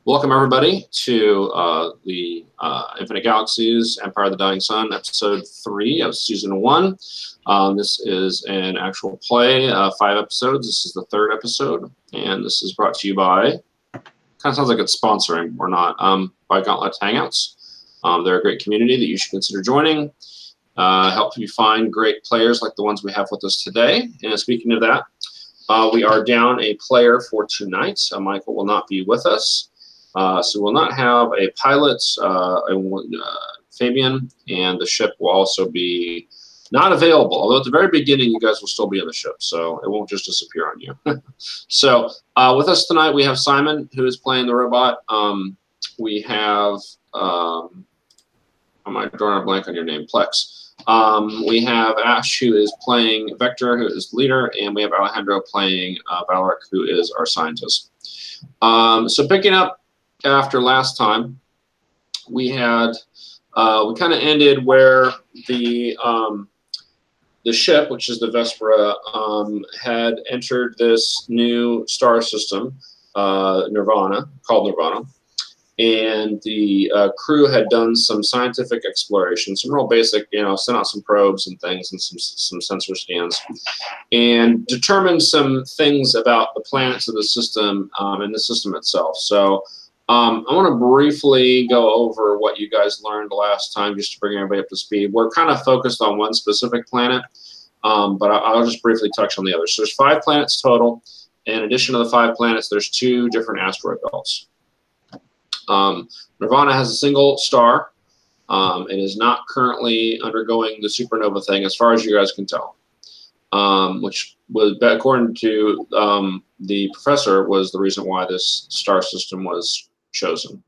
Welcome, everybody, to the Infinite Galaxies, Empire of the Dying Sun, Episode 3 of Season 1. This is an actual play, 5 episodes. This is the 3rd episode, and this is brought to you by, kind of sounds like it's sponsoring, or not, by Gauntlet Hangouts. They're a great community that you should consider joining. Help you find great players like the ones we have with us today. And speaking of that, we are down a player for tonight. Michael will not be with us. So we'll not have a pilot, Fabian, and the ship will also be not available. Although at the very beginning, you guys will still be on the ship, so it won't just disappear on you. So with us tonight, we have Simon, who is playing the robot. We have, am I drawing a blank on your name? Plex. We have Ash, who is playing Vector, who is the leader, and we have Alejandro playing Valeric, who is our scientist. So picking up after last time, we had we kind of ended where the ship, which is the Vespera, had entered this new star system, Nirvana, called Nirvana, and the crew had done some scientific exploration, some real basic, sent out some probes and things and some sensor scans, and determined some things about the planets of the system and the system itself. So I want to briefly go over what you guys learned last time, just to bring everybody up to speed. We're kind of focused on one specific planet, but I'll just briefly touch on the others. So there's 5 planets total. In addition to the 5 planets, there's 2 different asteroid belts. Nirvana has a single star. It is not currently undergoing the supernova thing, as far as you guys can tell, which was, according to the professor, was the reason why this star system was chosen.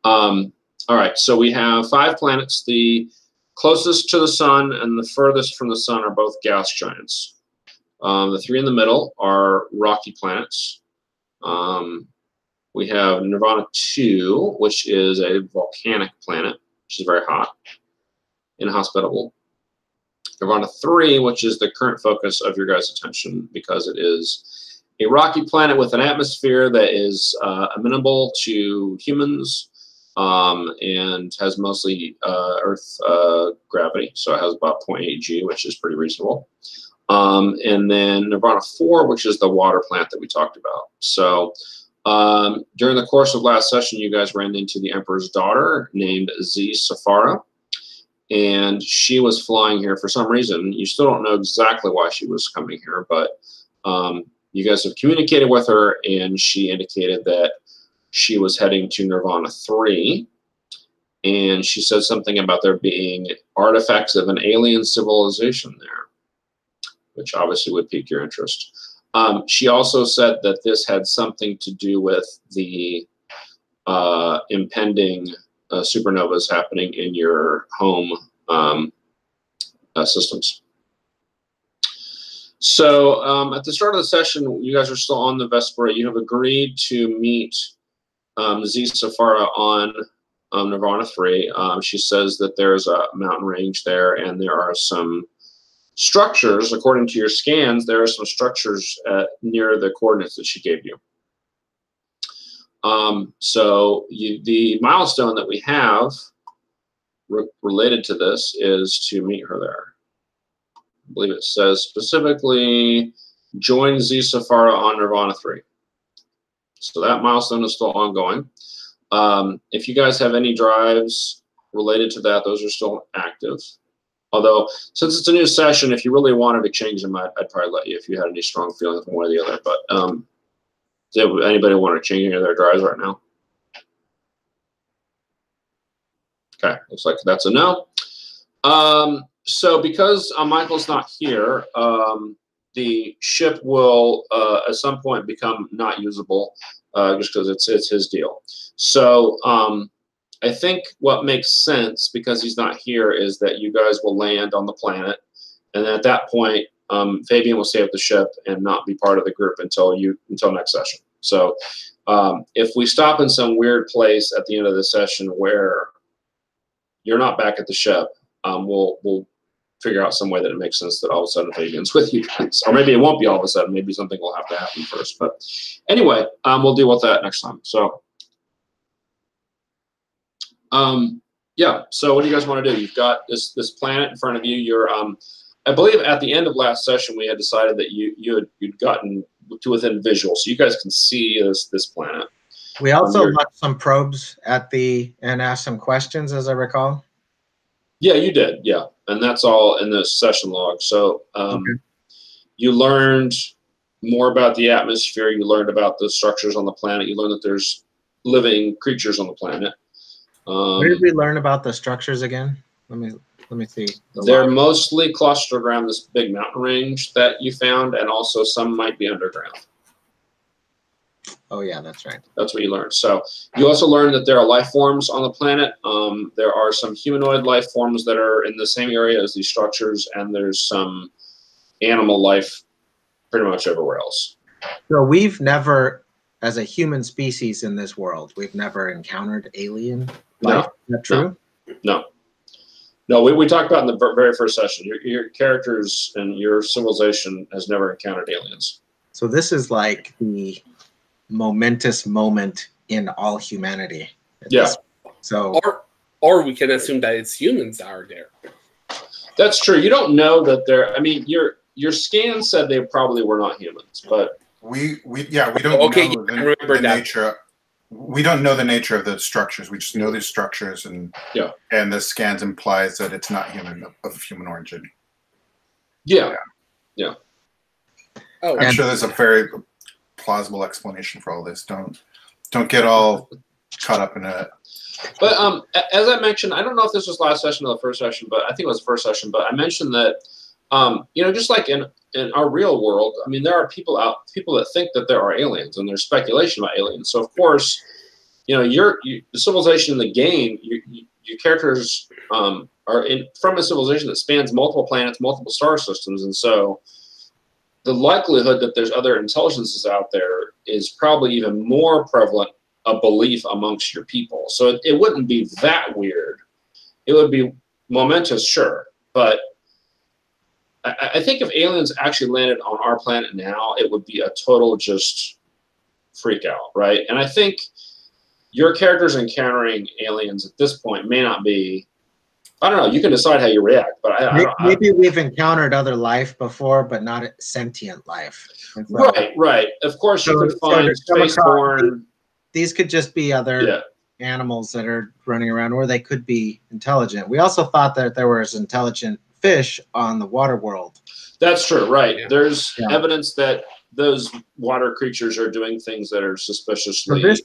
All right, so we have 5 planets. The closest to the sun and the furthest from the sun are both gas giants. The 3 in the middle are rocky planets. We have Nirvana 2, which is a volcanic planet, which is very hot, inhospitable. Nirvana 3, which is the current focus of your guys' attention, because it is a rocky planet with an atmosphere that is amenable to humans and has mostly Earth gravity. So it has about 0.8 G, which is pretty reasonable. And then Nirvana 4, which is the water planet that we talked about. So during the course of last session, you guys ran into the Emperor's daughter named Z Safara. And she was flying here for some reason. You still don't know exactly why she was coming here, but you guys have communicated with her, and she indicated that she was heading to Nirvana 3. And she said something about there being artifacts of an alien civilization there, which obviously would pique your interest. She also said that this had something to do with the impending supernovas happening in your home systems. So at the start of the session, you guys are still on the Vespera. You have agreed to meet Z Safara on Nirvana 3. She says that there's a mountain range there, and there are some structures. According to your scans, there are some structures near the coordinates that she gave you. So the milestone that we have related to this is to meet her there. I believe it says specifically, join Z Safara on Nirvana 3. So that milestone is still ongoing. If you guys have any drives related to that, those are still active. Although, since it's a new session, if you really wanted to change them, I'd probably let you if you had any strong feelings one way or the other. But does anybody want to change any of their drives right now? Okay, looks like that's a no. So because Michael's not here, the ship will at some point become not usable just because it's his deal. So I think what makes sense, because he's not here, is that you guys will land on the planet, and then at that point, Fabian will stay with the ship and not be part of the group until next session. So if we stop in some weird place at the end of the session where you're not back at the ship, we'll figure out some way that it makes sense that all of a sudden Fabian's with you guys. Or maybe it won't be all of a sudden. Maybe something will have to happen first. But anyway, we'll deal with that next time. So Yeah. So what do you guys want to do? You've got this planet in front of you. You're I believe at the end of last session we had decided that you'd gotten to within visual, so you guys can see this planet. We also left some probes and asked some questions, as I recall. Yeah, you did. Yeah, and that's all in the session log. So you learned more about the atmosphere. You learned about the structures on the planet. You learned that there's living creatures on the planet. Where did we learn about the structures again? Let me see. They're mostly clustered around this big mountain range that you found, and also some might be underground. Oh yeah, that's right. That's what you learned. So you also learned that there are life forms on the planet. There are some humanoid life forms that are in the same area as these structures, and there's some animal life pretty much everywhere else. So we've never, as a human species in this world, we've never encountered alien life. Is that true? No, we talked about in the very first session. Your characters and your civilization has never encountered aliens. So this is like the momentous moment in all humanity. Yeah. So or we can assume that it's humans that are there. That's true. You don't know that they're. I mean, your scan said they probably were not humans, but we don't know the nature. We don't know the nature of the structures. We just know these structures, and the scans implies that it's not human of human origin. Yeah. Oh, I'm sure there's a very plausible explanation for all this. Don't get all caught up in it. But as I mentioned, I don't know if this was last session or the first session, but I think it was the first session. But I mentioned that just like in our real world, I mean, there are people that think that there are aliens, and there's speculation about aliens. So of course, the civilization in the game, your characters are from a civilization that spans multiple planets, multiple star systems, and so the likelihood that there's other intelligences out there is probably even more prevalent a belief amongst your people. So it wouldn't be that weird. It would be momentous, sure, but I think if aliens actually landed on our planet now, it would be a total just freak out, right? And I think your characters encountering aliens at this point may not be. I don't know. You can decide how you react, but maybe we've encountered other life before, but not sentient life. Right. Of course, you can find spaceborne. These could just be other animals that are running around, or they could be intelligent. We also thought that there was intelligent fish on the water world. That's true, right? Yeah. There's evidence that those water creatures are doing things that are suspiciously. So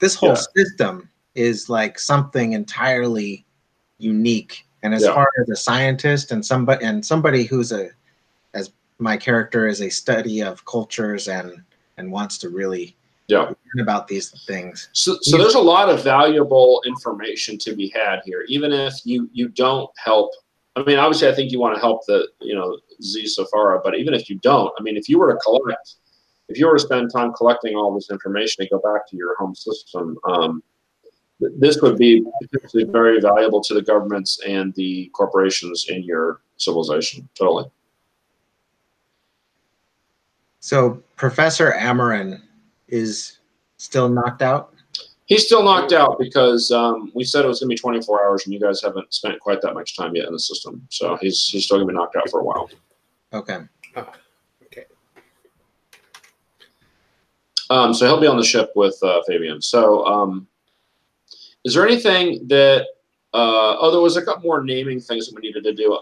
this whole system is like something entirely unique, and as far as a scientist and somebody who's as my character is a study of cultures and wants to really learn about these things. So there's a lot of valuable information to be had here, even if you don't help. I mean, obviously, I think you want to help the Z Safara, but even if you don't, I mean, if you were to spend time collecting all this information and go back to your home system, this would be potentially very valuable to the governments and the corporations in your civilization. Totally. So Professor Amarin is still knocked out? He's still knocked out because we said it was going to be 24 hours, and you guys haven't spent quite that much time yet in the system. So he's still going to be knocked out for a while. Okay. Okay. So he'll be on the ship with Fabian. So is there anything that there was a couple more naming things that we needed to do.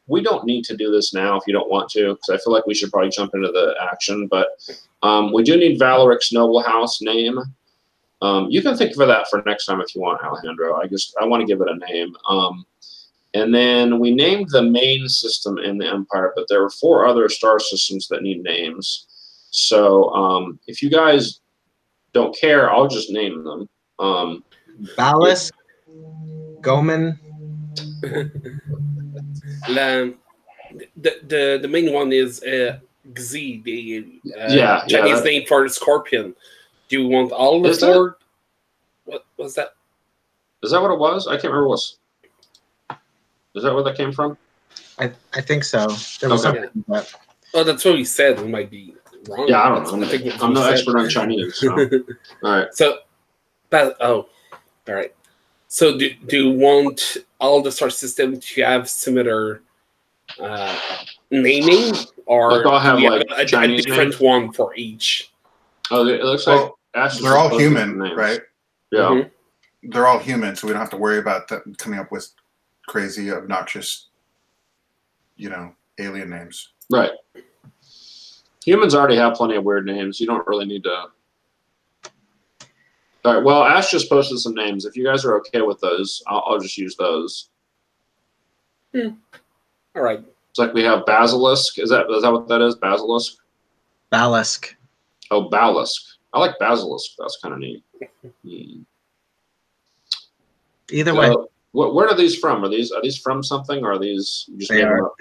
We don't need to do this now if you don't want to, because I feel like we should probably jump into the action. But we do need Valeric's Noble House name. You can think of that for next time if you want, Alejandro. I want to give it a name. And then we named the main system in the Empire, but there were 4 other star systems that need names. So if you guys don't care, I'll just name them. Ballas, Goman. The main one is Xi, the Chinese name for scorpion. Do you want all the 4? What was that? Is that what it was? I can't remember what. Is that where that came from? I think so. There was something. But... Oh, that's what he said. It might be wrong. Yeah, I don't know. I'm no expert on Chinese. So. All right. So, all right. So do you want all the star system to have similar naming, or like I'll have do we like have a Chinese different names? one for each? Oh, it looks like they're all human, right? Yeah. Mm-hmm. They're all human, so we don't have to worry about them coming up with crazy, obnoxious, alien names. Right. Humans already have plenty of weird names. You don't really need to. All right. Well, Ash just posted some names. If you guys are okay with those, I'll just use those. All right. It's like we have Basilisk. Is that what that is? Basilisk? Balisk. Oh, Balisk. I like Basilisk. That's kind of neat. Either way. Where are these from? Are these from something, or are these just made them up?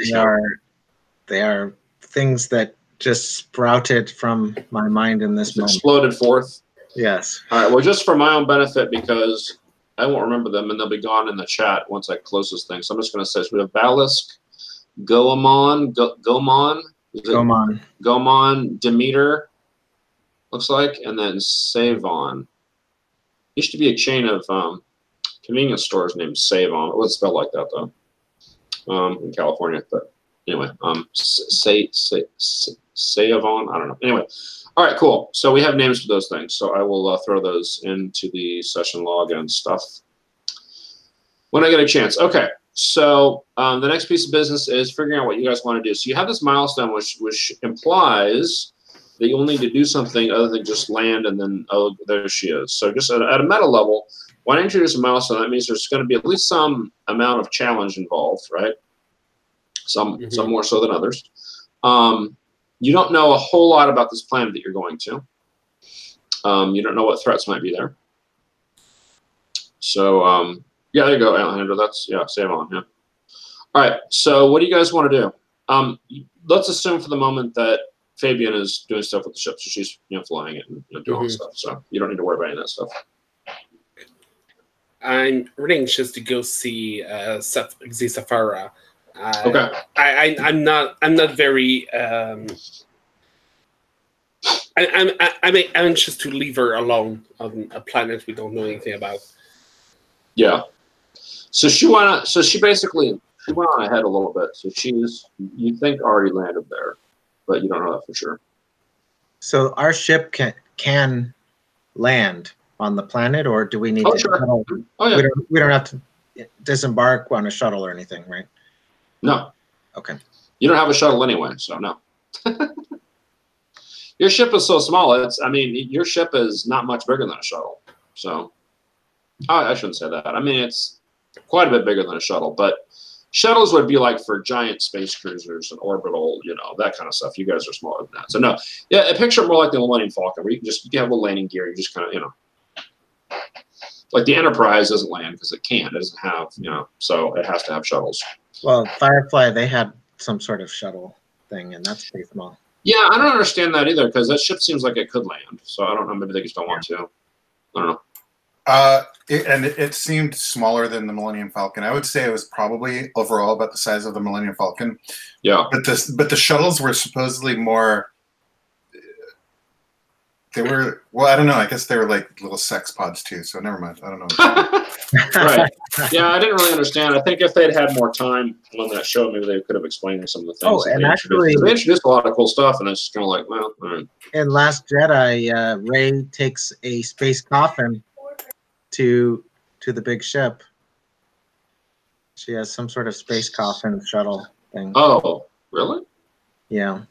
They are things that just sprouted from my mind in this moment. Exploded forth. Yes. All right. Well, just for my own benefit, because I won't remember them, and they'll be gone in the chat once I close this thing. So I'm just going to say, so we have Balisk, Goemon, Demeter, looks like, and then Savon. Used to be a chain of convenience stores named Savon. It wasn't spelled like that though, in California. But anyway, Savon. I don't know. Anyway, all right, cool. So we have names for those things. So I will throw those into the session log and stuff when I get a chance. Okay. So the next piece of business is figuring out what you guys want to do. So you have this milestone, which implies that you'll need to do something other than just land and then, oh, there she is. So just at a meta level, when I introduce a milestone, that means there's going to be at least some amount of challenge involved, right? Some more so than others. You don't know a whole lot about this planet that you're going to. You don't know what threats might be there. So, yeah, there you go, Alejandro. That's, save on, yeah. All right, so what do you guys want to do? Let's assume for the moment that Fabian is doing stuff with the ship, so she's flying it and doing all the stuff. So you don't need to worry about any of that stuff. I'm really anxious to go see Xisafara. Okay. I'm not very. I'm anxious to leave her alone on a planet we don't know anything about. Yeah. So she went. So she went on ahead a little bit. So you think already landed there, but you don't know that for sure. So our ship can land on the planet, or do we need to? Sure. Oh yeah. We don't have to disembark on a shuttle or anything, right? No. Okay. You don't have a shuttle anyway, so no. Your ship is so small. Your ship is not much bigger than a shuttle. So, I shouldn't say that. I mean, it's quite a bit bigger than a shuttle, but shuttles would be like for giant space cruisers and orbital, that kind of stuff. You guys are smaller than that. So no, yeah, picture it more like the Millennium Falcon, where you have a little landing gear. You just kind of, like the Enterprise doesn't land because it can't. It doesn't have, so it has to have shuttles. Well, Firefly, they had some sort of shuttle thing, and that's pretty small. Yeah, I don't understand that either, because that ship seems like it could land. So I don't know. Maybe they just don't want to. I don't know. It seemed smaller than the Millennium Falcon. I would say it was probably overall about the size of the Millennium Falcon. Yeah. But the shuttles were supposedly more. They were, well, I don't know. I guess they were like little sex pods too. So never mind. I don't know. Right. Yeah, I didn't really understand. I think if they'd had more time on that show, maybe they could have explained some of the things. Oh, and actually, they introduced a lot of cool stuff, and it's just kind of like, well, all right. In Last Jedi, Rey takes a space coffin to the big ship. She has some sort of space coffin shuttle thing. Oh, really? Yeah.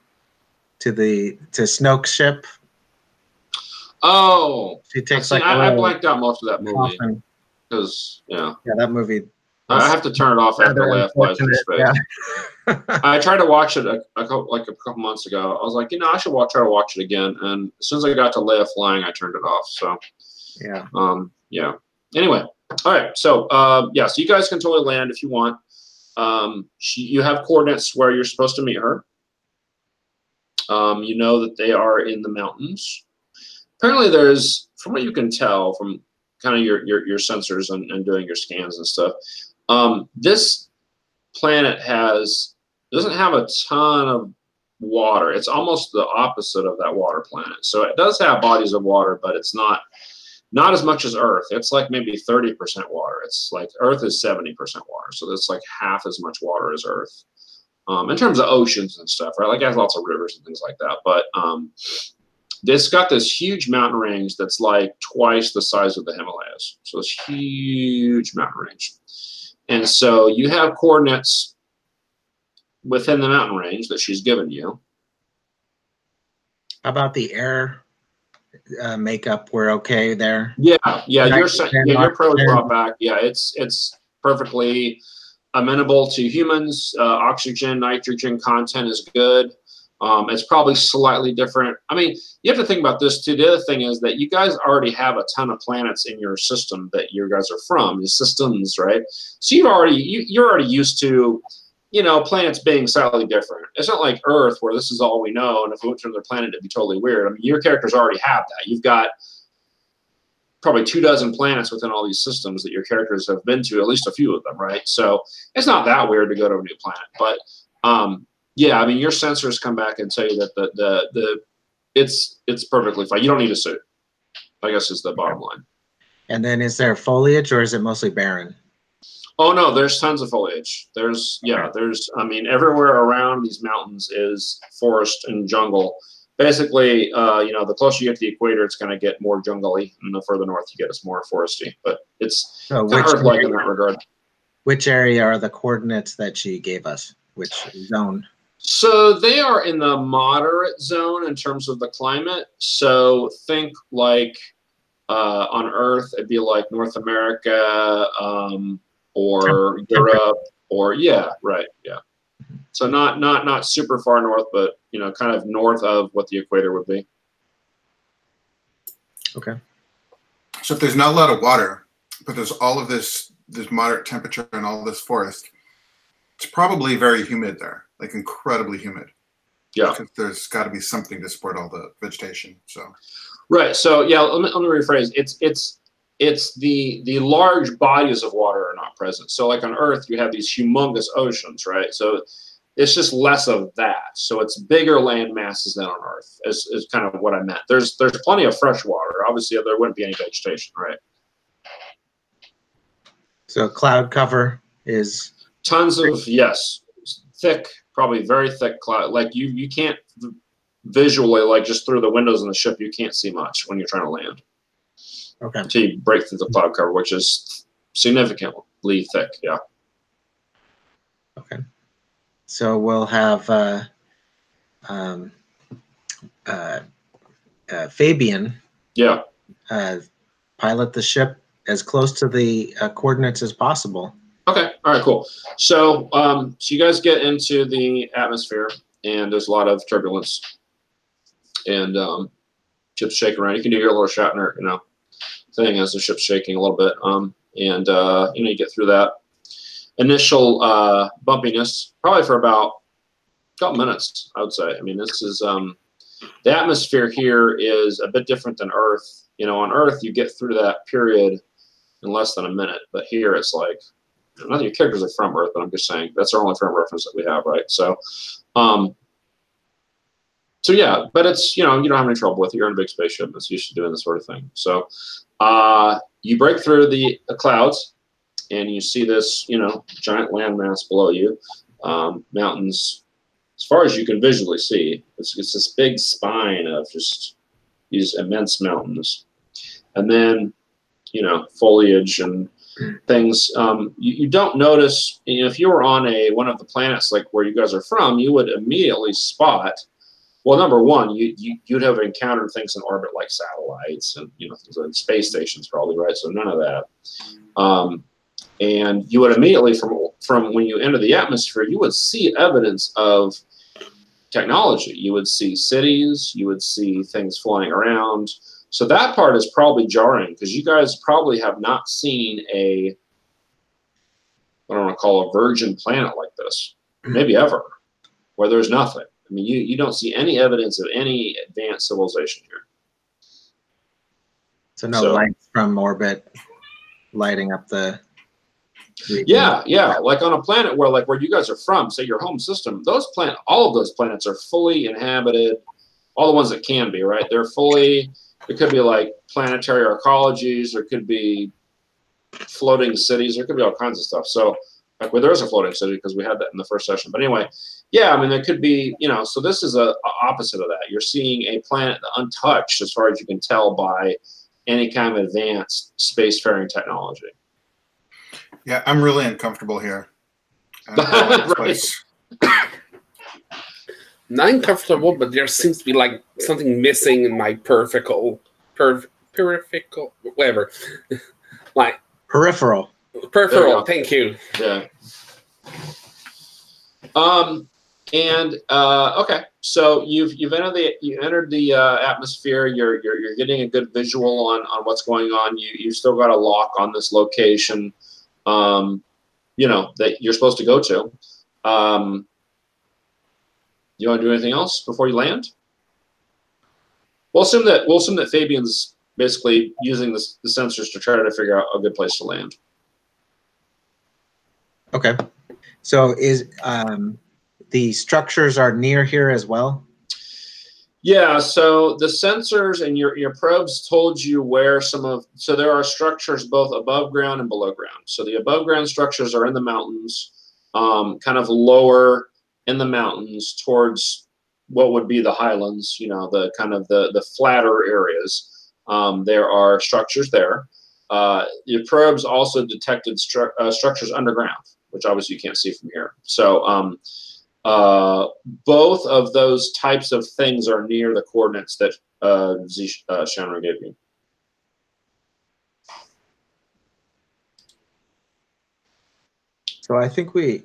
To Snoke's ship. Oh, she takes I blanked out most of that movie because that movie. I have to turn it off after Leia flies into space. Yeah. I tried to watch it a couple months ago. I was like, I should try to watch it again. And as soon as I got to Leia flying, I turned it off. So yeah. Anyway, all right. So so you guys can totally land if you want. You have coordinates where you're supposed to meet her. You know that they are in the mountains. Apparently there's, from what you can tell from kind of your sensors and doing your scans and stuff, this planet doesn't have a ton of water. It's almost the opposite of that water planet. So it does have bodies of water, but it's not Not as much as Earth. It's like maybe 30% water. It's like Earth is 70% water, so that's like half as much water as Earth. In terms of oceans and stuff, right? Like it has lots of rivers and things like that. But it's got this huge mountain range that's like twice the size of the Himalayas. So it's huge mountain range. And so you have coordinates within the mountain range that she's given you. How about the air makeup? We're okay there. Yeah. Your pro is brought back. Yeah, it's perfectly amenable to humans. Oxygen, nitrogen content is good. It's probably slightly different. I mean, you have to think about this too. The other thing is that you guys already have a ton of planets in your system that you guys are from, your systems, right? So you're already used to, you know, planets being slightly different. It's not like Earth where this is all we know, and if we went to another planet, it'd be totally weird. I mean, your characters already have that. You've got probably 24 planets within all these systems that your characters have been to, at least a few of them, right? So it's not that weird to go to a new planet. But yeah, I mean, your sensors come back and tell you that it's perfectly fine. You don't need a suit, I guess, is the bottom line. And then is there foliage, or is it mostly barren? Oh no, there's tons of foliage. I mean, everywhere around these mountains is forest and jungle. Basically, you know, the closer you get to the equator, it's going to get more jungly, and the further north you get, it's more foresty. But it's kind of Earth-like in that regard. Which area are the coordinates that she gave us? Which zone? So they are in the moderate zone in terms of the climate. So think like on Earth, it'd be like North America or Europe, or yeah. So not super far north, but you know, kind of north of what the equator would be. Okay. So if there's not a lot of water, but there's all of this moderate temperature and all this forest, it's probably very humid there, like incredibly humid. Yeah. Because there's got to be something to support all the vegetation. So. Right. So yeah, let me rephrase. It's the large bodies of water are not present. So like on Earth, you have these humongous oceans, right? So it's just less of that. So it's bigger land masses than on Earth is kind of what I meant. There's plenty of fresh water. Obviously, there wouldn't be any vegetation, right? So cloud cover is tons of, yes, thick, probably very thick cloud. Like you can't visually, like just through the windows in the ship, you can't see much when you're trying to land. Okay. Until you break through the cloud cover, which is significantly thick. Yeah. Okay. So we'll have Fabian. Yeah. Pilot the ship as close to the coordinates as possible. Okay. All right. Cool. So, so you guys get into the atmosphere, and there's a lot of turbulence, and ship's shaking around. You can do your little Shatner, you know, thing as the ship's shaking a little bit, and you know, you get through that initial bumpiness, probably for about a couple minutes, I would say. I mean, this is the atmosphere here is a bit different than Earth. You know, on Earth you get through that period in less than a minute, but here it's like, none of your characters are from Earth, but I'm just saying that's our only frame reference that we have, right? So, so yeah, but it's, you know, you don't have any trouble with it. You're in a big spaceship. It's used to doing this sort of thing. So, you break through the clouds, and you see this, you know, giant landmass below you, mountains, as far as you can visually see. It's this big spine of just these immense mountains, and then, you know, foliage and things. You don't notice, you know, if you were on one of the planets like where you guys are from, you would immediately spot. Well, number one, you'd have encountered things in orbit like satellites and, you know, things like space stations probably, right? So none of that. And you would immediately, from when you enter the atmosphere, you would see evidence of technology. You would see cities. You would see things flying around. So that part is probably jarring because you guys probably have not seen I don't want to call a virgin planet like this, maybe ever, where there's nothing. I mean, you don't see any evidence of any advanced civilization here. So no lights from orbit lighting up the region. Yeah. Like on a planet where you guys are from, say your home system, all of those planets are fully inhabited. All the ones that can be, right? They're fully It could be like planetary arcologies. There could be floating cities. There could be all kinds of stuff. So, like, well, there is a floating city because we had that in the first session. But anyway, yeah, I mean, there could be, you know, so this is a opposite of that. You're seeing a planet untouched as far as you can tell by any kind of advanced spacefaring technology. Yeah, I'm really uncomfortable here. Right. Not uncomfortable, but there seems to be like something missing in my peripheral, whatever. Like peripheral. Thank you. Yeah. Okay, so you've entered the atmosphere. You're getting a good visual on what's going on. You still got a lock on this location, you know, that you're supposed to go to. You want to do anything else before you land? We'll assume that Fabian's basically using the sensors to try to figure out a good place to land. Okay. So is the structures are near here as well? Yeah, so the sensors and your probes told you where so there are structures both above ground and below ground. So the above ground structures are in the mountains, kind of lower in the mountains towards what would be the highlands, you know, the kind of the flatter areas. There are structures there. Your probes also detected structures underground, which obviously you can't see from here. So both of those types of things are near the coordinates that Shannon gave you. So I think we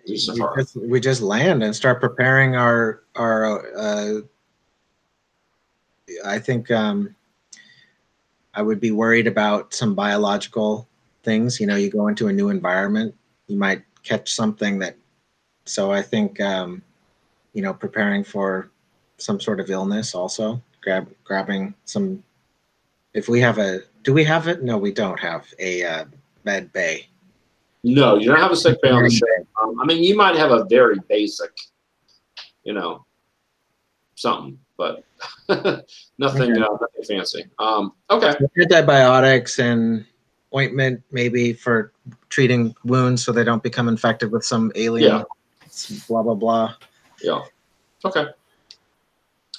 just land and start preparing our I think I would be worried about some biological things. You know, you go into a new environment, you might catch something that, so I think, you know, preparing for some sort of illness also, grabbing some, if we have do we have it? No, we don't have a med bay. No, you don't have a sick bay on the ship. I mean, you might have a very basic, you know, something, but nothing fancy. Okay. Antibiotics and ointment maybe for treating wounds so they don't become infected with some alien. Yeah. Blah blah blah. Yeah. Okay.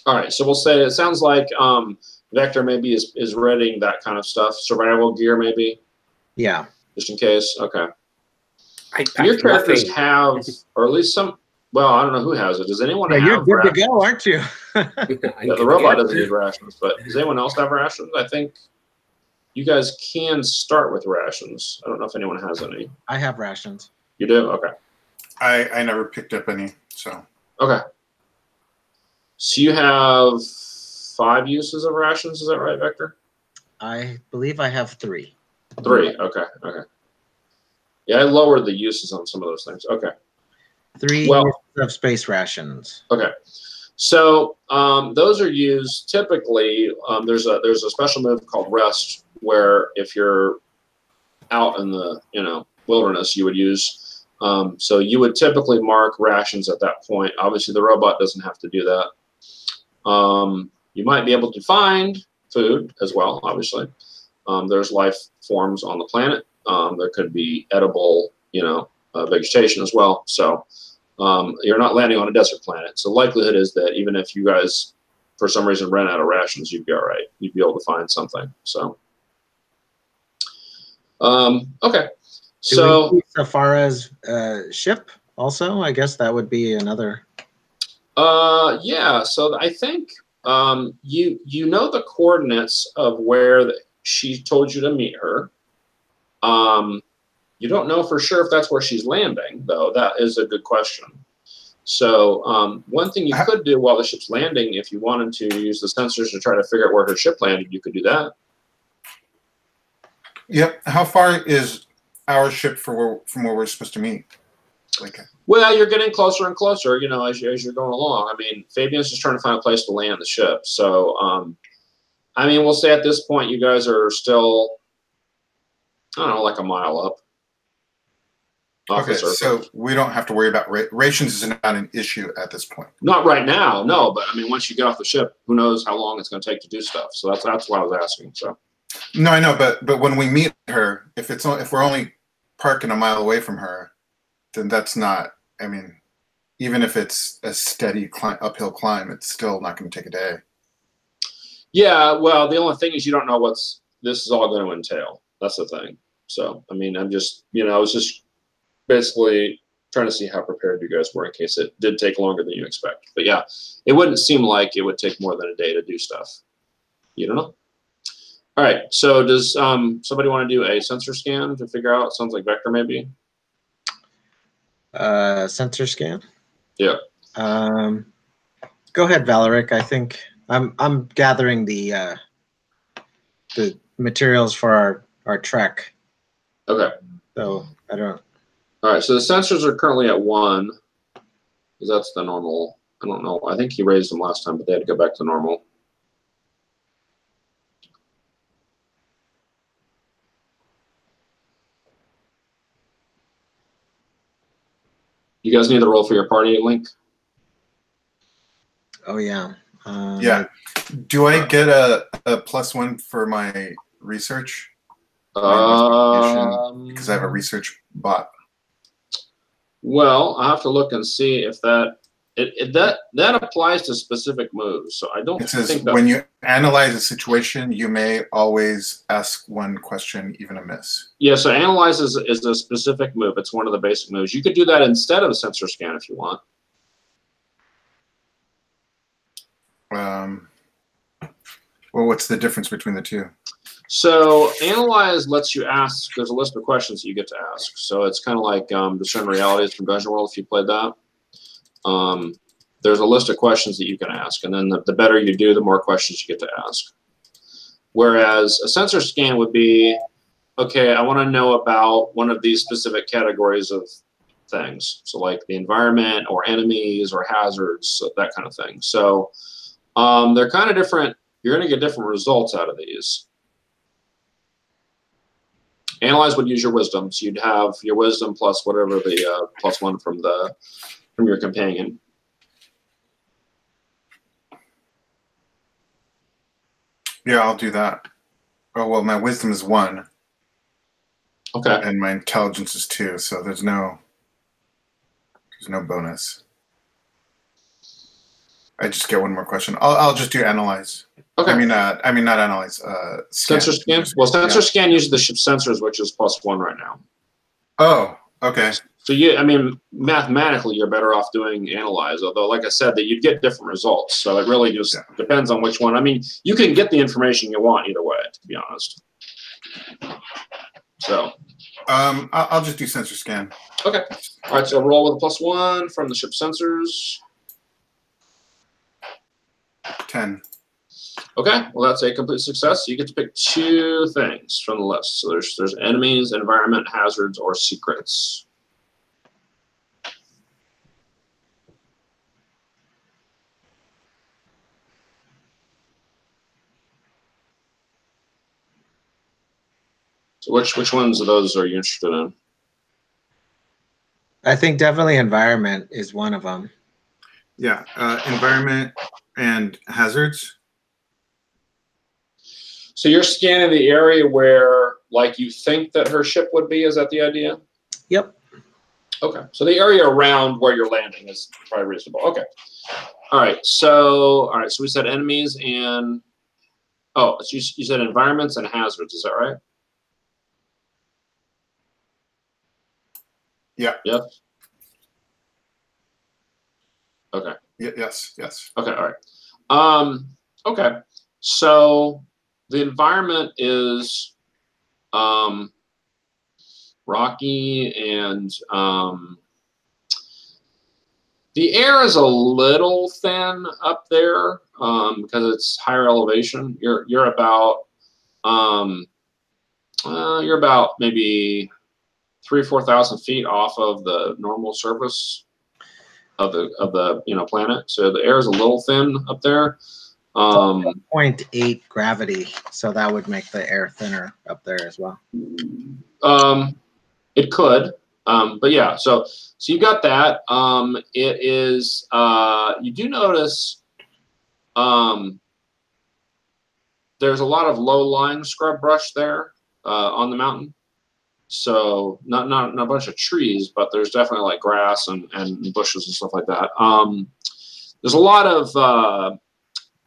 All right. So we'll say it sounds like Vector maybe is readying that kind of stuff. Survival gear maybe. Yeah. Just in case. Okay. Your characters have, or at least some. Well, I don't know who has it. Does anyone have? You're good rations? to go, aren't you? Yeah, the robot doesn't need rations, but does anyone else have rations? I think you guys can start with rations. I don't know if anyone has any. I have rations. You do? Okay. I never picked up any, so. Okay. So you have 5 uses of rations, is that right, Vector? I believe I have 3. 3, okay, okay. Yeah, I lowered the uses on some of those things. Okay. 3 uses of space rations. Okay. So those are used typically. There's a special move called rest, where if you're out in the wilderness, you would use. So you would typically mark rations at that point. Obviously, the robot doesn't have to do that. You might be able to find food as well. Obviously, there's life forms on the planet. There could be edible, vegetation as well. So you're not landing on a desert planet. So the likelihood is that even if you guys, for some reason, ran out of rations, you'd be all right. You'd be able to find something. So, okay. So Safara's ship also, I guess that would be another. Yeah. So I think you know the coordinates of where she told you to meet her. You don't know for sure if that's where she's landing, though. That is a good question. So one thing you could do while the ship's landing, if you wanted to use the sensors to try to figure out where her ship landed, you could do that. Yep. How far is our ship from where we're supposed to meet? Well, you're getting closer and closer, as you're going along. I mean, Fabian's just trying to find a place to land the ship. So, I mean, we'll say at this point you guys are still, I don't know, like a mile up. Okay, so we don't have to worry about rations. Is not an issue at this point. Not right now, no. But I mean, once you get off the ship, who knows how long it's going to take to do stuff. So that's why I was asking. So. No, I know, but when we meet her, if we're only parking a mile away from her, then that's not. I mean, even if it's a steady uphill climb, it's still not going to take a day. Yeah, well, the only thing is you don't know this is all going to entail. That's the thing. So, I mean, I'm just, I was just basically trying to see how prepared you guys were in case it did take longer than you expect. But yeah, it wouldn't seem like it would take more than a day to do stuff. You don't know? All right, so does somebody want to do a sensor scan to figure out? Sounds like Vector maybe. Sensor scan? Yeah. Go ahead, Valeric. I think I'm gathering the materials for our trek. Okay. So I don't. All right. So the sensors are currently at 1, because that's the normal. I don't know. I think he raised them last time, but they had to go back to normal. You guys need the roll for your party link? Oh yeah. Yeah. Do I get a +1 for my research? Because I have a research bot. Well, I have to look and see if that applies to specific moves. So I don't. It says when you analyze a situation, you may always ask one question, even a miss. Yeah. So analyze is a specific move. It's one of the basic moves. You could do that instead of a sensor scan if you want. Well, what's the difference between the two? So analyze lets you ask. There's a list of questions that you get to ask. So it's kind of like Discern Realities from Dungeon World. If you played that, there's a list of questions that you can ask, and then the better you do, the more questions you get to ask. Whereas a sensor scan would be, okay, I want to know about one of these specific categories of things. So like the environment or enemies or hazards, that kind of thing. So they're kind of different. You're going to get different results out of these. Analyze would use your wisdom. So you'd have your wisdom plus whatever the +1 from your companion. Yeah, I'll do that. Oh well, my wisdom is 1. Okay. And my intelligence is 2, so there's no bonus. I just get one more question. I'll just do analyze. Okay. I mean not analyze. Scan. Sensor scan. Well, sensor scan uses the ship sensors, which is +1 right now. Oh, okay. So mathematically, you're better off doing analyze. Although, like I said, that you'd get different results. So it really just depends on which one. I mean, you can get the information you want either way, to be honest. So. I'll just do sensor scan. Okay. All right. So roll with a +1 from the ship sensors. 10. Okay, well that's a complete success. So you get to pick 2 things from the list. So there's enemies, environment, hazards, or secrets. So which ones of those are you interested in? I think definitely environment is one of them. Yeah, environment and hazards. So you're scanning the area where, like, you think that her ship would be. Is that the idea? Yep. Okay. So the area around where you're landing is probably reasonable. Okay. All right. So we said enemies and so you said environments and hazards. Is that right? Yeah. Yes. Okay. Yes. Okay. All right. Okay. So the environment is rocky, and the air is a little thin up there because it's higher elevation. You're about maybe 3,000 or 4,000 feet off of the normal surface of the planet. So the air is a little thin up there. 0.8 gravity, so that would make the air thinner up there as well. It could. But yeah, so you got that. It is you do notice there's a lot of low-lying scrub brush there on the mountain. So not a bunch of trees, but there's definitely like grass and bushes and stuff like that. There's a lot of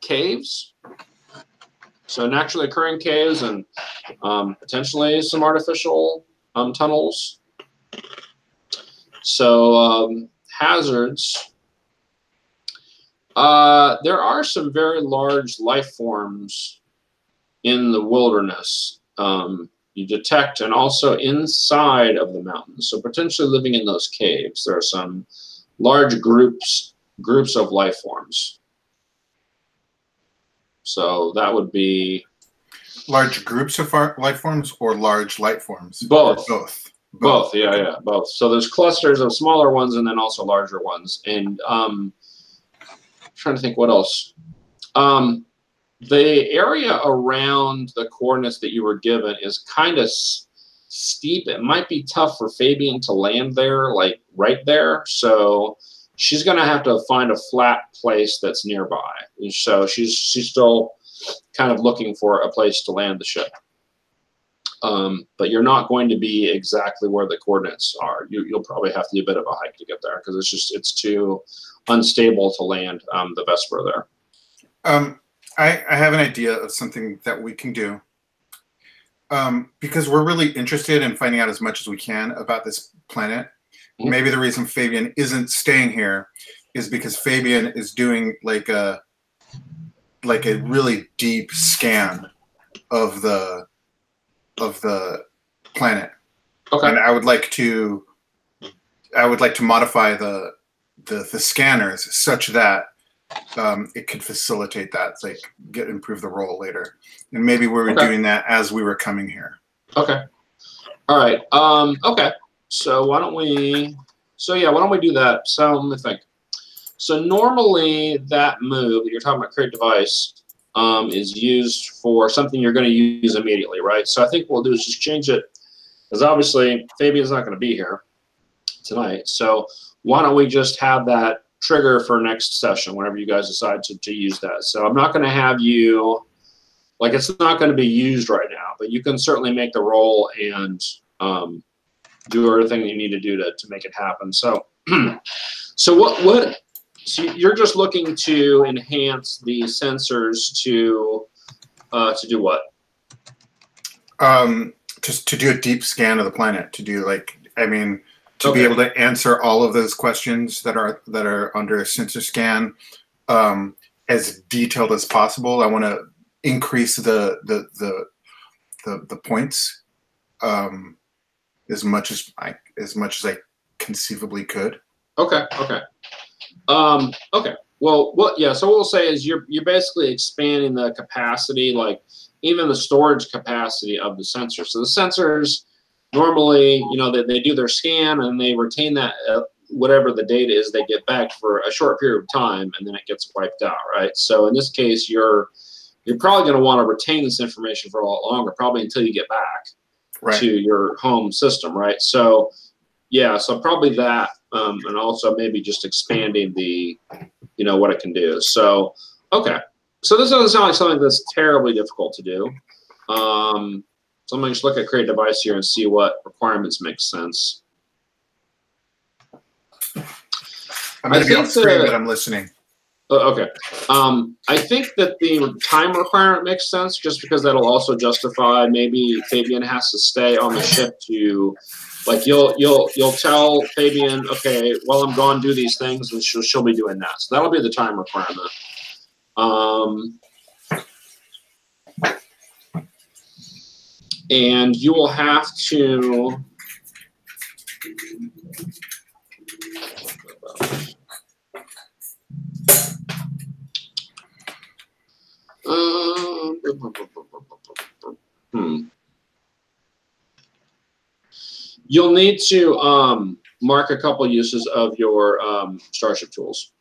caves, so naturally occurring caves and potentially some artificial tunnels. So hazards. There are some very large life forms in the wilderness. You detect, and also inside of the mountains. So potentially living in those caves, there are some large groups of life forms. So that would be large groups of life forms or large light forms. Both. Both. Yeah, both. So there's clusters of smaller ones and then also larger ones. And trying to think what else. The area around the coordinates that you were given is kind of steep. It might be tough for Fabian to land there, like right there. So she's going to have to find a flat place that's nearby. And so she's still kind of looking for a place to land the ship. But you're not going to be exactly where the coordinates are. You'll probably have to do a bit of a hike to get there because it's too unstable to land the Vesper there. I have an idea of something that we can do because we're really interested in finding out as much as we can about this planet. Mm-hmm. Maybe the reason Fabian isn't staying here is because Fabian is doing like a really deep scan of the planet. Okay. And I would like to modify the scanners such that it could facilitate that, like improve the roll later. And maybe we were doing that as we were coming here. Okay. All right. Okay. So why don't we do that? So let me think. So normally that move that you're talking about, create device, is used for something you're going to use immediately, right? So I think what we'll do is just change it, because obviously Fabian's not going to be here tonight. So why don't we just have that trigger for next session whenever you guys decide to use that. So I'm not going to have you, like, it's not going to be used right now, but you can certainly make the roll and do everything you need to do to make it happen. So so you're just looking to enhance the sensors to do what? Just to do a deep scan of the planet, to do to be able to answer all of those questions that are under a sensor scan as detailed as possible. I want to increase the points as much as I conceivably could. Okay. Well, so what we'll say is you're basically expanding the capacity, like even the storage capacity of the sensor. So the sensors normally, they do their scan and they retain that whatever the data is they get back for a short period of time, and then it gets wiped out, right? So in this case, you're probably going to want to retain this information for a lot longer, probably until you get back to your home system, right? So so probably that, and also maybe just expanding the, what it can do. So okay, so this doesn't sound like something that's terribly difficult to do. So I'm going to just look at create device here and see what requirements make sense. I'm going to be on screen, but I'm listening. Okay. I think that the time requirement makes sense, just because that'll also justify maybe Fabian has to stay on the ship to, like, you'll tell Fabian, okay, while I'm gone, do these things, and she'll be doing that. So that'll be the time requirement. And you will have to you'll need to mark a couple uses of your Starship tools.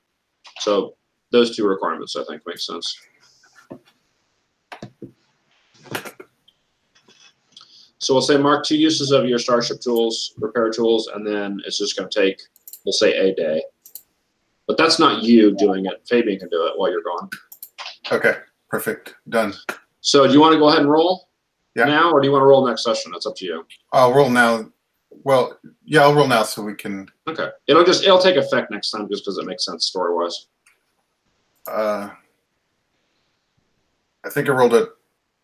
So those two requirements, I think, make sense. So we'll say mark 2 uses of your Starship tools, repair tools, and then it's just going to take, we'll say, a day. But that's not you doing it. Fabian can do it while you're gone. Okay, perfect. Done. So do you want to go ahead and roll now, or do you want to roll next session? It's up to you. I'll roll now. Well, yeah, I'll roll now so we can. Okay. It'll take effect next time just because it makes sense story-wise. I think I rolled at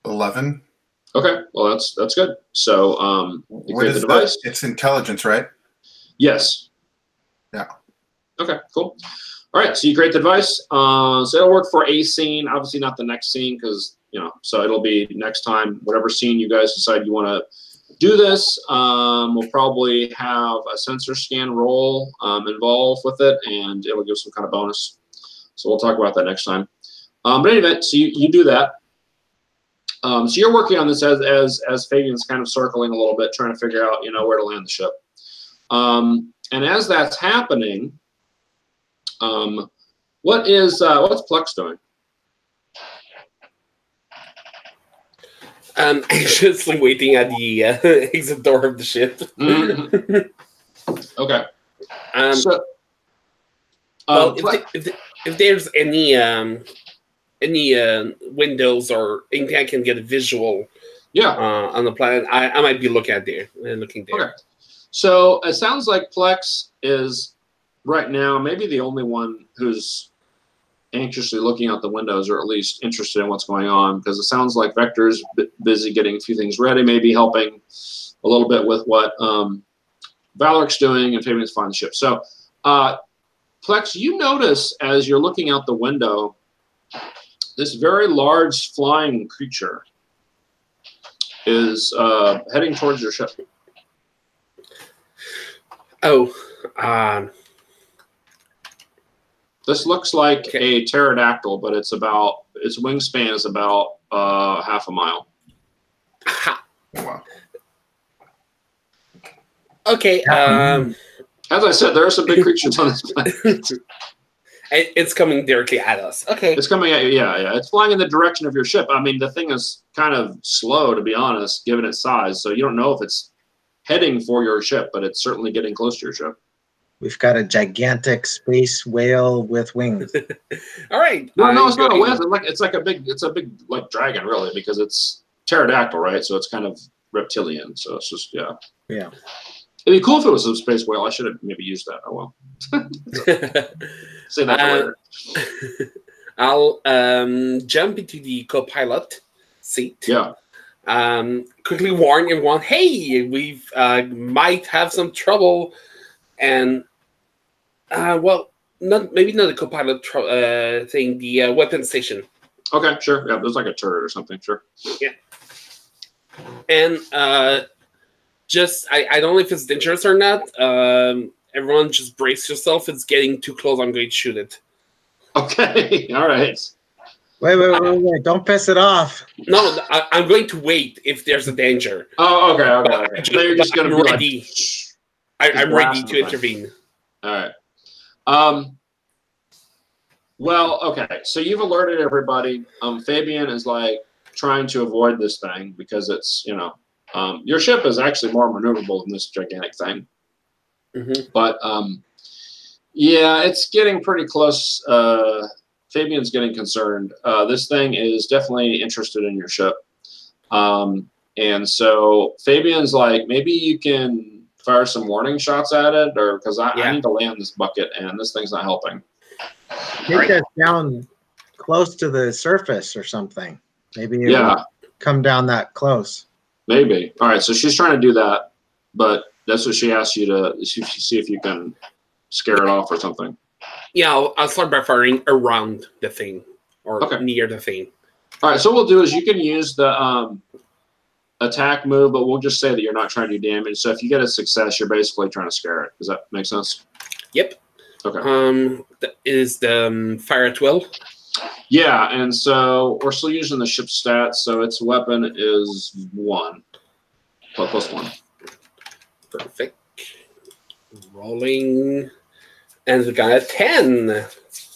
11. Okay. Well, that's good. So you what create is the device. That? It's intelligence, right? Yes. Yeah. Okay, cool. All right, so you create the device. So it'll work for a scene, obviously not the next scene because, so it'll be next time, whatever scene you guys decide you want to do this. We'll probably have a sensor scan roll involved with it, and it'll give some kind of bonus. So we'll talk about that next time. But in any event, so you do that. So you're working on this as Fabian's kind of circling a little bit, trying to figure out, where to land the ship. And as that's happening, what's Plex doing? Anxiously waiting at the exit door of the ship. Okay. Well, if there's any windows or anything I can get a visual on the planet, I might be looking there. Okay. So it sounds like Plex is right now maybe the only one who's anxiously looking out the windows, or at least interested in what's going on, because it sounds like Vector's busy getting a few things ready, maybe helping a little bit with what Valoric's doing, and Fabian's finding the ship. So Plex, you notice as you're looking out the window, this very large flying creature is heading towards your ship. This looks like a pterodactyl, but its wingspan is about half a mile. Wow. Okay. As I said, there are some big creatures on this planet. It's coming directly at us. Okay. It's coming at you, yeah. It's flying in the direction of your ship. I mean, the thing is kind of slow, to be honest, given its size. So you don't know if it's heading for your ship, but it's certainly getting close to your ship. We've got a gigantic space whale with wings. All right. No, it's not a whale. It's a big like dragon, really, because it's pterodactyl, right? So it's kind of reptilian. So it's just yeah. It'd be cool if it was a space whale. I should have maybe used that. Oh well. Say that for later. I'll jump into the co-pilot seat. Yeah. Quickly warn everyone, hey, we might have some trouble. And, maybe not the co-pilot thing, the weapon station. Okay, sure. Yeah, there's like a turret or something, sure. Yeah. And I don't know if it's dangerous or not. Everyone just brace yourself. It's getting too close. I'm going to shoot it. Okay, all right. Wait. Don't piss it off. No, I'm going to wait if there's a danger. Oh, okay. So you're just going to be ready. I'm ready to intervene. All right. Well, okay. So you've alerted everybody. Fabian is like trying to avoid this thing because it's, your ship is actually more maneuverable than this gigantic thing. Mm-hmm. But yeah, it's getting pretty close. Fabian's getting concerned. This thing is definitely interested in your ship. And so Fabian's like, maybe you can fire some warning shots at it, or because I need to land this bucket and this thing's not helping. Take that down close to the surface or something. Maybe come down that close. Maybe. All right, so she's trying to do that, but that's what she asked you to see if you can scare it off or something. Yeah, I'll start by firing around the thing or near the thing. All right, so what we'll do is you can use the attack move, but we'll just say that you're not trying to do damage. So if you get a success, you're basically trying to scare it. Does that make sense? Yep. Okay. Is the fire at will? Yeah, and so we're still using the ship stats, so its weapon is 1. Plus 1. Perfect. Rolling. And we got a 10.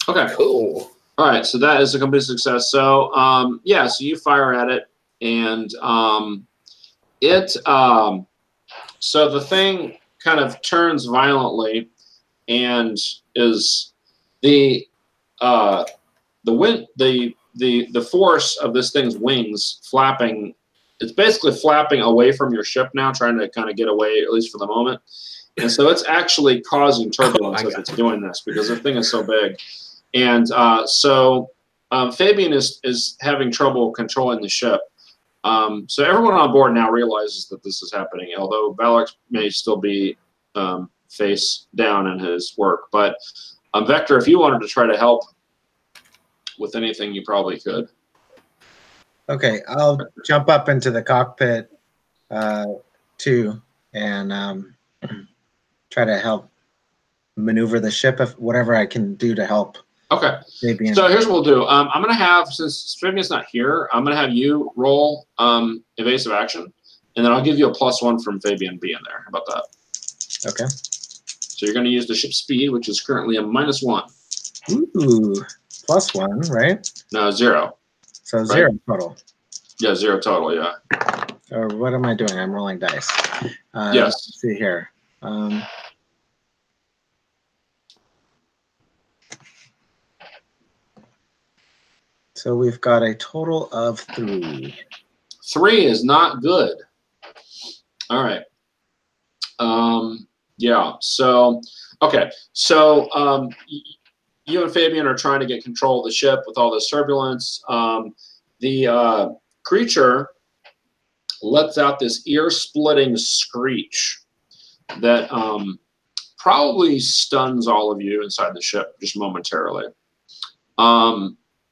Okay. Cool. All right, so that is a complete success. So, so you fire at it, and So the thing kind of turns violently, and is the wind, the force of this thing's wings flapping. It's basically flapping away from your ship now, trying to kind of get away, at least for the moment. And so it's actually causing turbulence as it's doing this, because the thing is so big. And so Fabian is having trouble controlling the ship. So everyone on board now realizes that this is happening, although Valak may still be face down in his work. But Vector, if you wanted to try to help with anything, you probably could. Okay, I'll jump up into the cockpit too, and try to help maneuver the ship, if whatever I can do to help. Okay. Fabian. So here's what we'll do. I'm going to have, since Fabian's not here, I'm going to have you roll evasive action, and then I'll give you a +1 from Fabian being there. How about that? Okay. So you're going to use the ship speed, which is currently a -1. Ooh, +1, right? No, 0. So 0 total. Yeah, 0 total, yeah. Or what am I doing? I'm rolling dice. Yes. Let's see here. So we've got a total of 3. 3 is not good. All right. Yeah. So, okay. So you and Fabian are trying to get control of the ship with all this turbulence. The creature lets out this ear-splitting screech that probably stuns all of you inside the ship just momentarily.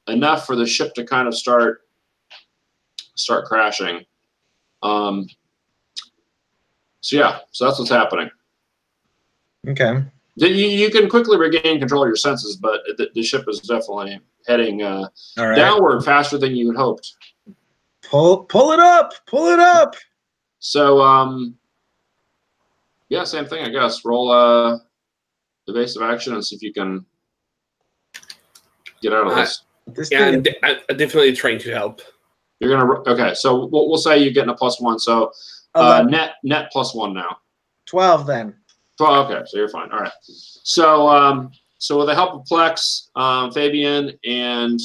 Enough for the ship to kind of start crashing. So yeah, so that's what's happening. Okay. You can quickly regain control of your senses, but the ship is definitely heading downward faster than you had hoped. Pull it up! Pull it up! So yeah, same thing, I guess. Roll evasive action and see if you can get out of this. Yeah, I'm definitely trying to help. You're gonna okay. So we'll say you're getting a +1. So net +1 now. 12 then. 12. Okay, so you're fine. All right. So so with the help of Plex, Fabian and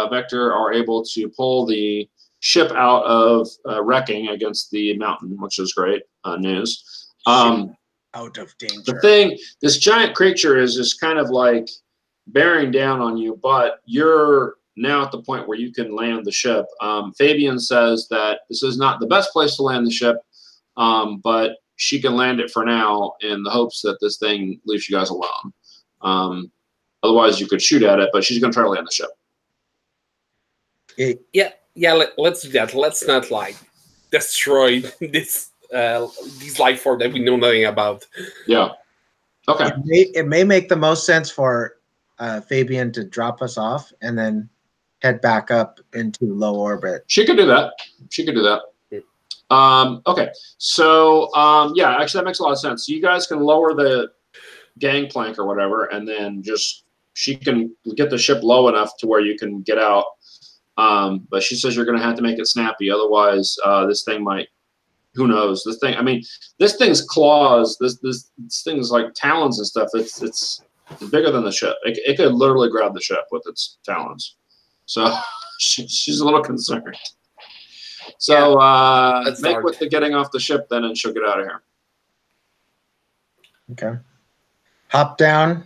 Vector are able to pull the ship out of wrecking against the mountain, which is great news. Out of danger. The thing, this giant creature is just kind of like bearing down on you, but you're now at the point where you can land the ship. Fabian says that this is not the best place to land the ship, but she can land it for now in the hopes that this thing leaves you guys alone. Otherwise, you could shoot at it, but she's going to try to land the ship. Yeah. Let's do that. Let's not destroy this these life form that we know nothing about. Yeah. Okay. It may make the most sense for Fabian to drop us off and then head back up into low orbit. She could do that. She could do that. Okay. So yeah, actually that makes a lot of sense. So you guys can lower the gangplank or whatever, and then just she can get the ship low enough to where you can get out. But she says you're going to have to make it snappy, otherwise this thing might. Who knows? This thing. I mean, this thing's claws. This thing's like talons and stuff. It's bigger than the ship. It could literally grab the ship with its talons. So she's a little concerned. So make with the getting off the ship then, and she'll get out of here. Okay. Hop down.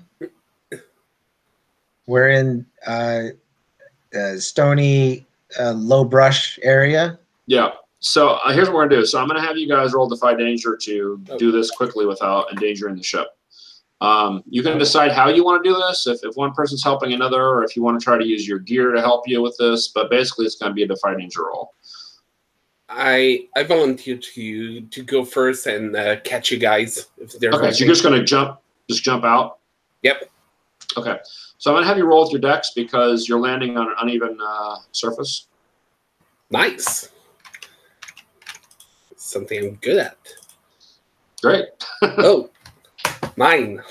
We're in stony, low brush area. Yeah. So here's what we're gonna do. So I'm gonna have you guys roll Defy Danger to do this quickly without endangering the ship. You can decide how you want to do this. If one person's helping another, or if you want to try to use your gear to help you with this. But basically, it's going to be a Defy Danger roll. I volunteer to go first and catch you guys. If there's okay, so you're just going to jump out? Yep. Okay. So I'm going to have you roll with your dex because you're landing on an uneven surface. Nice. Something I'm good at. Great. Oh, 9.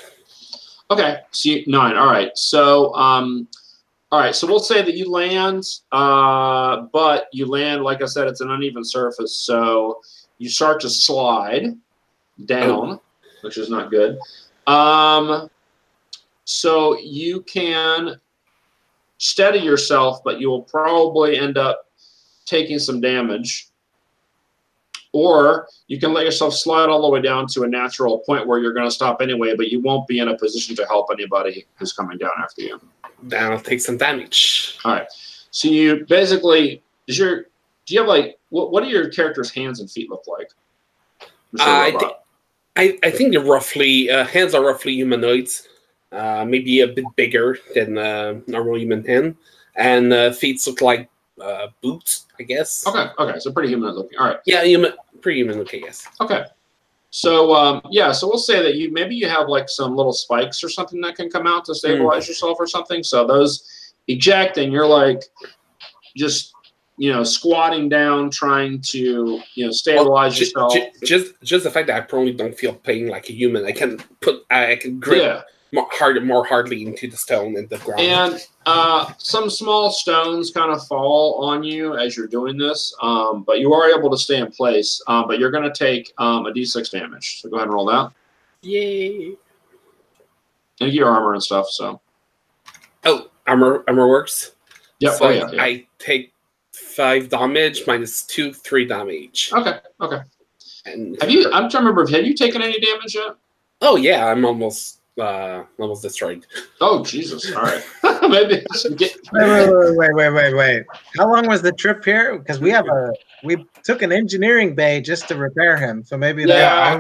Okay, so 9. All right. So all right, so we'll say that you land, but you land, like I said, it's an uneven surface. So you start to slide down, which is not good. So you can steady yourself, but you will probably end up taking some damage. Or you can let yourself slide all the way down to a natural point where you're going to stop anyway, but you won't be in a position to help anybody who's coming down after you. Then I'll take some damage. All right. So you basically, do you have like, what do your character's hands and feet look like? I think they're roughly, hands are roughly humanoids, maybe a bit bigger than normal human hand, and feet look like boots, I guess. Okay, so pretty human looking. All right. Yeah, pretty human looking, yes. Okay. So so we'll say that you have like some little spikes or something that can come out to stabilize yourself or something. So those eject, and you're like just squatting down, trying to stabilize yourself. Just the fact that I probably don't feel pain like a human. I can grip more hardly into the stone and the ground. And some small stones kind of fall on you as you're doing this, but you are able to stay in place. But you're going to take a d6 damage. So go ahead and roll that. Yay! And your armor and stuff. So. Oh, armor works. Yep. So yeah. I take 5 damage minus 2, 3 damage. Okay. And I'm trying to remember. Have you taken any damage yet? Oh yeah, I'm almost destroyed. Oh Jesus! All right, maybe I should get. Wait. How long was the trip here? Because we took an engineering bay just to repair him. So maybe I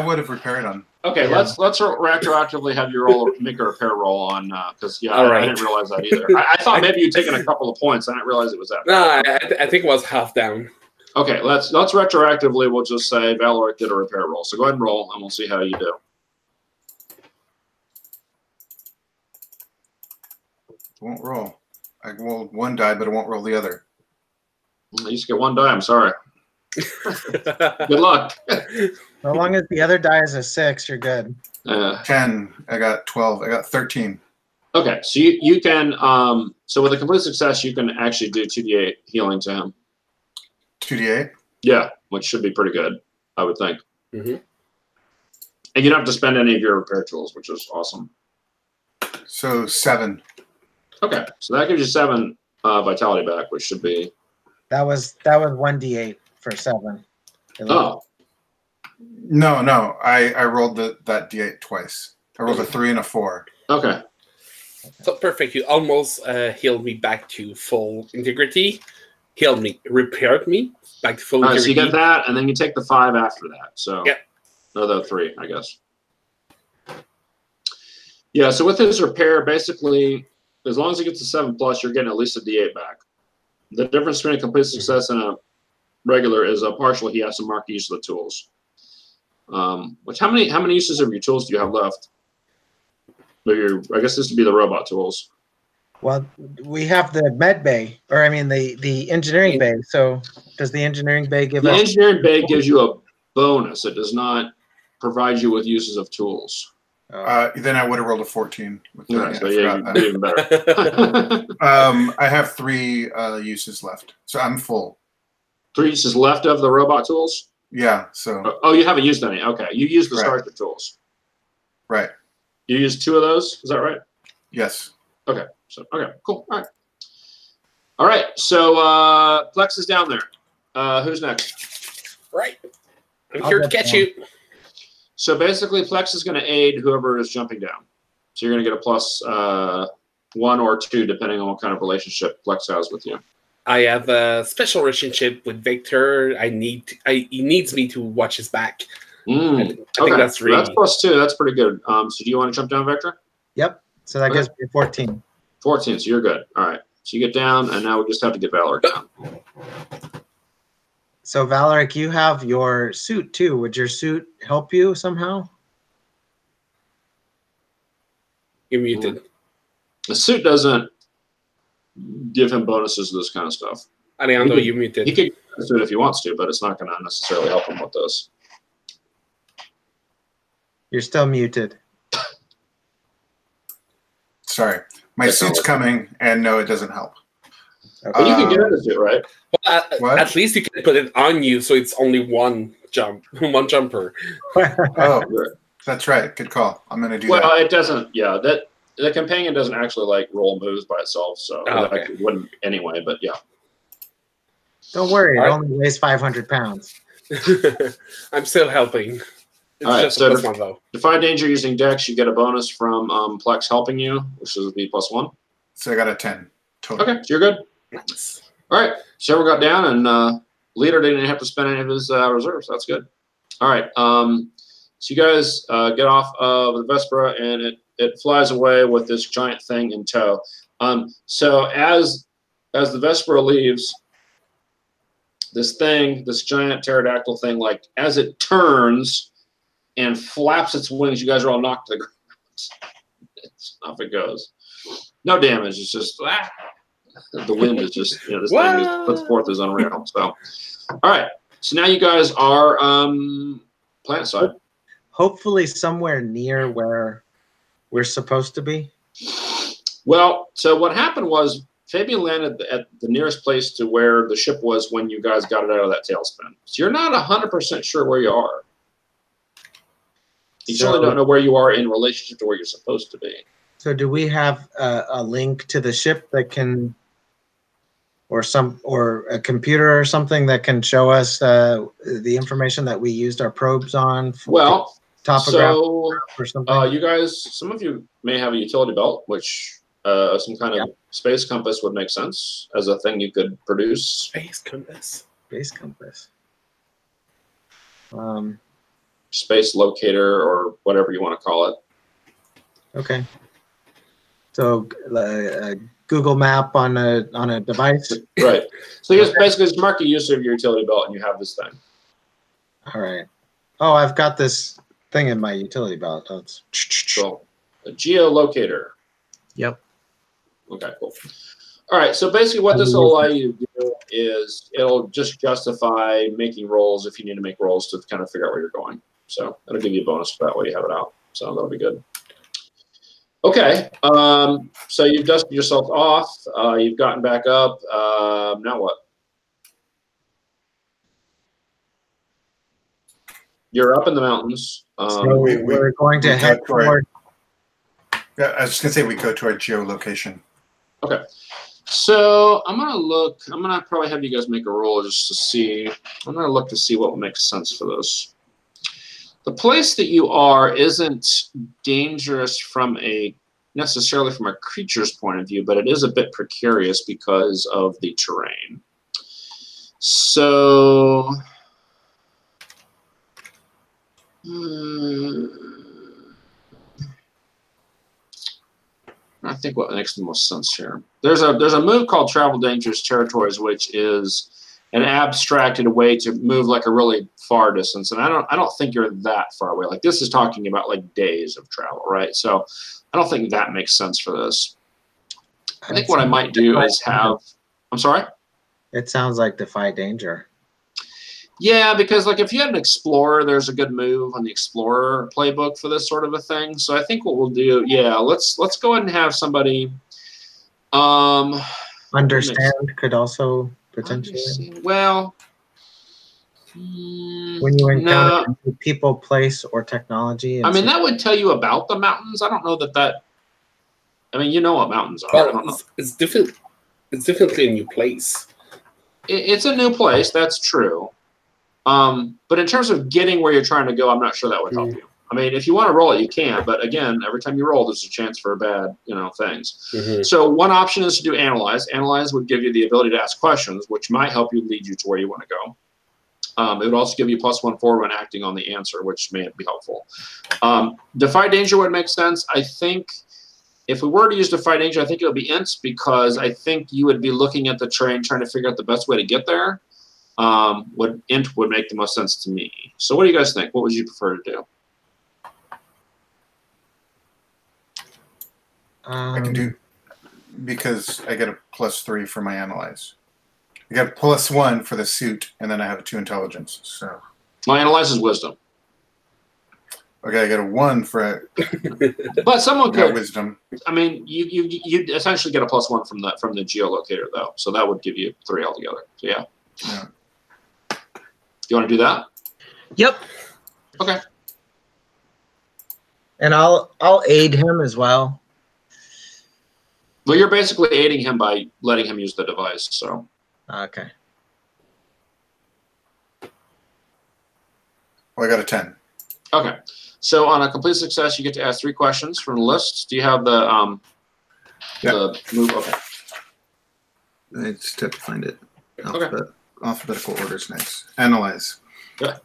would have repaired him. Okay, let's retroactively have you make a repair roll on because I didn't realize that either. I thought maybe you'd taken a couple of points. I didn't realize it was that. No, I think it was half down. Okay, let's retroactively. We'll just say Valoric did a repair roll. So go ahead and roll, and we'll see how you do. Won't roll. I rolled one die, but it won't roll the other. You just get one die. I'm sorry. Good luck. So long as the other die is a 6, you're good. 10. I got 12. I got 13. Okay, so you can. So with a complete success, you can actually do 2d8 healing to him. 2d8. Yeah, which should be pretty good, I would think. Mm-hmm. And you don't have to spend any of your repair tools, which is awesome. So 7. Okay, so that gives you 7 vitality back, which should be. That was 1d8 for 7. Oh. No. I rolled that d8 twice. I rolled a 3 and a 4. Okay. So perfect. You almost healed me back to full integrity. Repaired me back to full integrity. So you get that, and then you take the 5 after that. So another 3, I guess. Yeah. So with his repair, basically, as long as he gets a 7+, you're getting at least a d8 back. The difference between a complete success and a regular is a partial. He has to mark use of the tools. Which how many uses of your tools do you have left? I guess this would be the robot tools. Well, we have the med bay, or I mean the engineering bay. So does the engineering bay give us? The engineering bay gives you a bonus. It does not provide you with uses of tools. Then I would have rolled a 14. So you did even better. I have 3 uses left, so I'm full. 3 uses left of the robot tools? Yeah. So. Oh, you haven't used any. Okay, you used the starter tools. Right. You used 2 of those. Is that right? Yes. Okay. So cool. All right. So Plex is down there. Who's next? Right. I'm here to catch you. So basically, Plex is going to aid whoever is jumping down. So you're going to get a +1 or 2, depending on what kind of relationship Plex has with you. I have a special relationship with Victor. He needs me to watch his back. I think that's really. That's +2. That's pretty good. So do you want to jump down, Victor? Yep. So that gives me 14. 14. So you're good. All right. So you get down, and now we just have to get Valor down. So Valoric, you have your suit too. Would your suit help you somehow? You're muted. The suit doesn't give him bonuses to this kind of stuff. Alejandro, you're muted. He could get the suit if he wants to, but it's not going to necessarily help him with this. You're still muted. Sorry. My suit's coming, and no, it doesn't help. Okay. You can get in the suit, right? What? At least you can put it on you, so it's only one jumper. Oh, that's right. Good call. I'm gonna do that. Well, it doesn't. Yeah, that the companion doesn't actually like roll moves by itself, so Okay. it wouldn't anyway. But yeah. Don't worry, it All right. only weighs 500 pounds. I'm still helping. It's All right, just so a +1 though. Defy danger using Dex, you get a bonus from Plex helping you, which is be +1. So I got a 10 total. Okay, so you're good. Nice. All right, Silver got down, and Leader didn't have to spend any of his reserves. That's good. All right, so you guys get off of the Vespera, and it flies away with this giant thing in tow. So as the Vespera leaves, this giant pterodactyl thing, like as it turns and flaps its wings, you guys are all knocked to the ground. Off it goes. No damage. It's just the wind is just this thing just puts forth is unreal. So, all right. So now you guys are planet side. Hopefully somewhere near where we're supposed to be. Well, so what happened was Fabian landed at the nearest place to where the ship was when you guys got it out of that tailspin. So you're not 100% sure where you are. You certainly don't know where you are in relationship to where you're supposed to be. So do we have a link to the ship that can, or a computer or something that can show us the information that we used our probes on? Well, topograph so or something. you guys, some of you may have a utility belt, which some kind of space compass would make sense as a thing you could produce. Space compass. Space compass. Space locator or whatever you want to call it. Okay. So Google Map on a device. Right. So you just basically just mark a use of your utility belt and you have this thing. All right. Oh, I've got this thing in my utility belt. That's cool. A geolocator. Yep. Okay, cool. All right, so basically what this will allow you to do is it'll just justify making rolls if you need to make rolls to kind of figure out where you're going. So it'll give you a bonus for that way you have it out. So that'll be good. Okay, so you've dusted yourself off. You've gotten back up. Now what? You're up in the mountains. So we're going to head toward. Yeah, I was just gonna say we go to our geolocation. Okay, so I'm gonna look. I'm gonna probably have you guys make a roll just to see. I'm gonna look to see what makes sense for this. The place that you are isn't dangerous necessarily from a creature's point of view, but it is a bit precarious because of the terrain. So. I think what makes the most sense here. There's a move called Travel Dangerous Territories, which is an abstracted way to move like a really far distance. And I don't think you're that far away. Like this is talking about like days of travel, right? So I don't think that makes sense for this. I think what I might do is have. I'm sorry? It sounds like Defy Danger. Yeah, because like if you had an Explorer, there's a good move on the Explorer playbook for this sort of a thing. So I think what we'll do, let's go ahead and have somebody. Understand could also potentially. Well, when you encounter people, place, or technology. I mean, that would tell you about the mountains. I don't know that. I mean, you know what mountains are. Well, it's different. It's definitely a new place. It's a new place. That's true. But in terms of getting where you're trying to go, I'm not sure that would help you. I mean, if you want to roll it, you can. But again, every time you roll, there's a chance for bad, things. So one option is to do analyze. Analyze would give you the ability to ask questions, which might help you lead you to where you want to go. It would also give you +1 forward when acting on the answer, which may be helpful. Defy Danger would make sense. I think if we were to use Defy Danger, I think it would be Int, because I think you would be looking at the terrain, trying to figure out the best way to get there. Int would make the most sense to me. So what do you guys think? What would you prefer to do? I can do, because I get a +3 for my analyze. I get a +1 for the suit, and then I have 2 intelligence. So my analyze is wisdom. Okay, I got a 1 for But someone could. wisdom. I mean, you essentially get a +1 from the geolocator though, so that would give you 3 altogether. So yeah. You want to do that? Yep. Okay. And I'll aid him as well. Well, you're basically aiding him by letting him use the device. So. Okay. Well, I got a 10. Okay. So on a complete success, you get to ask 3 questions from the list. Do you have the the move? Okay. I just have to find it. Okay. Alphabetical order's nice. Analyze. Yeah.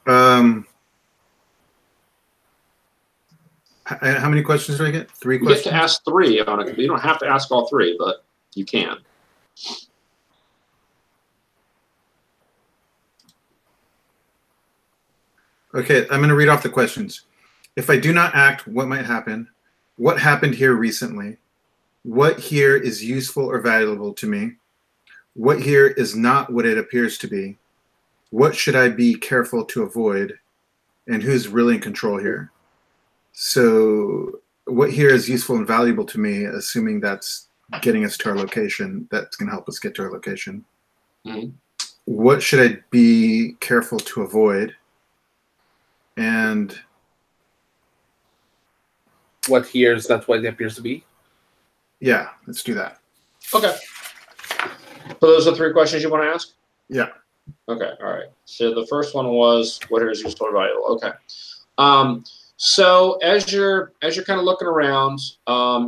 How many questions do I get? 3 You questions? get to ask 3 on a. You don't have to ask all 3, but you can. Okay, I'm going to read off the questions. If I do not act, what might happen? What happened here recently? What here is useful or valuable to me? What here is not what it appears to be? What should I be careful to avoid? And who's really in control here? So what here is useful and valuable to me, assuming that's getting us to our location, that's going to help us get to our location. Mm-hmm. What should I be careful to avoid? And what here is not what it appears to be? Yeah, let's do that. Okay. So those are 3 questions you want to ask? Yeah. Okay, all right. So the first one was, what here is useful or valuable? Okay. So as you're kind of looking around,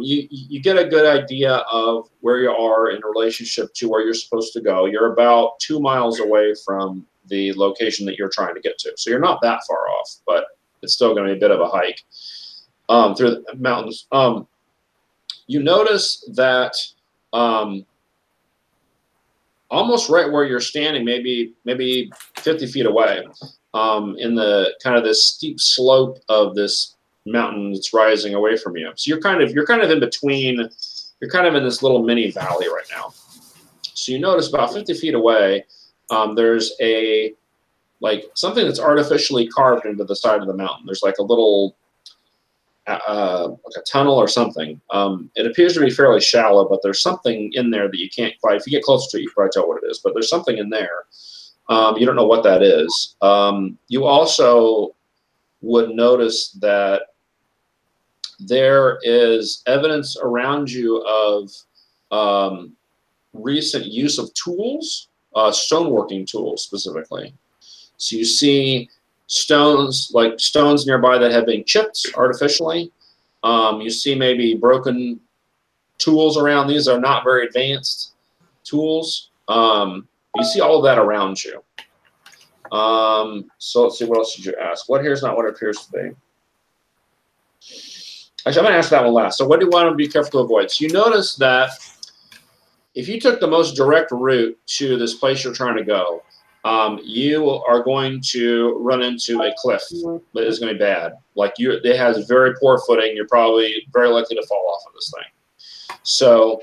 you get a good idea of where you are in relationship to where you're supposed to go. You're about 2 miles away from the location that you're trying to get to. So you're not that far off, but it's still going to be a bit of a hike through the mountains. You notice that almost right where you're standing, maybe 50 feet away, in the kind of this steep slope of this mountain that's rising away from you. So you're kind of in between. You're kind of in this little mini valley right now. So you notice about 50 feet away, there's something that's artificially carved into the side of the mountain. There's like a little like a tunnel or something. It appears to be fairly shallow, but there's something in there that you can't quite. If you get closer to it, you can probably tell what it is. But there's something in there. You don't know what that is. You also would notice that there is evidence around you of recent use of tools, stoneworking tools specifically. So you see stones nearby that have been chipped artificially. You see maybe broken tools around. These are not very advanced tools. You see all of that around you. So let's see, what else did you ask? What here is not what it appears to be? Actually, I'm going to answer that one last. So what do you want to be careful to avoid? So you notice that if you took the most direct route to this place you're trying to go, you are going to run into a cliff that is going to be bad. It has very poor footing. You're probably very likely to fall off of this thing. So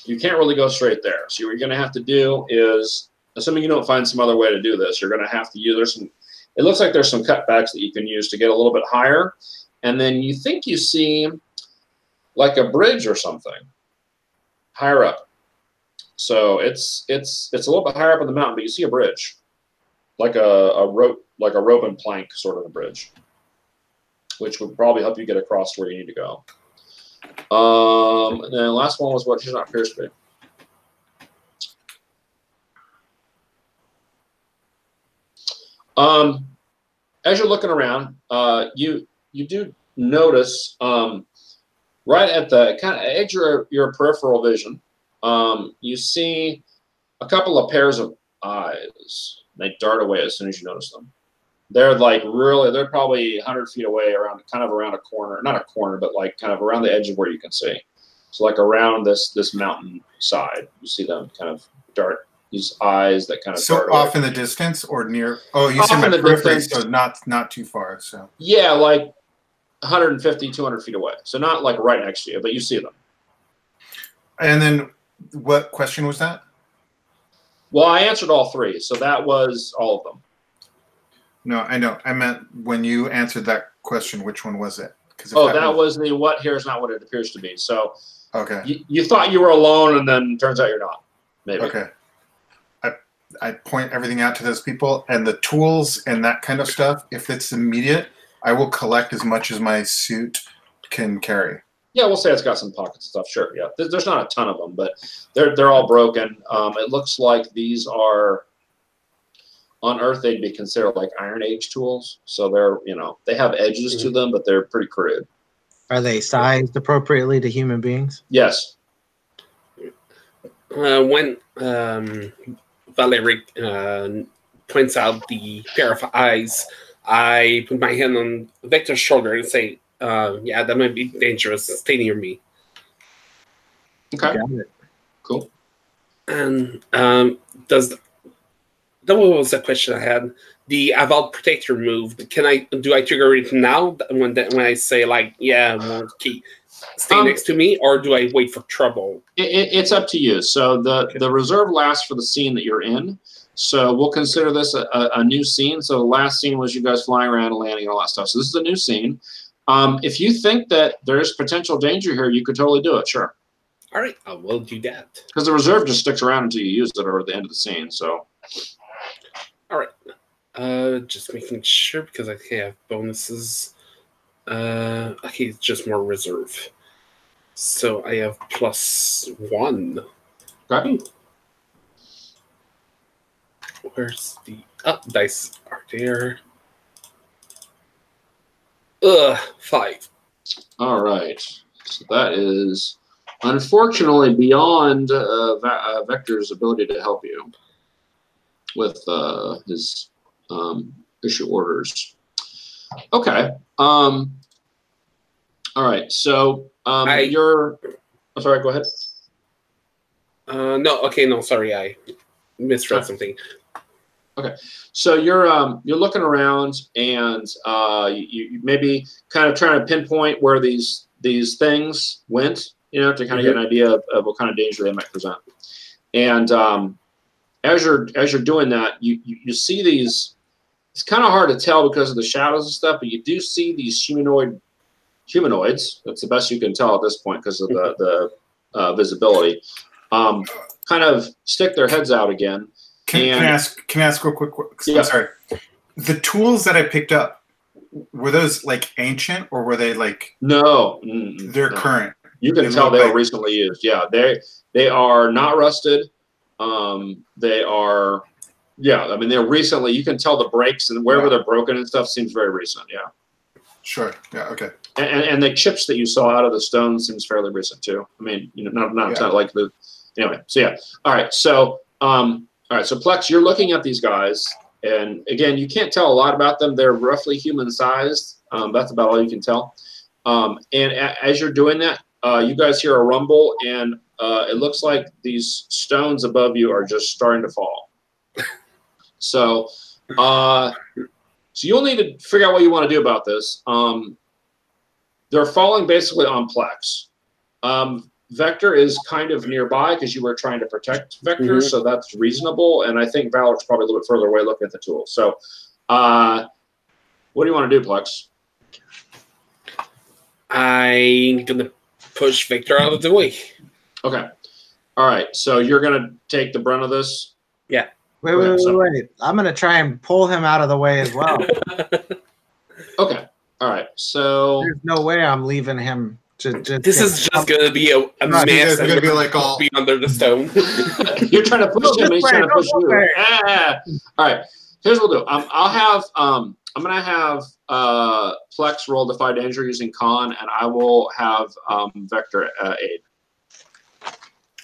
you can't really go straight there. So what you're going to have to do is, assuming you don't find some other way to do this, you're going to have to use, it looks like there's some cutbacks that you can use to get a little bit higher. And then you think you see like a bridge or something higher up. So it's a little bit higher up in the mountain, but you see a bridge, like a rope and plank sort of a bridge, which would probably help you get across to where you need to go. And then the last one was what she's not appears to be. As you're looking around, you do notice right at the kind of edge of your peripheral vision, you see a couple of pairs of eyes. They dart away as soon as you notice them. They're they're probably 100 feet away, around a corner, not a corner, but like kind of around the edge of where you can see. So like around this mountain side, you see them kind of dart, these eyes that kind of dart off away. in the distance or near? Oh, you said my periphery, so not too far. So yeah, like 150, 200 feet away. So not like right next to you, but you see them. And then what question was that? Well, I answered all 3, so that was all of them. No, I know. I meant when you answered that question, which one was it? Oh, that was the what here is not what it appears to be. So okay. You thought you were alone, and then turns out you're not. Maybe. Okay. I point everything out to those people, and the tools and that kind of stuff. If it's immediate, I will collect as much as my suit can carry. Yeah, we'll say it's got some pockets and stuff. Sure. Yeah. There's not a ton of them, but they're all broken. It looks like these are on Earth. They'd be considered like Iron Age tools. So they're they have edges to them, but they're pretty crude. Are they sized appropriately to human beings? Yes. When Valerie points out the pair of eyes, I put my hand on Victor's shoulder and say, yeah, that might be dangerous. Stay near me. Okay. Got it. Cool. And that was the question I had. The Avowed Protector move, do I trigger it now when I say, like, yeah, stay next to me, or do I wait for trouble? It's up to you. So the reserve lasts for the scene that you're in. So we'll consider this a new scene. So the last scene was you guys flying around and landing and all that stuff. So this is a new scene. If you think that there's potential danger here, you could totally do it. Sure. All right, I will do that. Because the reserve just sticks around until you use it or at the end of the scene. So. All right. Just making sure because I have bonuses. Okay, it's just more reserve. So I have +1. Okay. Where's the dice are there? 5. All right. So that is unfortunately beyond Vector's ability to help you with his issue orders. Okay. All right. So you're. I'm sorry. Go ahead. No. Okay. No. Sorry. I misread something. Okay. So you're looking around and you maybe kind of trying to pinpoint where these things went. To kind of get an idea of what kind of danger they might present. And as you're doing that, you see these. It's kind of hard to tell because of the shadows and stuff, but you do see these humanoids. That's the best you can tell at this point because of the visibility. Kind of stick their heads out again. Can I ask real quick? Yeah. I'm sorry. The tools that I picked up, were those like ancient or were they like? No, they're current. You can tell they were recently used. Yeah, they are not rusted. They are. Yeah, I mean they're recently. You can tell the breaks and wherever they're broken and stuff seems very recent. Yeah. Sure. Yeah. Okay. And the chips that you saw out of the stone seems fairly recent too. I mean, not like the. Anyway, so yeah. All right. So So Plex, you're looking at these guys, and again, you can't tell a lot about them. They're roughly human sized. That's about all you can tell. And as you're doing that, you guys hear a rumble, and it looks like these stones above you are just starting to fall. So you'll need to figure out what you want to do about this. They're falling basically on Plex. Vector is kind of nearby because you were trying to protect Vector, so that's reasonable. And I think Valor's probably a little bit further away looking at the tool. So what do you want to do, Plex? I'm going to push Vector out of the way. Okay. All right. So you're going to take the brunt of this? Yeah. Wait. I'm going to try and pull him out of the way as well. Okay. All right. So there's no way I'm leaving him to this is just going to be a mess. It's going to be like all be under the stone. You're trying to push him, and he's trying to push you. All right. Here's what we'll do. I'm going to have Plex roll Defy Danger using Con, and I will have Vector aid.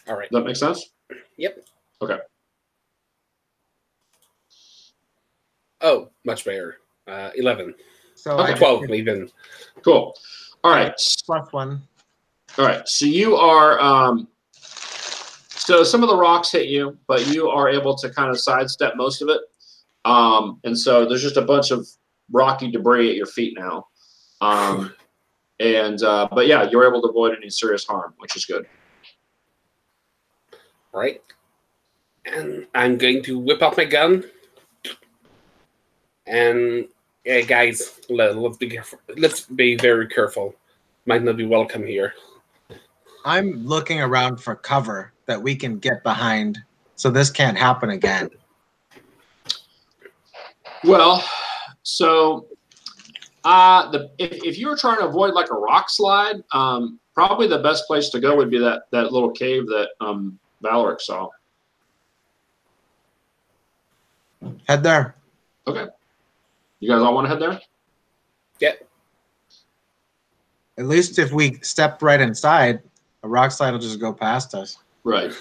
All right. Does that make sense? Yep. Okay. Oh, much better. 11. So okay. 12 even. Cool. All right. +1. All right. So you are so some of the rocks hit you, but you are able to kind of sidestep most of it. And so there's just a bunch of rocky debris at your feet now. But yeah, you're able to avoid any serious harm, which is good. All right. And I'm going to whip out my gun And guys, let's be careful. Let's be very careful. Might not be welcome here. I'm looking around for cover that we can get behind, so this can't happen again. Well, so if you were trying to avoid like a rock slide, probably the best place to go would be that little cave that Valeric saw. Head there. Okay. You guys all want to head there? Yeah. At least if we step right inside, a rock slide will just go past us. Right.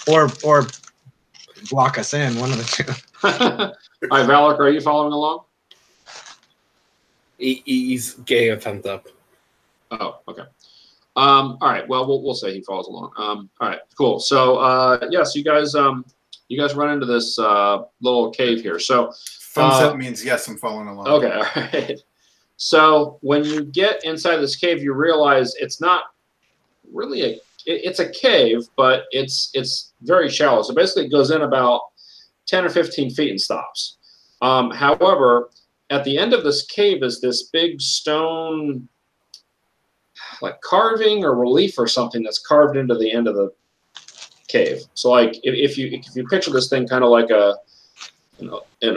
or block us in, one of the two. All right, Valeric, are you following along? He's gay a thumbs up. Oh, okay. All right. Well, we'll say he follows along. All right. Cool. So, yes, you guys run into this little cave here. So, thumbs up means yes, I'm following along. Okay. All right. So, when you get inside this cave, you realize it's not really it's a cave, but it's very shallow. So basically, it goes in about 10 or 15 feet and stops. However, at the end of this cave is this big stone, like carving or relief or something that's carved into the end of the cave. So like if you picture this thing kind of like an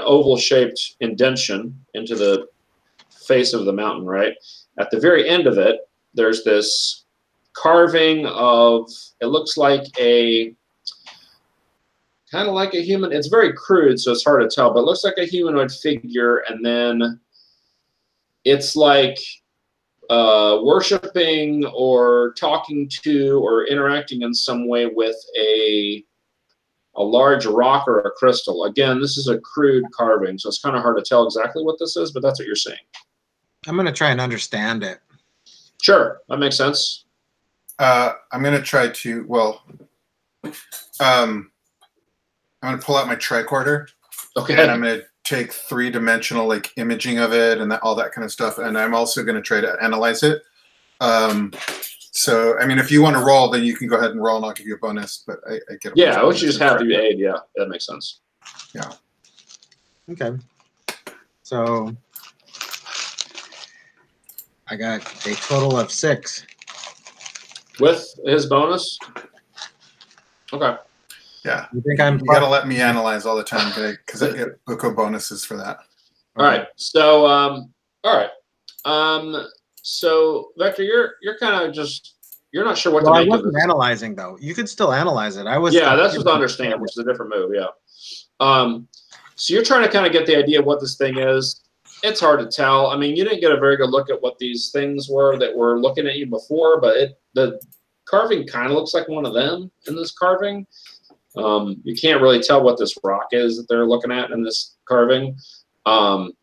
oval shaped indentation into the face of the mountain, right? At the very end of it, there's this carving of, it looks like kind of like a human. It's very crude, so it's hard to tell, but it looks like a humanoid figure, and then it's like worshiping or talking to or interacting in some way with a large rock or a crystal. Again, this is a crude carving, so it's kind of hard to tell exactly what this is, but that's what you're seeing. I'm going to try and understand it. Sure, that makes sense. I'm going to try to, well, I'm going to pull out my tricorder. Okay. And I'm going to take 3-dimensional like imaging of it and all that kind of stuff. And I'm also going to try to analyze it. So, I mean, if you want to roll, then you can go ahead and roll and I'll give you a bonus. But I get a yeah, I would just have to be aid. Yeah, that makes sense. Yeah. Okay. So I got a total of 6. With his bonus? Okay. Yeah. You think you got to let me analyze all the time because I get Buko bonuses for that. All right. So, all right. So, Vector, you're kind of just, you're not sure what to make I of wasn't this. analyzing, though. You could still analyze it. I was. Yeah, that's just understand, which is a different move. Yeah. So you're trying to kind of get the idea of what this thing is. It's hard to tell. I mean, you didn't get a very good look at what these things were that were looking at you before, but the carving kind of looks like one of them in this carving. You can't really tell what this rock is that they're looking at in this carving. But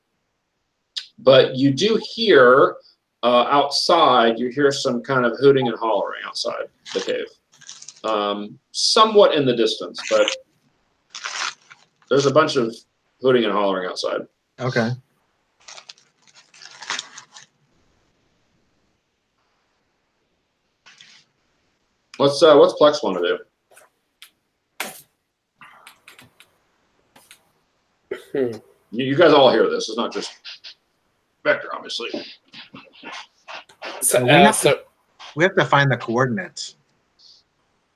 you do hear outside, you hear some kind of hooting and hollering outside the cave. Somewhat in the distance, but there's a bunch of hooting and hollering outside. Okay. What's Plex want to do? You guys all hear this. It's not just Vector, obviously. So we have to find the coordinates.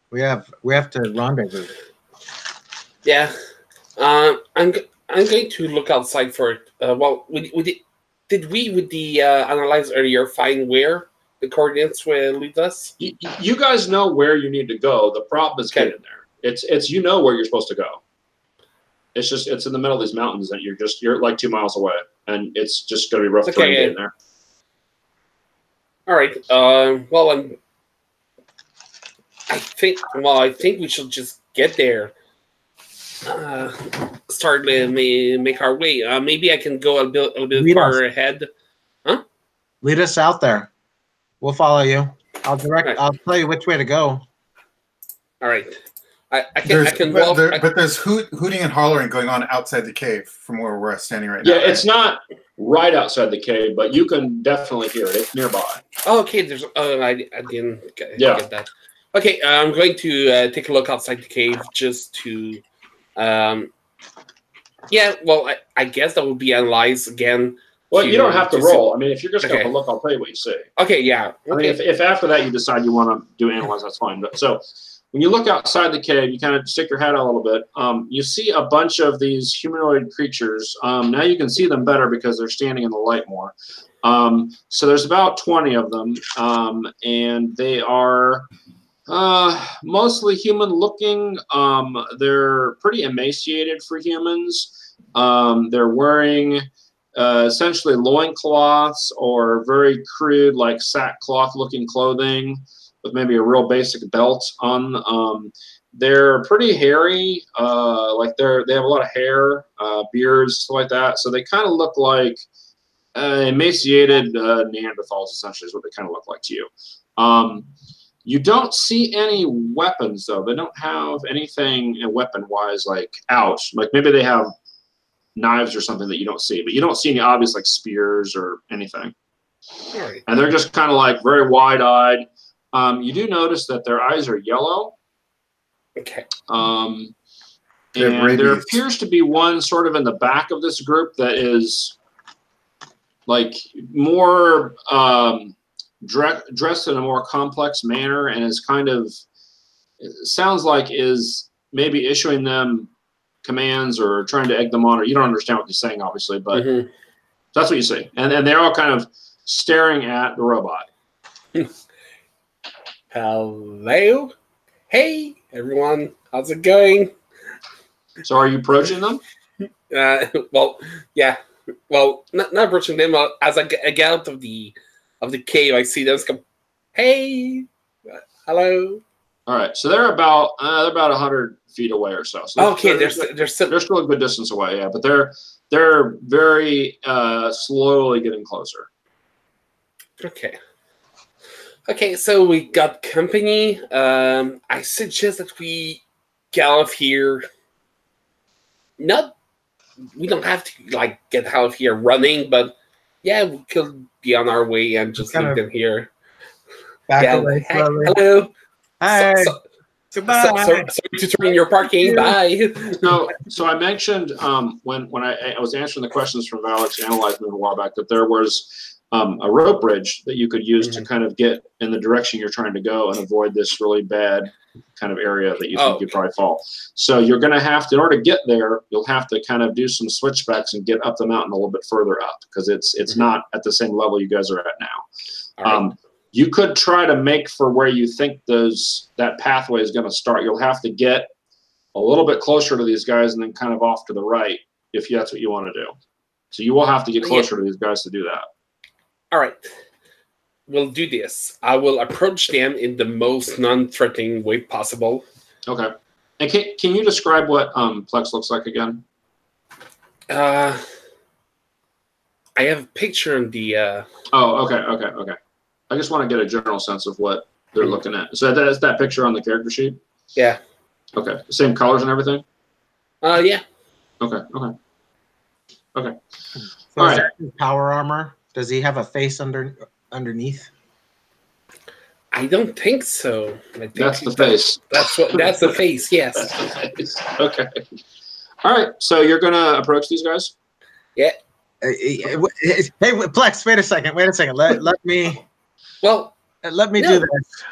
We have to rendezvous. Yeah. I'm going to look outside for it. Well, did we with the analyze earlier find where the coordinates will lead us? You guys know where you need to go. The problem is getting there. It's you know where you're supposed to go. It's just it's in the middle of these mountains that you're like 2 miles away, and it's just going to be rough terrain getting there. All right. Well, I think we should just get there. Start to make our way. Maybe I can go a bit far ahead. Huh? Lead us out there. We'll follow you. I'll tell you which way to go. All right. I can walk. But there's hooting and hollering going on outside the cave from where we're standing right now. Yeah, it's not right outside the cave, but you can definitely hear it. It's nearby. Oh, okay. There's. I didn't get that. Okay, I'm going to take a look outside the cave just to Yeah, well, I guess that would be analyzed again. Well, you don't have to roll. I mean, if you're just going Okay. to look, I'll tell you what you see. Okay, yeah. Okay. I mean, if after that you decide you want to do analyze, that's fine. But so when you look outside the cave, you kind of stick your head out a little bit. You see a bunch of these humanoid creatures. Now you can see them better because they're standing in the light more. So there's about 20 of them, and they are mostly human-looking. They're pretty emaciated for humans. They're wearing essentially loincloths or very crude, like sackcloth-looking clothing with maybe a real basic belt on. They're pretty hairy, like they have a lot of hair, beards, stuff like that. So they kind of look like emaciated Neanderthals, essentially, is what they kind of look like to you. You don't see any weapons, though. They don't have anything weapon-wise, like out. Like maybe they have knives or something that you don't see, but you don't see any obvious like spears or anything. Right. And they're just kind of like very wide-eyed. You do notice that their eyes are yellow. Okay. And there appears to be one sort of in the back of this group that is like more dressed in a more complex manner and is kind of, it sounds like is maybe issuing them commands or trying to egg them on, or you don't understand what he's saying, obviously, but that's what you see. And they're all kind of staring at the robot. Hello? Hey, everyone. How's it going? So are you approaching them? Well, yeah. Well, not approaching them. As I get out of the cave, I see them come, hey, hello. All right, so they're about 100 feet away or so. So okay, they're still a good distance away, yeah, but they're very slowly getting closer. Okay, so we got company. I suggest that we get out of here. We don't have to like get out of here running, but yeah, we could be on our way and just leave them here. Back away slowly. Hello. Hi. Goodbye. Sorry to turn your parking. Bye. So I mentioned when I was answering the questions from Alex Analyze me a while back that there was a rope bridge that you could use to kind of get in the direction you're trying to go and avoid this really bad kind of area that you think you'd probably fall. So you're going to have to, in order to get there, you'll have to kind of do some switchbacks and get up the mountain a little bit further up because it's not at the same level you guys are at now. You could try to make for where you think that pathway is going to start. You'll have to get a little bit closer to these guys and then kind of off to the right if that's what you want to do. So you will have to get closer to these guys to do that. All right. We'll do this. I will approach them in the most non-threatening way possible. Okay. And can you describe what Plex looks like again? I have a picture in the... Oh, okay. I just want to get a general sense of what they're looking at. So that's that picture on the character sheet? Yeah. Okay. Same colors and everything? Yeah. Okay. So all is right. that power armor? Does he have a face underneath? I don't think so. I think that's the face. That's the face. Yes. Okay. All right. So you're gonna approach these guys? Yeah. Hey, Plex. Wait a second. Let me. Well, let me do this.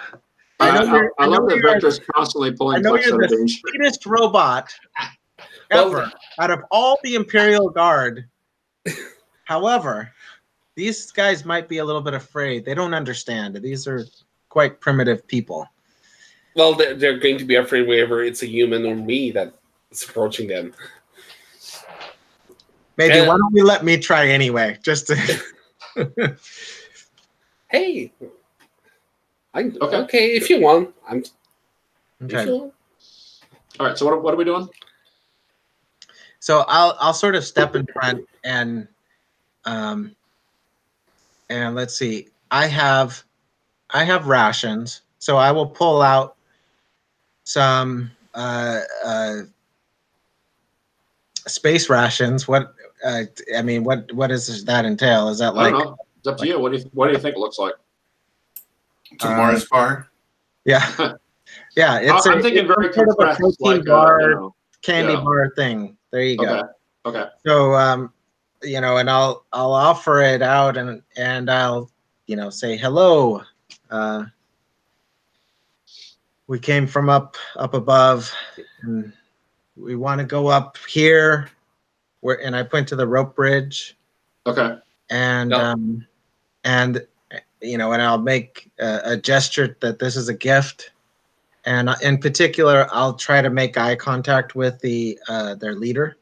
I love that Vector's constantly pulling. I know you're the sweetest robot ever out of all the Imperial Guard. However, these guys might be a little bit afraid. They don't understand. These are quite primitive people. Well, they're going to be afraid whenever it's a human or me that is approaching them. Maybe why don't we let me try anyway? Just to Hey. Okay, if you want. Okay. All right, so what are we doing? So I'll sort of step in front and let's see. I have rations, so I will pull out some space rations. What does that entail? Is that like? I don't know. It's up to you. What do you think it looks like? It's a Mars bar. Yeah, yeah. I'm thinking very sort of a compressed, protein like bar, candy bar thing. There you go. Okay. So you know, and I'll offer it out, and I'll, you know, say hello. We came from up above, and we want to go up here. And I point to the rope bridge. Okay. And and you know, and I'll make a gesture that this is a gift. And in particular, I'll try to make eye contact with their leader.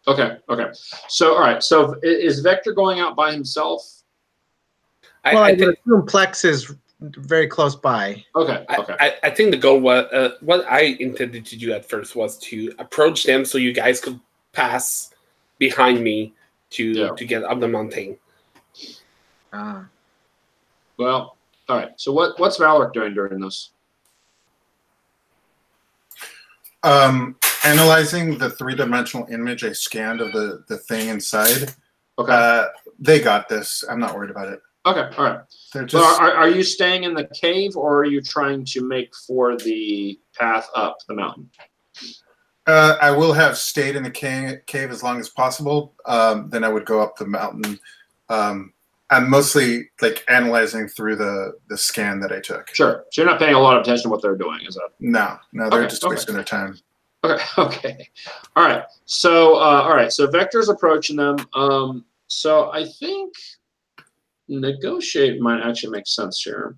Okay. Okay. So, all right. So, is Vector going out by himself? I would assume Plex is very close by. Okay. Okay. I think the goal was what I intended to do at first was to approach them so you guys could pass behind me to get up the mountain. Well, all right. So, what's Valoric doing during this? Analyzing the 3-dimensional image I scanned of the thing inside. Okay. They got this. I'm not worried about it. Okay. All right. They're just. Are you staying in the cave, or are you trying to make for the path up the mountain? I will have stayed in the cave as long as possible. Then I would go up the mountain. I'm mostly like analyzing through the scan that I took. Sure. So you're not paying a lot of attention to what they're doing, is that? No, they're just wasting their time. Okay. Okay. All right. So So Vector's approaching them. So I think negotiate might actually make sense here.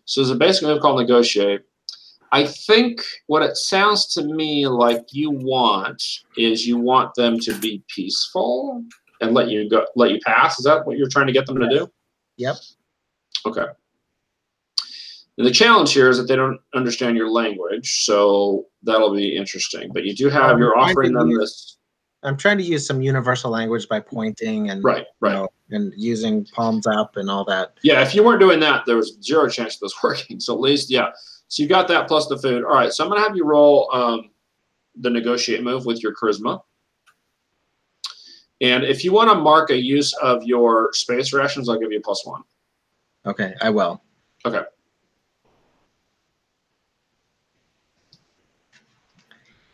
So there's a basic move called negotiate. I think what it sounds to me like you want them to be peaceful and let you pass. Is that what you're trying to get them to do? Yep. Okay. And the challenge here is that they don't understand your language, so that'll be interesting. But you do have you're offering them this. I'm trying to use some universal language by pointing and right. You know, and using palms up and all that. Yeah, if you weren't doing that, there was zero chance of this working. So at least, yeah. So you got that plus the food. All right. So I'm gonna have you roll the negotiate move with your charisma. And if you want to mark a use of your space rations, I'll give you a +1. Okay, I will. Okay.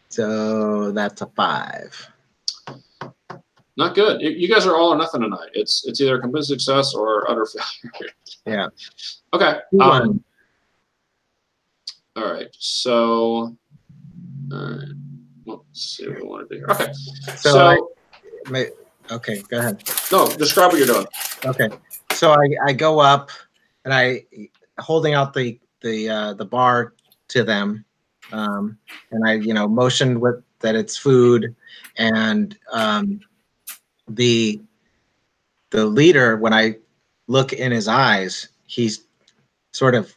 So that's a 5. Not good. You guys are all or nothing tonight. It's either a complete success or utter failure. Yeah. Okay. All right. So, let's see what we want to do here. Okay. Okay, go ahead. No, describe what you're doing. Okay. So I go up and I holding out the bar to them, and I motion with that it's food, and the leader, when I look in his eyes, he's sort of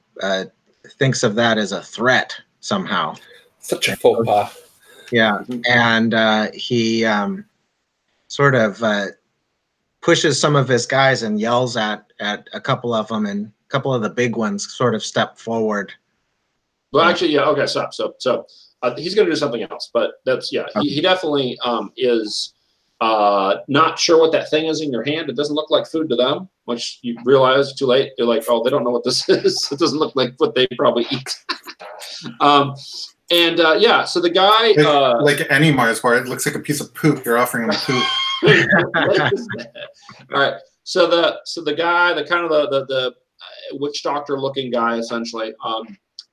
thinks of that as a threat somehow. Such a faux pas. Yeah, and he sort of pushes some of his guys and yells at a couple of them, and a couple of the big ones sort of step forward. Well, actually, yeah. Okay, stop. So he's going to do something else, but that's he definitely is not sure what that thing is in your hand. It doesn't look like food to them, which you realize too late. They're like, oh, they don't know what this is. It doesn't look like what they probably eat. So the guy, like any Mars bar, it looks like a piece of poop. You're offering him poop. All right. So the guy, the kind of the witch doctor looking guy, essentially,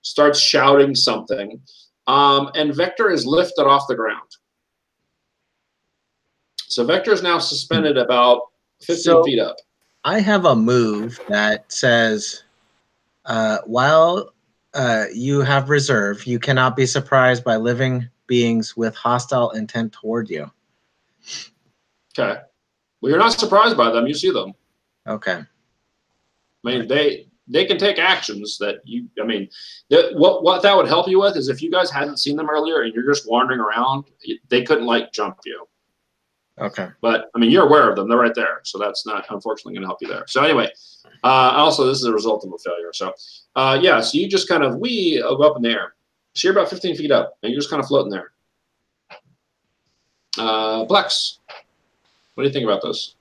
starts shouting something, and Vector is lifted off the ground. So Vector is now suspended about 15 feet up. I have a move that says, while you have reserve, you cannot be surprised by living beings with hostile intent toward you. Okay. Well, you're not surprised by them. You see them. Okay. I mean, they can take actions that you. I mean, what that would help you with is if you guys hadn't seen them earlier and you're just wandering around, they couldn't jump you. Okay. But I mean, you're aware of them. They're right there. So that's not unfortunately going to help you there. So anyway, also this is a result of a failure. So so you just kind of go up in the air. So you're about 15 feet up and you're just kind of floating there. Plex, what do you think about this?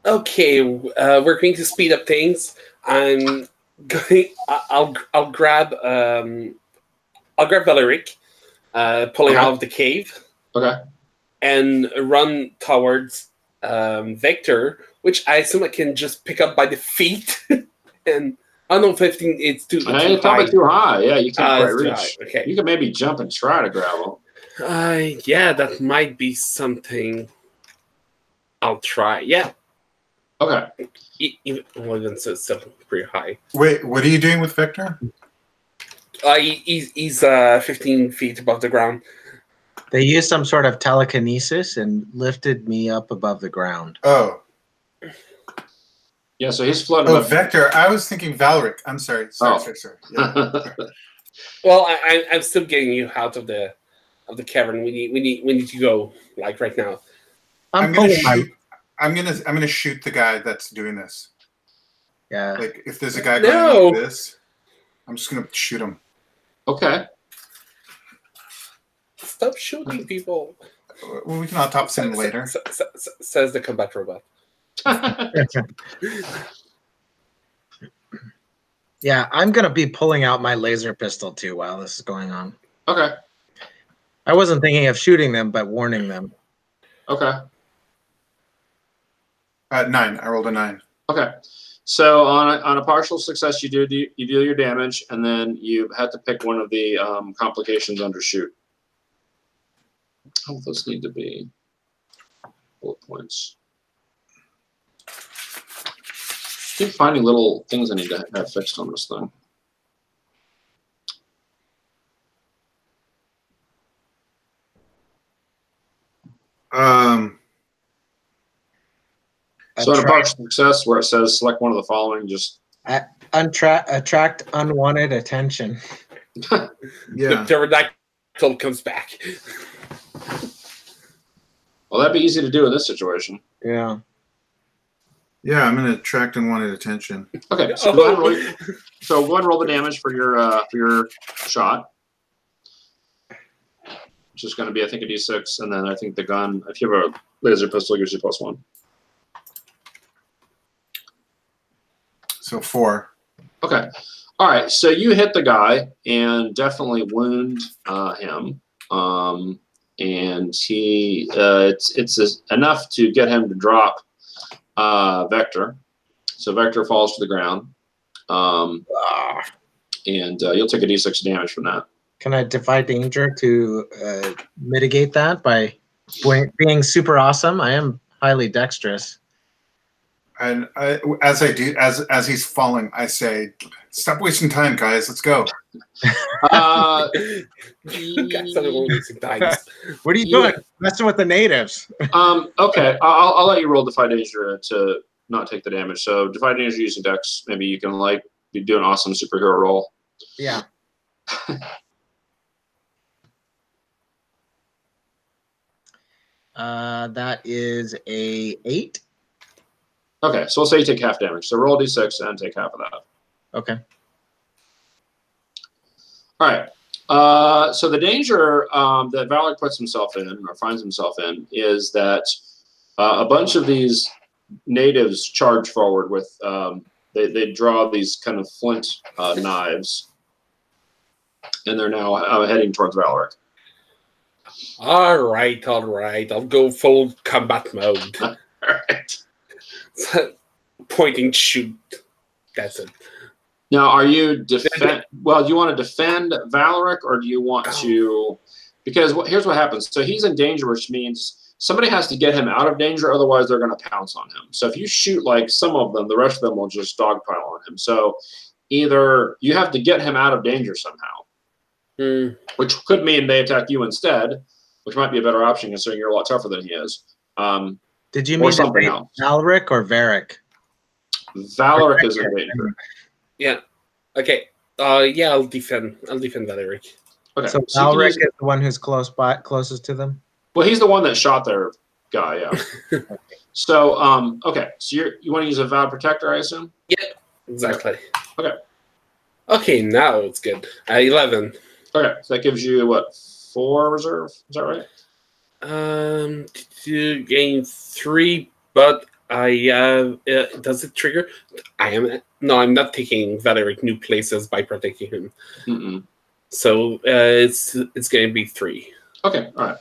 Okay, we're going to speed up things. I'm going. I'll grab Valeric, pulling out of the cave. Okay. and run towards Vector, which I assume I can just pick up by the feet. And I don't know, 15. It's too It's high. probably too high. Yeah, you can't quite it's too reach. high. Okay. You can maybe jump and try to grab him. Yeah, that might be something. I'll try. Yeah. Okay. Even so, it's still pretty high. Wait, what are you doing with Victor? He's 15 feet above the ground. They used some sort of telekinesis and lifted me up above the ground. Oh. Yeah, so he's floating. Oh, Vector. I was thinking Valric. I'm sorry. Sorry. Yeah. Well, I'm still getting you out of the cavern. We need to go like right now. I'm gonna shoot the guy that's doing this. Yeah. Like if there's a guy going like this, I'm just gonna shoot him. Okay. Stop shooting people. Well, we can autopsy him later. Says the combat robot. Yeah, I'm gonna be pulling out my laser pistol too while this is going on. Okay. I wasn't thinking of shooting them, but warning them. Okay. 9. I rolled a 9. Okay. So on a partial success, you deal your damage, and then you have to pick one of the complications under shoot. How would those need to be? Bullet points. I keep finding little things I need to have fixed on this thing. So in a partial success, where it says select one of the following, just attract unwanted attention. Yeah. The pterodactyl comes back. Well, that'd be easy to do in this situation. Yeah. Yeah, I'm gonna attract unwanted attention. Okay, so go ahead and roll the damage for your shot, which is going to be, I think, a d6, and then I think the gun, if you have a laser pistol, gives you +1. So 4. Okay. All right. So you hit the guy and definitely wound him. And he it's enough to get him to drop Vector. So Vector falls to the ground. And you'll take a d6 damage from that. Can I defy danger to mitigate that by being super awesome? I am highly dexterous. And as he's falling, I say, "Stop wasting time, guys. Let's go." What are you doing? Messing with the natives. Okay, I'll let you roll defy danger to not take the damage. So defy danger using dex. Maybe you can do an awesome superhero roll. Yeah. That is a 8. Okay, so we'll say you take half damage. So roll d6 and take half of that. Okay. All right. So the danger that Valor puts himself in, or finds himself in, is that a bunch of these natives charge forward with, they draw these kind of flint knives, and they're now heading towards Valoric. All right. I'll go full combat mode. All right. Pointing shoot. That's it. Now, are you defend? Well, do you want to defend Valoric, or do you want to? Because here's what happens. So he's in danger, which means somebody has to get him out of danger. Otherwise, they're going to pounce on him. So if you shoot like some of them, the rest of them will just dogpile on him. So either you have to get him out of danger somehow, which could mean they attack you instead, which might be a better option considering you're a lot tougher than he is. Did you mean something else? Valric or Varic? Valoric is in danger. Yeah. Okay. Yeah, I'll defend Valeric. Okay. So Valric is the one who's closest to them? Well, he's the one that shot their guy, yeah. So, okay. So you want to use a Vow Protector, I assume? Yeah, exactly. Okay. Okay, now it's good. 11. Okay, so that gives you, what, 4 reserve? Is that right? To gain 3, but I does it trigger? I'm not taking Valeric new places by protecting him. Mm-mm. So it's going to be 3. Okay, all right.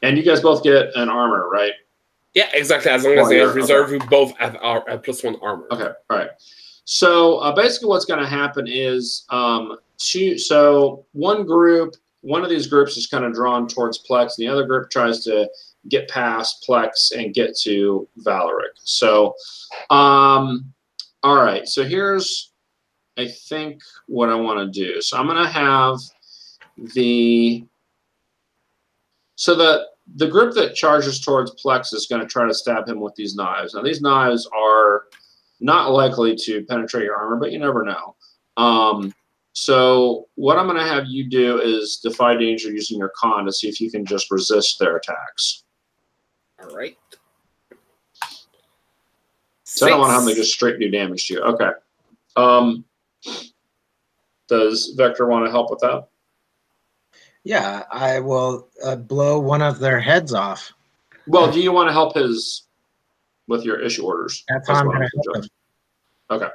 And you guys both get an armor, right? Yeah, exactly. As long as they have reserve, we both have +1 armor. Okay, all right. So basically what's going to happen is so one of these groups is kind of drawn towards Plex, and the other group tries to get past Plex and get to Valeric. So, all right. So here's, I think, what I want to do. So I'm going to have the group that charges towards Plex is going to try to stab him with these knives. Now, these knives are not likely to penetrate your armor, but you never know. So what I'm going to have you do is defy danger using your con to see if you can just resist their attacks. All right. So I don't want to have them just straight do damage to you. Okay. Does Vector want to help with that? Yeah, I will blow one of their heads off. Well, do you want to help with your issue orders? That's how I'm going to help him. Okay.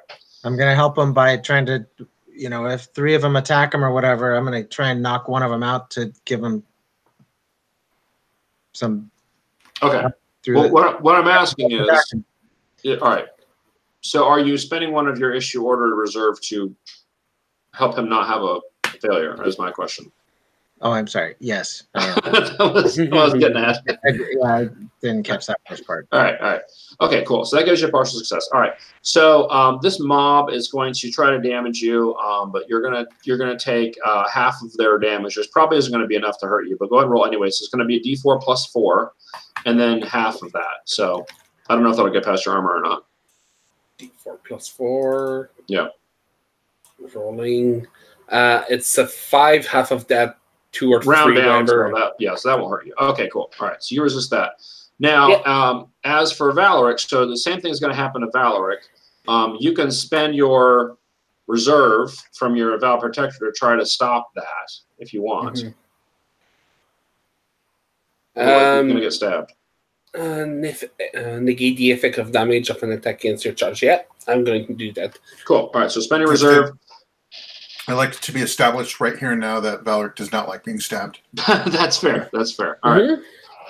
I'm going to help him by trying to, if 3 of them attack him or whatever, I'm going to try and knock one of them out to give him some. Okay. Well, what I'm asking is, all right. So are you spending one of your issue order reserve to help him not have a failure? Is my question. Oh, I'm sorry. Yes. That was what I was getting at. I didn't catch that first part. All right. Okay, cool. So that gives you a partial success. All right. So this mob is going to try to damage you, but you're gonna take half of their damage. There's probably isn't going to be enough to hurt you, but go ahead and roll anyway. So it's going to be a D4 plus 4, and then half of that. So I don't know if that'll get past your armor or not. D4 plus 4. Yeah. Rolling. It's a 5. Half of that. 2 or 3 round down. So that won't hurt you. Okay, cool. All right, so you resist that. Now, as for Valeric, so the same thing is going to happen to Valeric. You can spend your reserve from your Val Protector to try to stop that if you want. You're going to get stabbed. Negate the effect of damage of an attack against your charge. Yeah, I'm going to do that. Cool. All right, so spend your reserve. I like to be established right here and now that Valeric does not like being stabbed. That's fair. All right.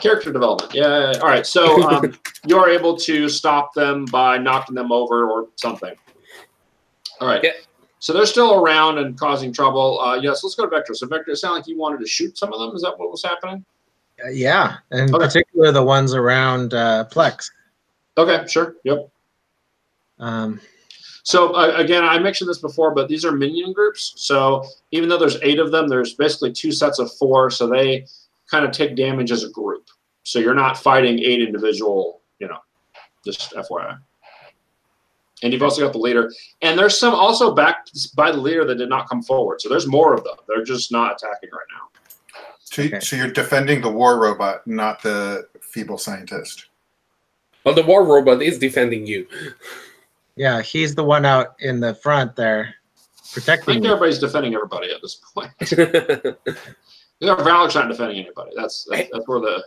Character development. Yeah. All right. So you're able to stop them by knocking them over or something. All right. Yeah. So they're still around and causing trouble. Yes, let's go to Vector. So Vector, it sounded like you wanted to shoot some of them. Is that what was happening? Yeah. In particular, the ones around Plex. Okay, sure. Yep. So again, I mentioned this before, but these are minion groups. So even though there's 8 of them, there's basically 2 sets of 4. So they kind of take damage as a group. So you're not fighting 8 individual, just FYI. And you've also got the leader. And there's some also backed by the leader that did not come forward. So there's more of them. They're just not attacking right now. So you're defending the war robot, not the feeble scientist. Well, the war robot is defending you. Yeah, he's the one out in the front there protecting. I think everybody's defending everybody at this point. Valeric's not defending anybody. That's where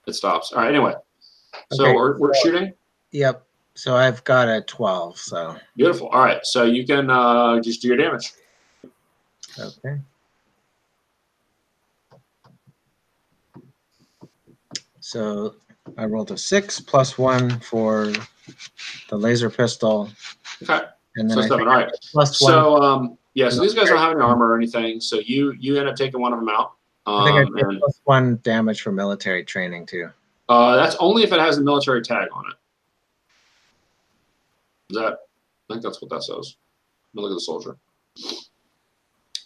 it stops. All right. Anyway, so we're shooting. Yep. So I've got a 12. So beautiful. All right. So you can just do your damage. Okay. So I rolled a 6 plus 1 for the laser pistol. Okay. And then so 7. All right. Plus 1. So so these guys don't have any armor or anything. So you end up taking one of them out. I think I get plus 1 damage for military training too. That's only if it has a military tag on it. I think that's what that says. Let me look at the soldier.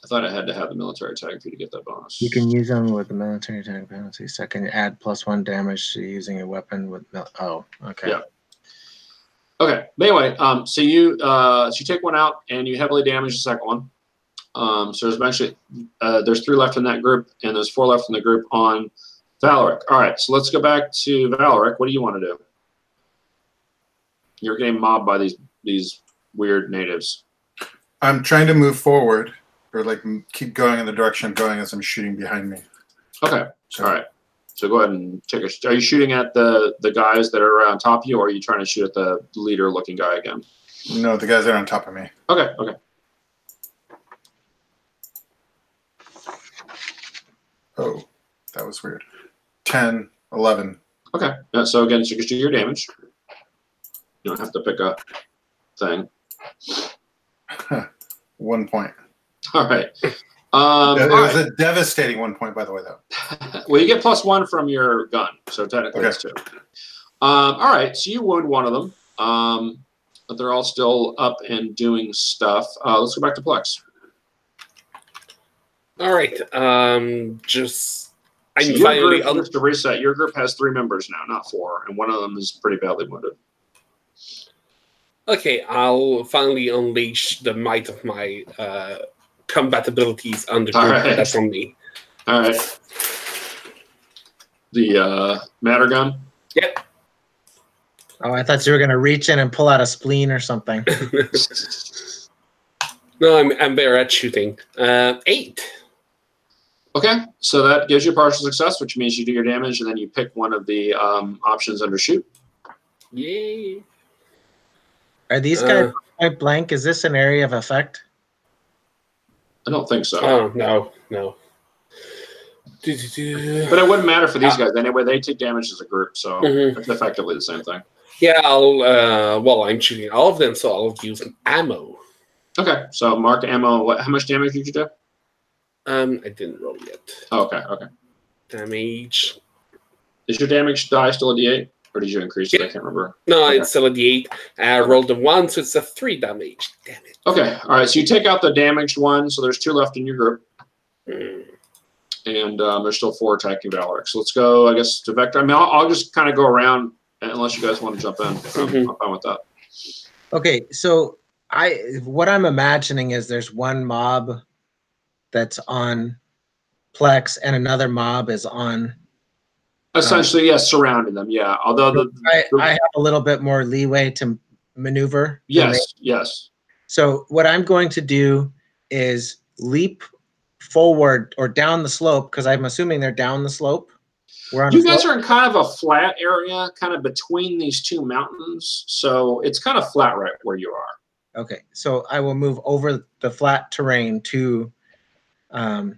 I thought I had to have the military tag for you to get that bonus. You can use them with the military tag penalty. Second, add plus 1 damage to using a weapon with. Oh, okay. Yeah. Okay. But anyway, so you take one out and you heavily damage the second one. So there's eventually there's 3 left in that group, and there's 4 left in the group on Valeric. All right. So let's go back to Valeric. What do you want to do? You're getting mobbed by these weird natives. I'm trying to move forward, or like keep going in the direction I'm going as I'm shooting behind me. Okay. All right. So go ahead and take a. Are you shooting at the guys that are on top of you, or are you trying to shoot at the leader-looking guy again? No, the guys that are on top of me. Okay. Okay. Oh, that was weird. 10, 11. Okay. So again, so you can do your damage. You don't have to pick a thing. 1 point. All right. It All was right. a devastating 1 point, by the way, though. Well, you get +1 from your gun, so technically it's 2. All right. So you wound one of them, but they're all still up and doing stuff. Let's go back to Plex. All right. Just I'm So your finally group, just to reset, your group has 3 members now, not 4, and one of them is pretty badly wounded. okay. I'll finally unleash the might of my combat abilities on the group that's on me. All right. The matter gun. Yep. Oh, I thought you were going to reach in and pull out a spleen or something. No, I'm better at shooting. 8. Okay, so that gives you partial success, which means you do your damage, and then you pick one of the options under shoot. Yay. Are these guys point blank? Is this an area of effect? I don't think so. Oh, no. But it wouldn't matter for these guys anyway. They take damage as a group, so it's effectively the same thing. Yeah, well, I'm shooting all of them, so I'll use ammo. Okay, so mark ammo. How much damage did you do? I didn't roll yet. Oh, okay. Damage. Is your damage die still a D8? Or did you increase it? I can't remember. No, it's still a D8. I rolled a 1, so it's a 3 damage. Damn it. Okay, all right. So you take out the damaged one, so there's 2 left in your group. And there's still 4 attacking Valoric. So let's go, I guess, to Vector. I mean, I'll just kind of go around unless you guys want to jump in. I'm fine with that. Okay, so what I'm imagining is there's one mob that's on Plex and another mob is on. Essentially, yes, surrounding them. Yeah, although I have a little bit more leeway to maneuver. Yes. So what I'm going to do is leap forward or down the slope, because I'm assuming they're down the slope. You guys are in kind of a flat area, kind of between these 2 mountains, so it's kind of flat right where you are. Okay, so I will move over the flat terrain to the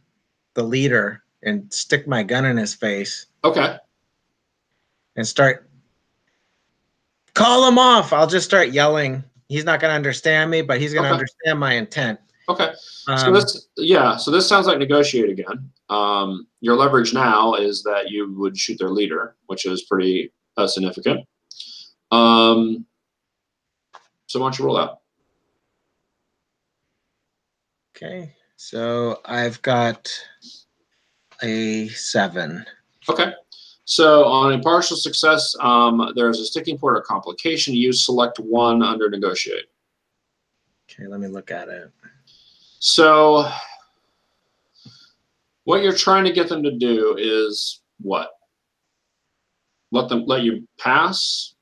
leader and stick my gun in his face. Okay. And start, call him off. I'll just start yelling. He's not going to understand me, but he's going to understand my intent. Okay. So this sounds like negotiate again. Your leverage now is that you would shoot their leader, which is pretty significant. So why don't you roll out? Okay. So I've got a 7. Okay. So on a partial success, there's a sticking point or complication. You select one under negotiate. Okay, let me look at it. So what you're trying to get them to do is what? Let you pass?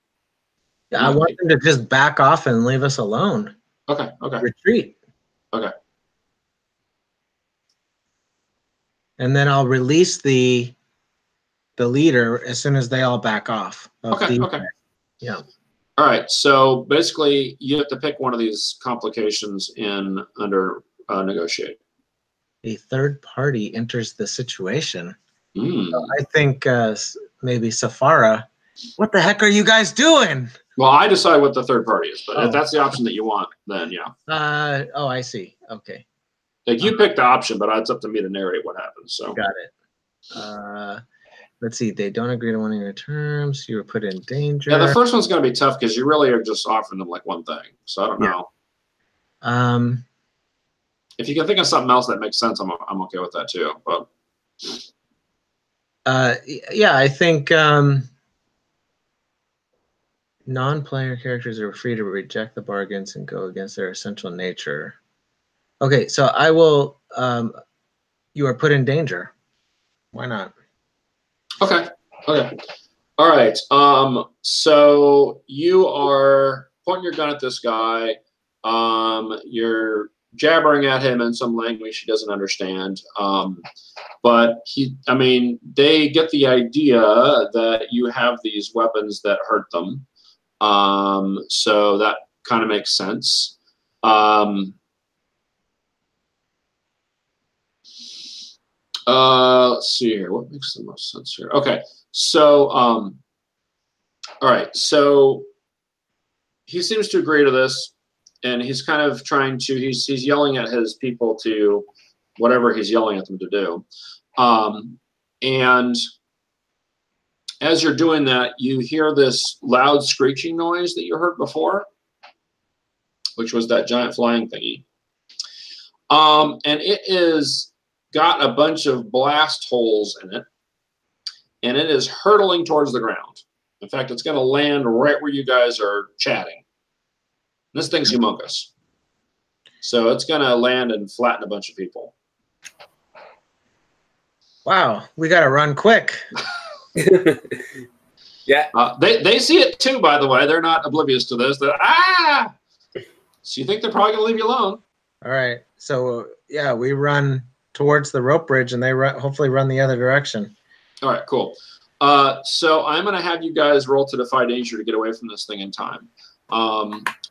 Yeah, I want them to just back off and leave us alone. Okay. Retreat. Okay. And then I'll release the leader as soon as they all back off. Okay. Yeah. All right. So basically, you have to pick one of these complications under negotiate. A third party enters the situation. So I think maybe Safara. What the heck are you guys doing? Well, I decide what the third party is, but if that's the option that you want, then yeah. Oh, I see. Okay. Like you picked the option, but it's up to me to narrate what happens. So got it. Let's see. They don't agree to one of your terms. You were put in danger. Yeah, the first one's going to be tough because you really are just offering them like one thing. So I don't know. If you can think of something else that makes sense, I'm okay with that too. But yeah, I think non-player characters are free to reject the bargains and go against their essential nature. Okay, so I will. You are put in danger. Why not? Okay. All right. So you are pointing your gun at this guy. You're jabbering at him in some language he doesn't understand. But they get the idea that you have these weapons that hurt them. So that kind of makes sense. Let's see here. What makes the most sense here? Okay. So, all right. So he seems to agree to this, and he's kind of trying to. He's yelling at his people to whatever he's yelling at them to do, and as you're doing that, you hear this loud screeching noise that you heard before, which was that giant flying thingy. And it is got a bunch of blast holes in it, and it is hurtling towards the ground. In fact, it's going to land right where you guys are chatting. This thing's humongous. So it's going to land and flatten a bunch of people. Wow, we got to run quick. Yeah. They see it too, by the way. They're not oblivious to this. They're, ah! So you think they're probably going to leave you alone. All right. So, yeah, we run towards the rope bridge, and they hopefully run the other direction. All right, cool. So I'm going to have you guys roll to defy danger to get away from this thing in time.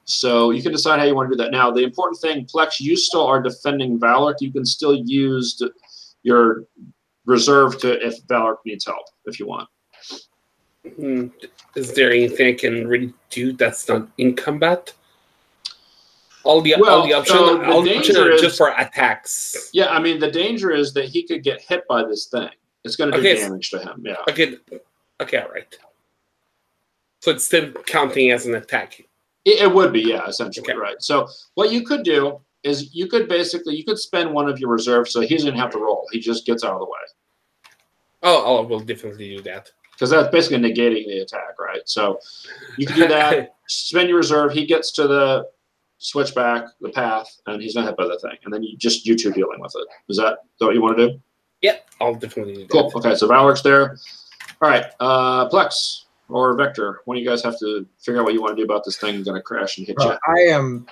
So you can decide how you want to do that. Now, the important thing, Plex, you still are defending Valak. You can still use your reserve to if Valak needs help, if you want. Is there anything I can really do that's not in combat? All the options are just for attacks. Yeah, I mean, the danger is that he could get hit by this thing. It's going to do damage to him. Yeah. Okay, all right. So it's still counting as an attack. It would be, yeah, essentially, okay. Right. So what you could do is you could spend one of your reserves, so he doesn't have to roll. He just gets out of the way. Oh, we'll definitely do that. Because that's basically negating the attack, right? So you can do that. Spend your reserve. He gets to the switchback, the path, and he's not hit by the thing. And then you two dealing with it. Is that what you want to do? Yeah, I'll definitely do that. Cool. Okay, so Valak's there. All right, Plex or Vector, one of you guys have to figure out what you want to do about this thing going to crash and hit you. I am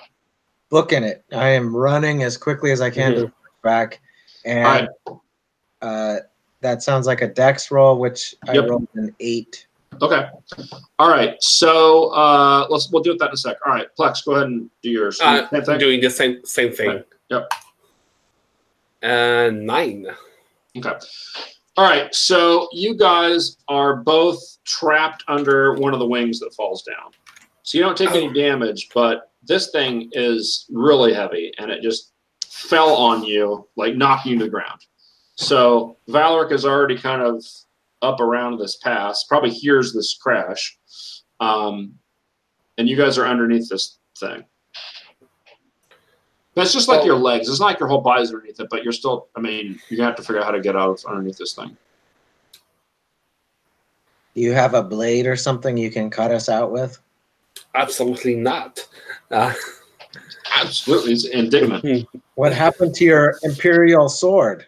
booking it. I am running as quickly as I can to the back. And that sounds like a dex roll, which I rolled an 8. Okay. All right. So we'll do that in a sec. All right, Plex, go ahead and do yours. I'm doing the same thing. Right. Yep. 9. Okay. All right. So you guys are both trapped under one of the wings that falls down. So you don't take any damage, but this thing is really heavy, and it just fell on you, like knocking you to the ground. So Valak is already kind of up around this pass, probably hears this crash, and you guys are underneath this thing. That's just like your legs. It's not like your whole body's underneath it, but you're still, I mean, you're going to have to figure out how to get out of underneath this thing. Do you have a blade or something you can cut us out with? Absolutely not. Absolutely. It's indignant. What happened to your Imperial sword?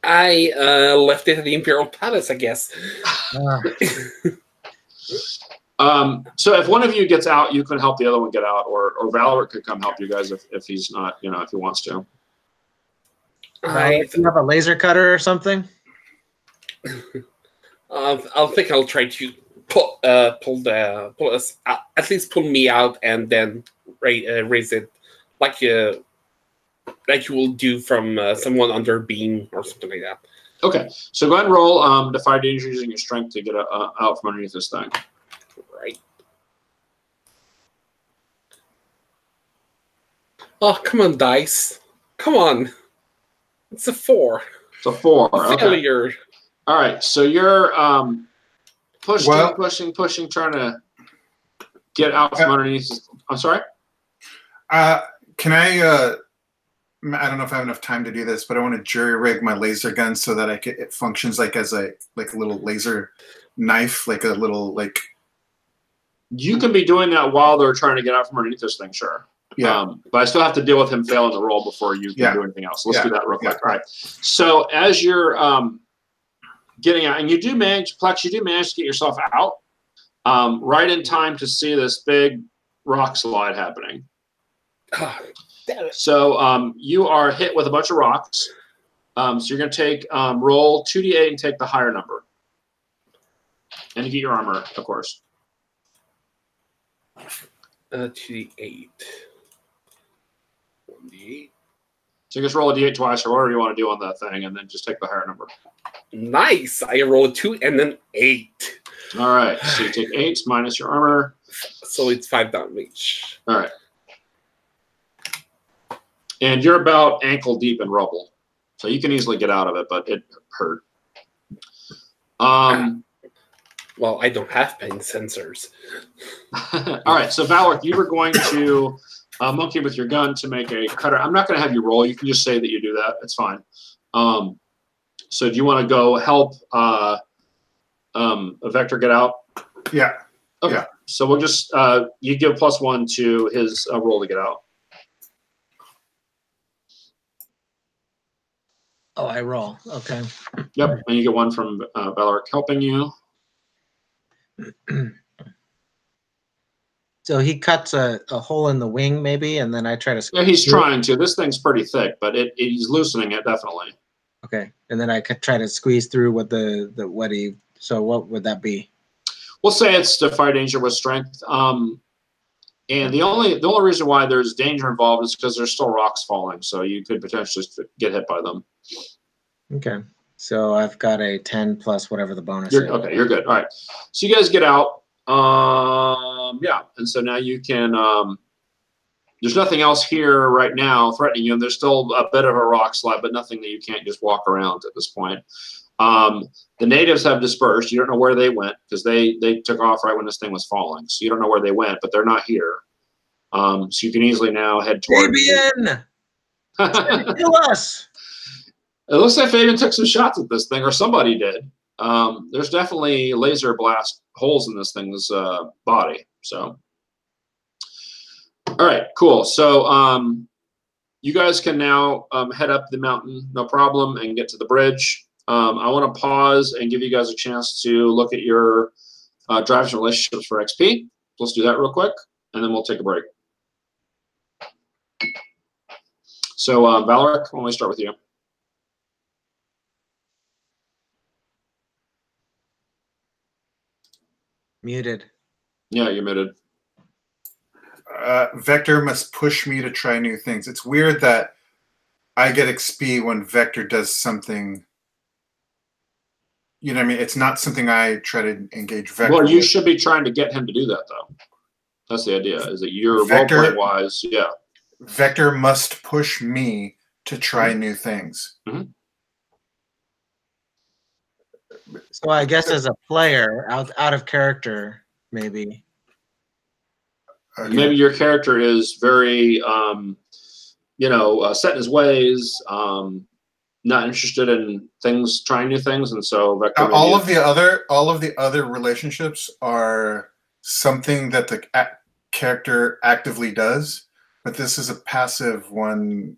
I left it at the Imperial Palace, I guess. So if one of you gets out, you can help the other one get out, or Valak could come help you guys if he's not, if he wants to. Do you have a laser cutter or something? I'll try to pull us at least pull me out and then raise it like you will do from someone under a beam or something like that. Okay, so go ahead and roll defy danger using your strength to get out from underneath this thing. Right. Oh, come on, dice. Come on. It's a 4. It's a 4. Okay. Failure. All right, so you're pushing, trying to get out from underneath. I'm sorry? Can I don't know if I have enough time to do this, but I want to jury rig my laser gun so that it functions like as a little laser knife, like a little like. You can be doing that while they're trying to get out from underneath this thing, sure. Yeah. But I still have to deal with him failing the roll before you can do anything else. Let's do that real quick. All right. So as you're getting out, and you do manage, Plex, you do manage to get yourself out right in time to see this big rock slide happening. Damn it. So you are hit with a bunch of rocks. So you're going to take roll 2d8 and take the higher number. And you get your armor, of course. 2d8. 1d8. So you just roll a d8 twice or whatever you want to do on that thing, and then just take the higher number. Nice. I rolled 2 and then 8. All right. So you take 8 minus your armor. So it's 5 damage. All right. And you're about ankle deep in rubble. So you can easily get out of it, but it hurt. Well, I don't have pain sensors. All right. So, Valak, you were going to monkey with your gun to make a cutter. I'm not going to have you roll. You can just say that you do that. It's fine. So do you want to go help Vector get out? Yeah. Okay. Yeah. So we'll just you give +1 to his roll to get out. Oh, I roll. Okay. Yep. And you get 1 from Valak helping you. So he cuts a hole in the wing, maybe, and then I try to. Yeah, he's trying to. This thing's pretty thick, but he's loosening it definitely. Okay, and then I could try to squeeze through with what he. So what would that be? We'll say it's defy danger with strength. And the only reason why there's danger involved is because there's still rocks falling, so you could potentially get hit by them. Okay, so I've got a 10 plus whatever the bonus is. Okay, you're good. All right, so you guys get out. Yeah, and so now you can. There's nothing else here right now threatening you, and there's still a bit of a rock slide, but nothing that you can't just walk around at this point. The natives have dispersed. You don't know where they went because they took off right when this thing was falling. So you don't know where they went, but they're not here. So you can easily now head toward. Fabian! Kill us! It looks like Fabian took some shots at this thing, or somebody did. There's definitely laser blast holes in this thing's body. So, all right, cool. So you guys can now head up the mountain, no problem, and get to the bridge. I want to pause and give you guys a chance to look at your drives and relationships for XP. Let's do that real quick, and then we'll take a break. So, Valeric, why don't we start with you? Muted. Yeah, you're muted. Vector must push me to try new things. It's weird that I get XP when Vector does something. You know what I mean? It's not something I try to engage Vector Well, you with. should be trying to get him to do that, though. That's the idea, is that you're role-play-wise, yeah. Vector must push me to try new things. Mm-hmm. So I guess as a player, out of character, maybe. Okay. Maybe your character is very, set in his ways, not interested in things, trying new things, and so Vector. All of the other relationships are something that the character actively does, but this is a passive one.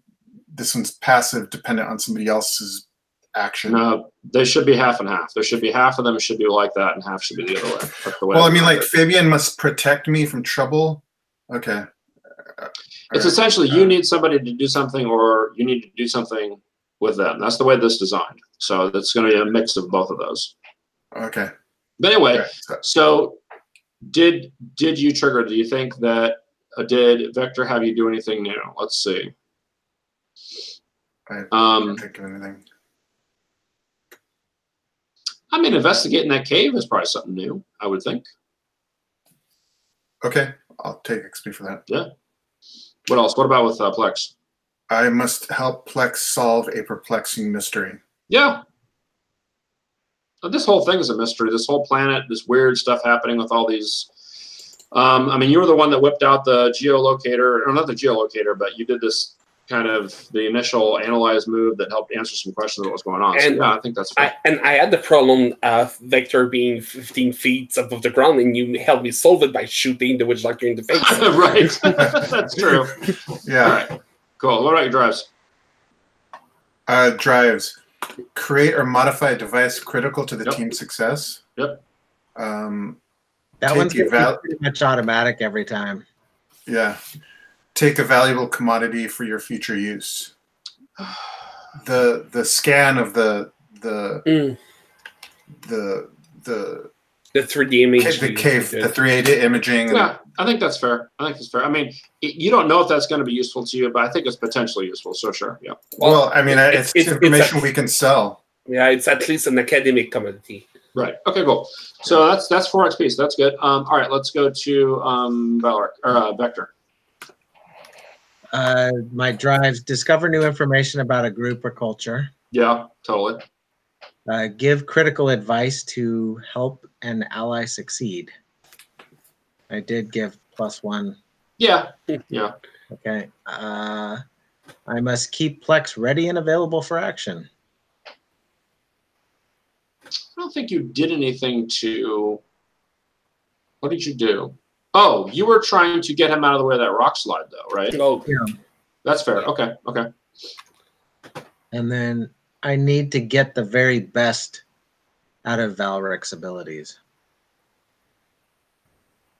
This one's passive, dependent on somebody else's action. No, they should be half and half. There should be half of them should be like that, and half should be the other way. That's the way Well, I mean, like Fabian must protect me from trouble. Okay. It's essentially you need somebody to do something, or you need to do something with them. That's the way this is designed. So it's going to be a mix of both of those. Okay. But anyway, Okay. So did you trigger? Do you think that did Vector have you do anything new? Let's see. I can't think of anything. I mean, investigating that cave is probably something new, I would think. Okay, I'll take XP for that. Yeah. What else? What about with Plex? I must help Plex solve a perplexing mystery. Yeah. This whole thing is a mystery. This whole planet, this weird stuff happening with all these. I mean, you were the one that whipped out the geolocator, or not the geolocator, but you did this kind of the initial analyze move that helped answer some questions about what's going on. And so, yeah, I think that's fine. I had the problem of Vector being 15 feet above the ground, and you helped me solve it by shooting the witch doctor in the face. Right. That's true. Yeah. All right. Cool. What about your drives? Drives. Create or modify a device critical to the team's success. Yep. That one's pretty much automatic every time. Yeah. Take a valuable commodity for your future use. The scan of the 3D image, the cave, the 3D imaging, Yeah. I think that's fair. I mean, you don't know if that's going to be useful to you, but I think it's potentially useful. So sure, yeah. Well, I mean, it's information we can sell. Yeah, it's at least an academic commodity. Right. Okay. Cool. So that's 4 XP. So that's good. All right. Let's go to Vector. My drives: discover new information about a group or culture. Yeah. Totally. Give critical advice to help an ally succeed. I did give +1. Yeah. Yeah. Okay. I must keep Plex ready and available for action. I don't think you did anything to. What did you do? Oh, you were trying to get him out of the way of that rock slide, though, right? Oh, Yeah. That's fair. Okay. Okay. And then I need to get the very best out of Valric's abilities.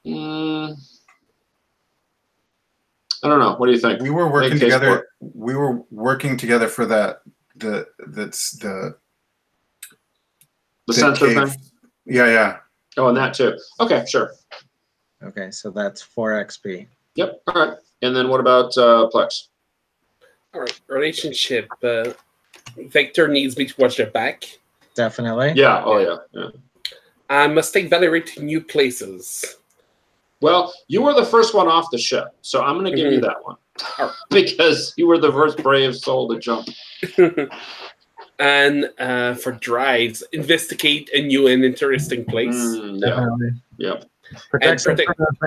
I don't know. What do you think? We were working together. We were working together for that. The sensor thing. Yeah, yeah. Oh, and that too. Okay, sure. Okay, so that's 4 XP. Yep. All right. And then what about Plex? all right. Relationship. Vector needs me to watch their back. Definitely. Yeah. Oh, yeah. Yeah. I must take Valerie to new places. Well, you were the first one off the ship, so I'm going to give you that one because you were the first brave soul to jump. And for drives, investigate a new and interesting place. Definitely. Yep. Protect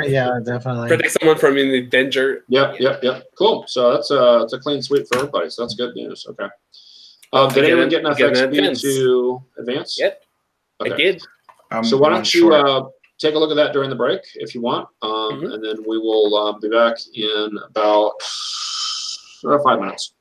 yeah, definitely. Protect someone from any danger. Yep. Cool. So that's a clean sweep for everybody. So that's good news. Okay. Did anyone get enough XP to advance? Yep. Okay. I did. So why don't you take a look at that during the break if you want, and then we will be back in about 5 minutes.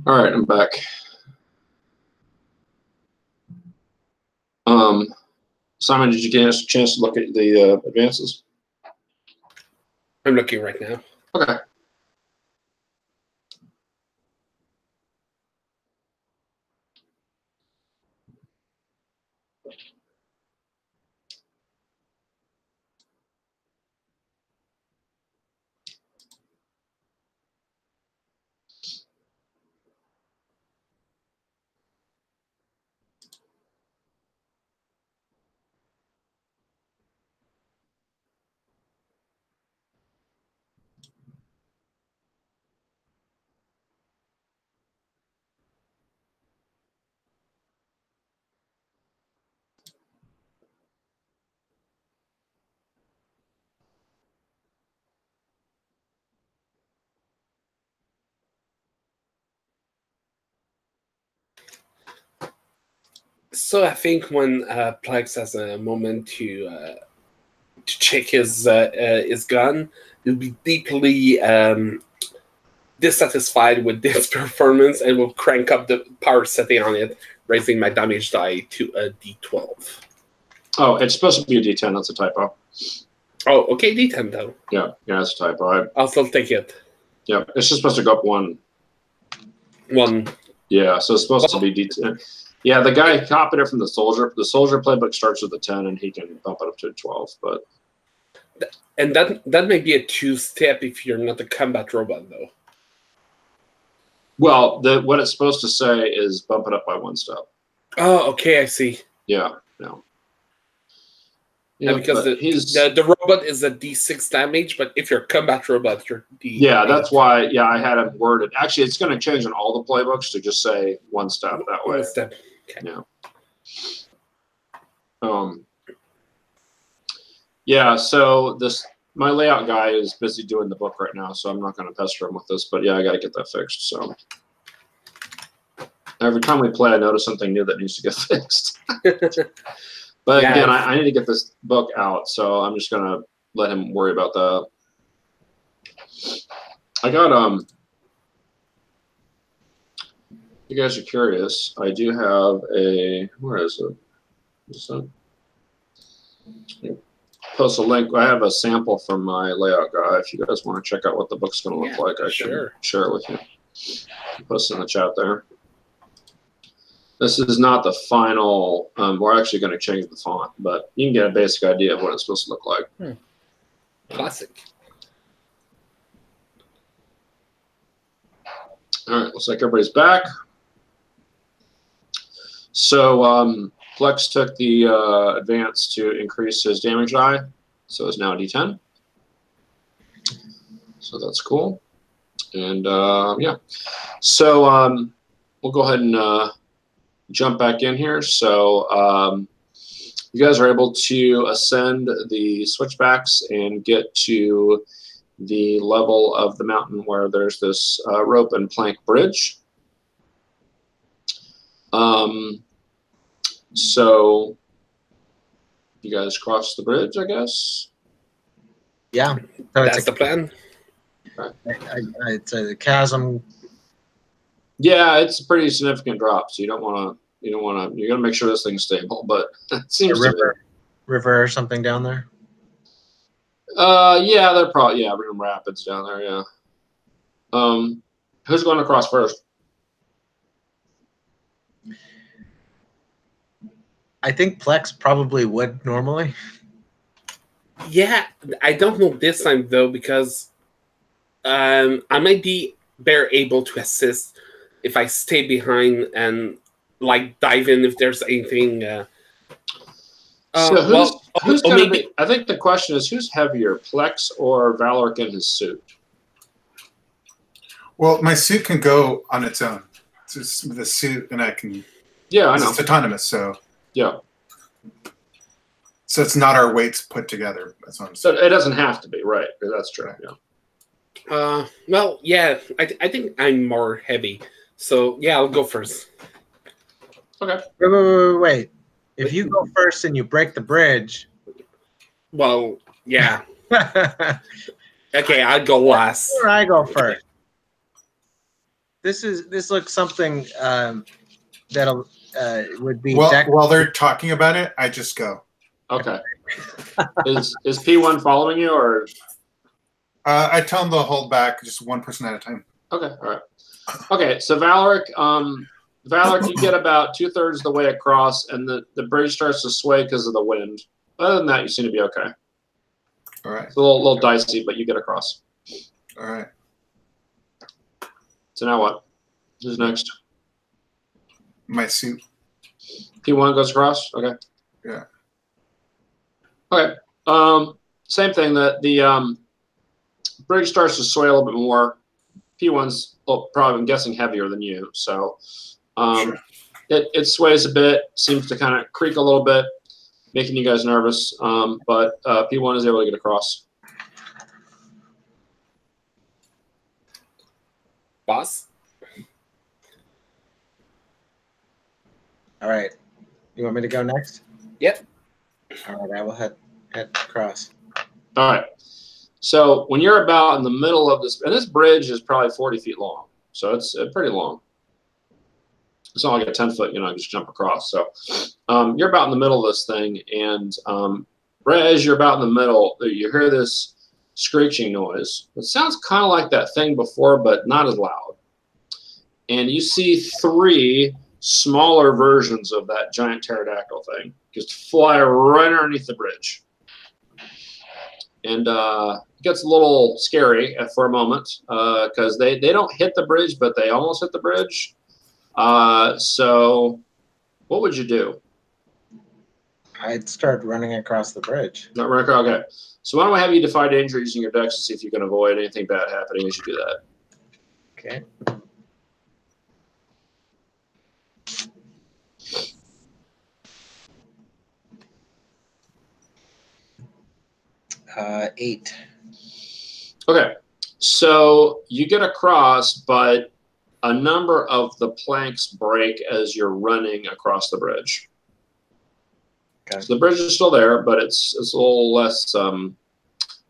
All right, I'm back. Simon, did you get a chance to look at the advances? I'm looking right now. Okay. So I think when Plex has a moment to check his gun, he'll be deeply dissatisfied with this performance and will crank up the power setting on it, raising my damage die to a D12. Oh, it's supposed to be a D10. That's a typo. Oh, okay, D10 though. Yeah, that's a typo. I'll still take it. Yeah, it's just supposed to go up one. One. Yeah, so it's supposed to be D10. Yeah, the guy copied it from the soldier. The soldier playbook starts with a 10, and he can bump it up to a 12. But and that may be a 2-step if you're not a combat robot, though. Well, what it's supposed to say is bump it up by 1 step. Oh, okay, I see. Yeah, no. Yeah, because the robot is a D6 damage, but if you're a combat robot, you're D8. Yeah, that's why. Yeah, I had it worded. Actually, it's going to change in all the playbooks to just say 1 step that way. 1 step. Okay. Yeah. Yeah. So my layout guy is busy doing the book right now, so I'm not going to pester him with this. But yeah, I got to get that fixed. So every time we play, I notice something new that needs to get fixed. But yeah, again, I need to get this book out, so I'm just gonna let him worry about that. I got you guys are curious, I do have a, where is it? What's that? Post a link. I have a sample from my layout guy. If you guys want to check out what the book's gonna look like, I can share it with you. Post it in the chat there. This is not the final. We're actually going to change the font, but you can get a basic idea of what it's supposed to look like. Classic. All right, looks like everybody's back. So Flex took the advance to increase his damage die, so it's now D10. So that's cool. And yeah, so we'll go ahead and jump back in here. So you guys are able to ascend the switchbacks and get to the level of the mountain where there's this rope and plank bridge. So you guys cross the bridge, I guess? Yeah. So that's the plan. It's a chasm. Yeah, it's a pretty significant drop, so you don't want to. You're gonna make sure this thing's stable, but it seems a river or something down there. Yeah, they're probably River Rapids down there. Yeah. Who's going across first? I think Plex probably would normally. Yeah, I don't know this time though because I might be better able to assist if I stay behind and like dive in if there's anything. So who's going to be? I think the question is who's heavier, Plex or Valoric in his suit? Well, my suit can go on its own. It's just the suit, and I can. Yeah, I know. It's autonomous, so. Yeah. So it's not our weights put together. That's what I'm saying. So it doesn't have to be, right? That's true. Yeah. Well, yeah, I think I'm more heavy, so yeah, I'll go first. Okay. Wait. If you go first and you break the bridge. Well, yeah. Okay, I'll go last. Or I go first. this looks something that'll would be. Well, while they're talking about it, I just go. Okay. Is P1 following you, or? I tell them to hold back, just one person at a time. Okay. All right. Okay. So Valeric, you get about 2/3 of the way across, and the bridge starts to sway because of the wind. Other than that, you seem to be okay. All right. It's a little dicey, but you get across. All right. So now what? Who's next? My suit. P1 goes across. Okay. Yeah. Okay. Same thing. The bridge starts to sway a little bit more. P1's probably, I'm guessing, heavier than you, so Sure. it sways a bit. Seems to kind of creak a little bit, making you guys nervous. But P1 is able to get across. Boss? All right. You want me to go next? Yep. All right, I will head across. All right. So when you're about in the middle of this, and this bridge is probably 40 feet long, so it's pretty long. It's not like a 10-foot, just jump across. So you're about in the middle of this thing, and right as you're about in the middle, you hear this screeching noise. It sounds kind of like that thing before, but not as loud. And you see 3 smaller versions of that giant pterodactyl thing just fly right underneath the bridge. And it gets a little scary for a moment because they don't hit the bridge, but they almost hit the bridge. So what would you do? I'd start running across the bridge. Not running across. Okay. So why don't I have you defy danger using your dex to see if you can avoid anything bad happening as you do that. Okay. Eight. Okay. So you get across, but a number of the planks break as you're running across the bridge. Okay. So the bridge is still there, but it's a little less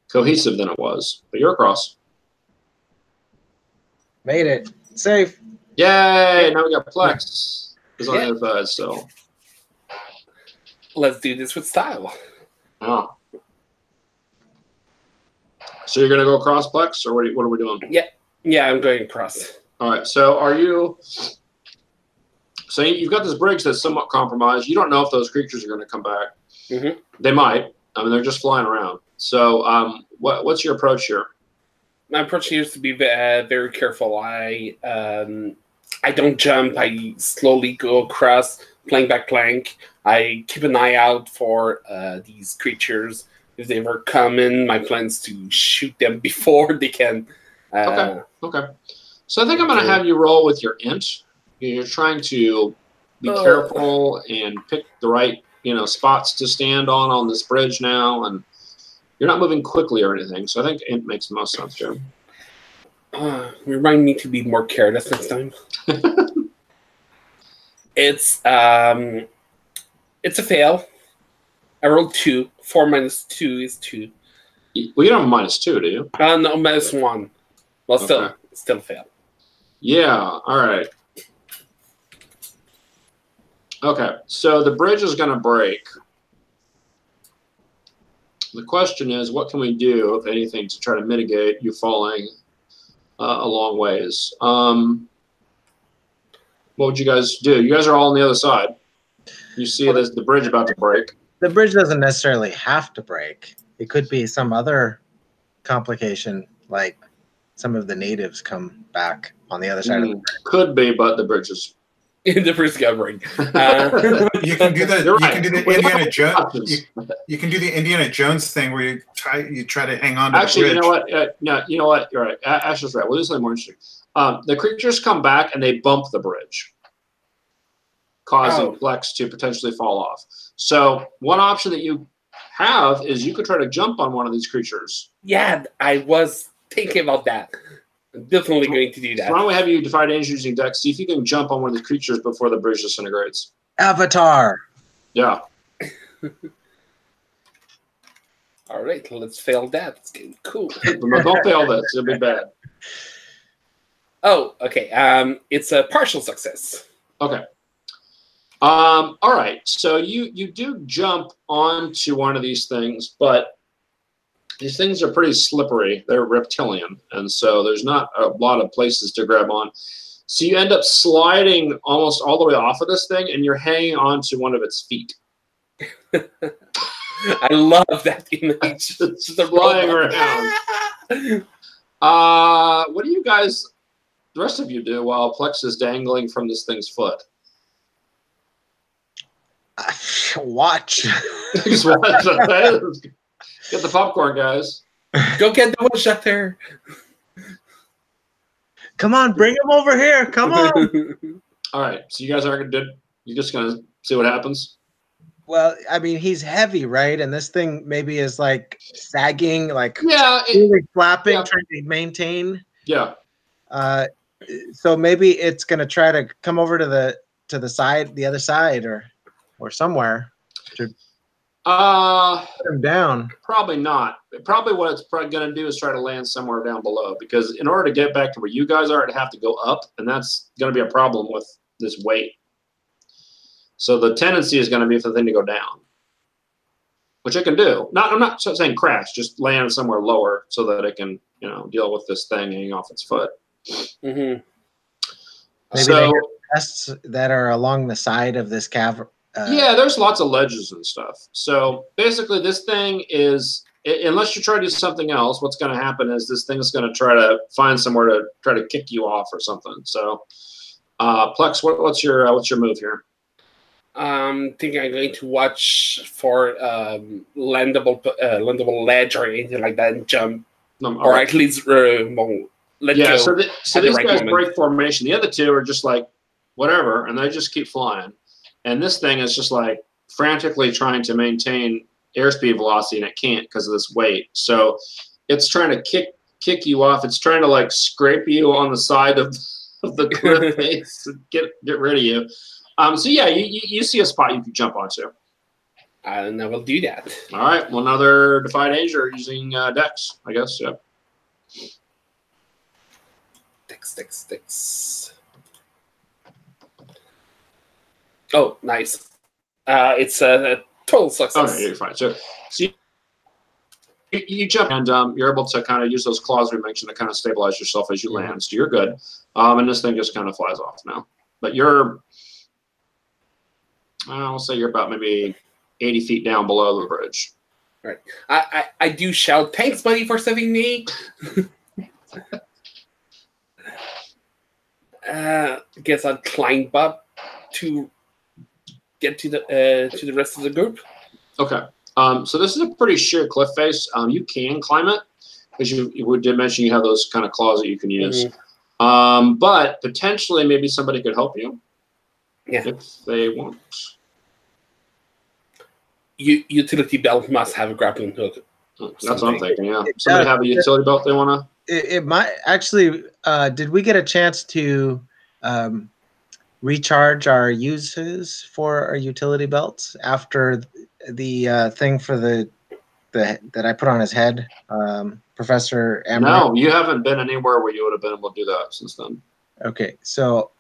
cohesive than it was. But you're across. Made it. Safe. Yay! Now we got Plex. It's on the other side still. Let's do this with style. Oh. So you're going to go across Plex, or what are we doing? Yeah, I'm going across. All right. So are you? So you've got this bridge that's somewhat compromised. You don't know if those creatures are going to come back. Mm-hmm. They might. I mean, they're just flying around. So what's your approach here? My approach here is to be very careful. I don't jump. I slowly go across plank by plank. I keep an eye out for these creatures. If they ever come in, my plan is to shoot them before they can. Okay. So I think I'm going to have you roll with your int. You're trying to be careful and pick the right, spots to stand on this bridge now, and you're not moving quickly or anything. So I think int makes the most sense, Jim. Remind me to be more careless next time. It's a fail. I rolled 2. 4 minus 2 is 2. Well, you don't have a -2, do you? No, -1. Well, still fail. Yeah. All right. Okay. So the bridge is going to break. The question is, what can we do, if anything, to try to mitigate you falling a long ways? What would you guys do? You guys are all on the other side. You see the bridge about to break. The bridge doesn't necessarily have to break. It could be some other complication, like some of the natives come back on the other side of the bridge. Could be, but the bridge is. The bridge got break. You can do the Right. You can do the Indiana Jones. You can do the Indiana Jones thing where you try to hang on to Actually, the bridge. you know what? You're right. Ash is right. We'll do something more interesting. The creatures come back and they bump the bridge, causing Plex to potentially fall off. So one option that you have is you could try to jump on one of these creatures. Yeah, I was thinking about that. I'm definitely going to do that. So why don't we have you defy danger using Dex? See if you can jump on one of the creatures before the bridge disintegrates. Avatar. Yeah. All right, let's fail that. It's getting cool. Don't fail this. It'll be bad. Oh, okay. It's a partial success. Okay. All right. So you do jump onto one of these things, but these things are pretty slippery. They're reptilian, and so there's not a lot of places to grab on. So you end up sliding almost all the way off of this thing, and you're hanging onto one of its feet. I love that image. It's flying around. What do you guys, the rest of you, do while Plex is dangling from this thing's foot? Watch. Just watch. Get the popcorn, guys. Go get the one shot there. Come on, bring him over here. Come on. All right. So you guys aren't gonna. You're just gonna see what happens. Well, I mean, he's heavy, right? And this thing maybe is like sagging, like really flapping, trying to maintain. Yeah. So maybe it's gonna try to come over to the side, the other side, or somewhere to put him down. Probably not. Probably what it's probably going to do is try to land somewhere down below, because in order to get back to where you guys are, it'd have to go up, and that's going to be a problem with this weight. So the tendency is going to be for the thing to go down, which it can do. I'm not saying crash, just land somewhere lower so that it can, deal with this thing hanging off its foot. Mm-hmm. Maybe so tests that are along the side of this cavern. Yeah, there's lots of ledges and stuff. So basically this thing is, unless you try to do something else, what's going to happen is this thing's going to try to find somewhere to try to kick you off or something. So Plex, what's your move here? I think I'm going to watch for landable ledge or anything like that and jump. Or at least let go. So these guys break formation. The other two are just like, whatever, and they just keep flying. And this thing is just like frantically trying to maintain airspeed velocity, and it can't because of this weight. So it's trying to kick you off. It's trying to like scrape you on the side of the cliff face to get rid of you. So yeah, you see a spot you can jump onto. And I will do that. All right. Well, another Defy Danger using Dex, I guess. Yeah. Dex. Oh, nice. It's a total success. Okay, you're fine. So you jump, and you're able to kind of use those claws we mentioned to kind of stabilize yourself as you land. So you're good. And this thing just kind of flies off now. But you're, I'll say you're about maybe 80 feet down below the bridge. Right. I do shout, "Thanks, buddy, for saving me." Guess I'll climb up to get to the rest of the group. Okay. So this is a pretty sheer cliff face. You can climb it, because you did mention you have those kind of claws that you can use. Mm-hmm. But potentially maybe somebody could help you. Yeah. If they want. Utility belt must have a grappling hook. That's what I'm thinking, yeah. Somebody have a utility belt they want to? It might actually. Did we get a chance to recharge our uses for our utility belts after the thing for the that I put on his head, Professor Amaranth? No, you haven't been anywhere where you would have been able to do that since then. Okay, so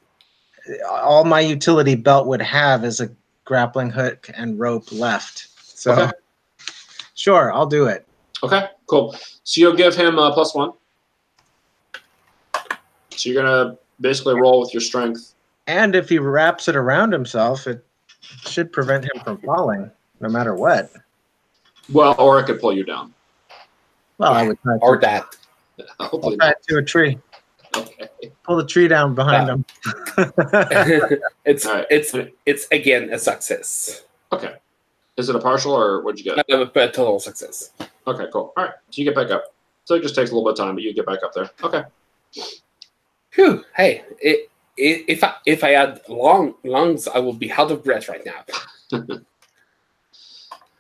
all my utility belt would have is a grappling hook and rope left. So, okay. Sure, I'll do it. Okay, cool. So you'll give him a +1. So you're gonna basically roll with your strength. And if he wraps it around himself, it should prevent him from falling, no matter what. Well, or it could pull you down. Well, I would try or that. Hopefully not. To a tree. Okay. Pull the tree down behind him. It's again a success. Okay. Is it a partial, or what'd you get? A total success. Okay, cool. All right. So you get back up. So it just takes a little bit of time, but you get back up there. Okay. Whew. Hey, if I had lungs, I would be out of breath right now.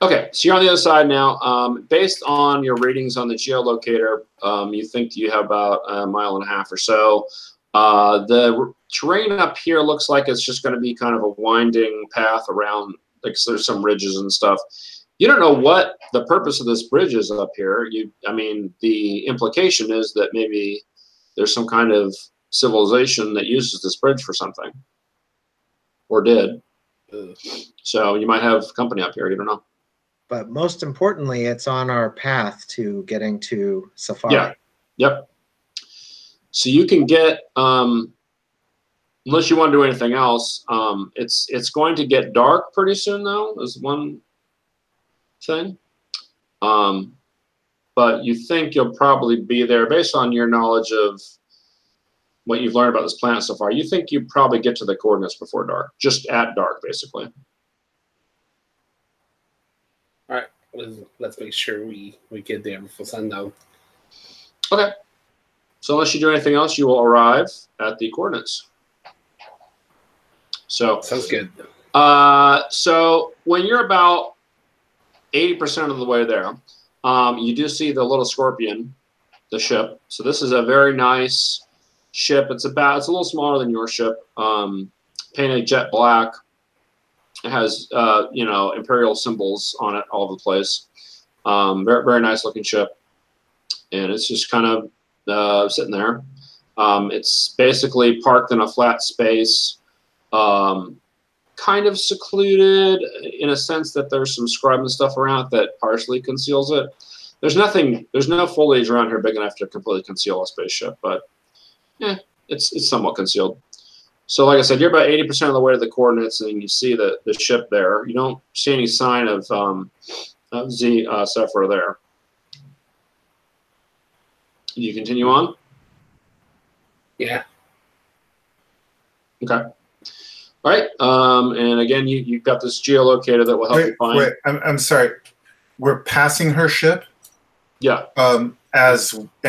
Okay, so you're on the other side now. Based on your readings on the geolocator, you think you have about 1.5 miles or so. The terrain up here looks like it's just going to be kind of a winding path around, like, so there's some ridges and stuff. You don't know what the purpose of this bridge is up here. I mean, the implication is that maybe there's some kind of civilization that uses this bridge for something, or did. So you might have company up here. You don't know. But most importantly, it's on our path to getting to Safari. Yeah. Yep. So you can get, unless you want to do anything else, it's going to get dark pretty soon, though, is one thing. But you think you'll probably be there based on your knowledge of what you've learned about this planet so far. You think you probably get to the coordinates before dark, just at dark, basically. All right, let's make sure we get there before sundown. Okay. So unless you do anything else, you will arrive at the coordinates. So sounds good. So when you're about 80% of the way there, you do see the little Scorpion, the ship. So this is a very nice ship. It's a little smaller than your ship. Painted jet black. It has Imperial symbols on it all over the place. Very, very nice looking ship, and it's just kind of sitting there. It's basically parked in a flat space, kind of secluded in a sense that there's some scrub and stuff around it that partially conceals it. There's no foliage around here big enough to completely conceal a spaceship, but yeah, it's somewhat concealed. So like I said, you're about 80% of the way to the coordinates, and you see the ship there. You don't see any sign of Zephyr there. You continue on? Yeah. Okay. All right. And again, you've got this geolocator that will help you find. Wait, I'm sorry. We're passing her ship. Yeah. And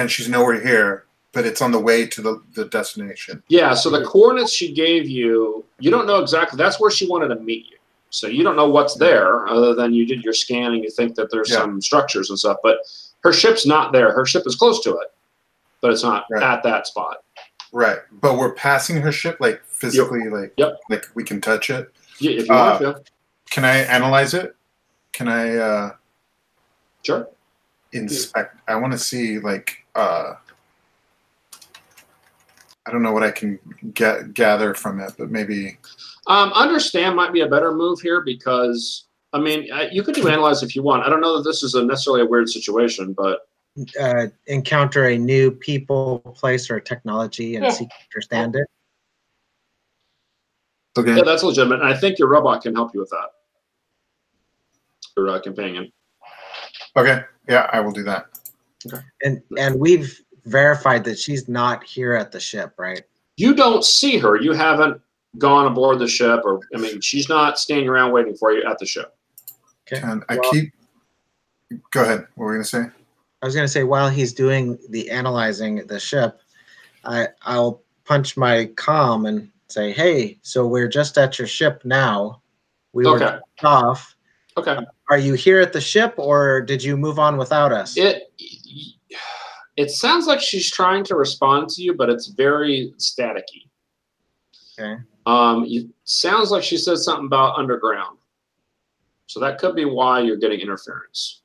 she's nowhere here, but it's on the way to the destination. Yeah. So the coordinates she gave you, you don't know exactly. That's where she wanted to meet you. So you don't know what's there other than you did your scan and you think that there's some structures and stuff. But her ship's not there. Her ship is close to it, but it's not at that spot. Right. But we're passing her ship, like physically, like we can touch it. Yeah, if you want to. Can I analyze it? Can I Sure. Inspect? I want to see, like, I don't know what I can gather from it, but maybe understand might be a better move here because, I mean, you could do analyze if you want. I don't know that this is necessarily a weird situation, but encounter a new people, place, or technology and seek to understand it. Okay. Yeah, that's legitimate. And I think your robot can help you with that. Your companion. Okay. Yeah, I will do that. Okay. And we've verified that she's not here at the ship, right? You don't see her. You haven't gone aboard the ship, or I mean, she's not standing around waiting for you at the ship. Okay. And go ahead. What were we gonna say? I was gonna say while he's doing the analyzing the ship, I'll punch my comm and say, "Hey, so we're just at your ship now. We were off. Okay. Are you here at the ship, or did you move on without us?" It sounds like she's trying to respond to you, but it's very staticky. Okay. It sounds like she said something about underground, so that could be why you're getting interference.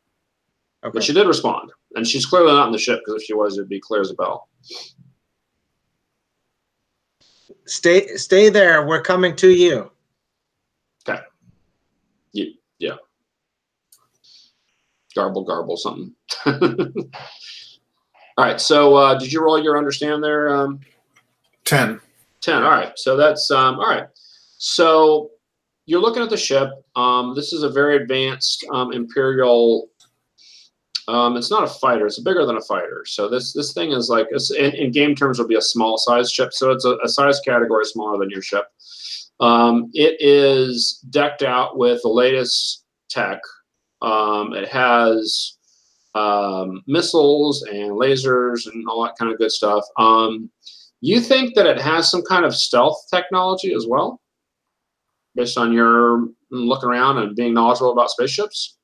Okay. But she did respond, and she's clearly not in the ship because if she was, it'd be clear as a bell. Stay there. We're coming to you. Okay. Yeah. Garble, something. All right. So, did you roll your understand there? 10. 10. All right. So that's all right. So you're looking at the ship. This is a very advanced Imperial. It's not a fighter. It's bigger than a fighter. So this thing is like in game terms would be a small size ship. So it's a size category smaller than your ship. It is decked out with the latest tech. It has missiles and lasers and all that kind of good stuff. You think that it has some kind of stealth technology as well, based on your looking around and being knowledgeable about spaceships?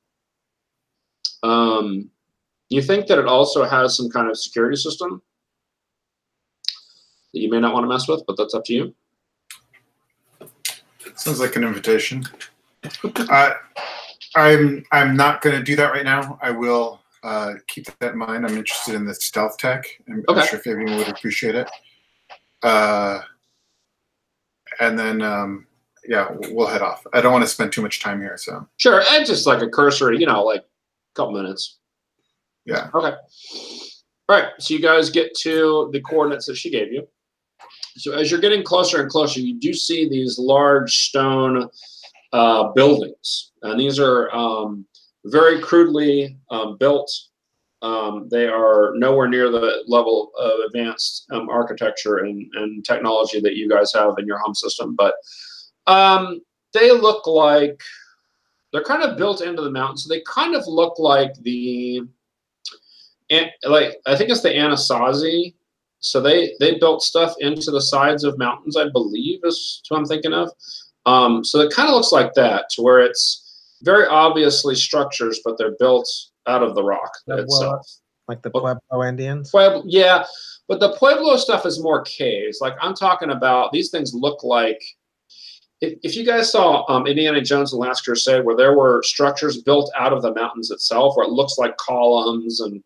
You think that it also has some kind of security system that you may not want to mess with, but that's up to you. Sounds like an invitation. I'm not going to do that right now. I will keep that in mind. I'm interested in the stealth tech. I'm sure Fabian would appreciate it. And then, yeah, we'll head off. I don't want to spend too much time here, so. Sure, and just like a cursory, you know, like a couple minutes. Yeah. Okay. All right, so you guys get to the coordinates that she gave you. So as you're getting closer and closer, you do see these large stone buildings. And these are very crudely built. They are nowhere near the level of advanced architecture and technology that you guys have in your home system. But they look like they're kind of built into the mountain. So they kind of look like I think it's the Anasazi. So they built stuff into the sides of mountains, I believe, is what I'm thinking of. So it kind of looks like that, to where it's very obviously structures, but they're built out of the rock itself. Like the Pueblo Indians? Yeah, but the Pueblo stuff is more caves. Like I'm talking about, these things look like, if you guys saw Indiana Jones and the Last Crusade, where there were structures built out of the mountains itself, where it looks like columns and,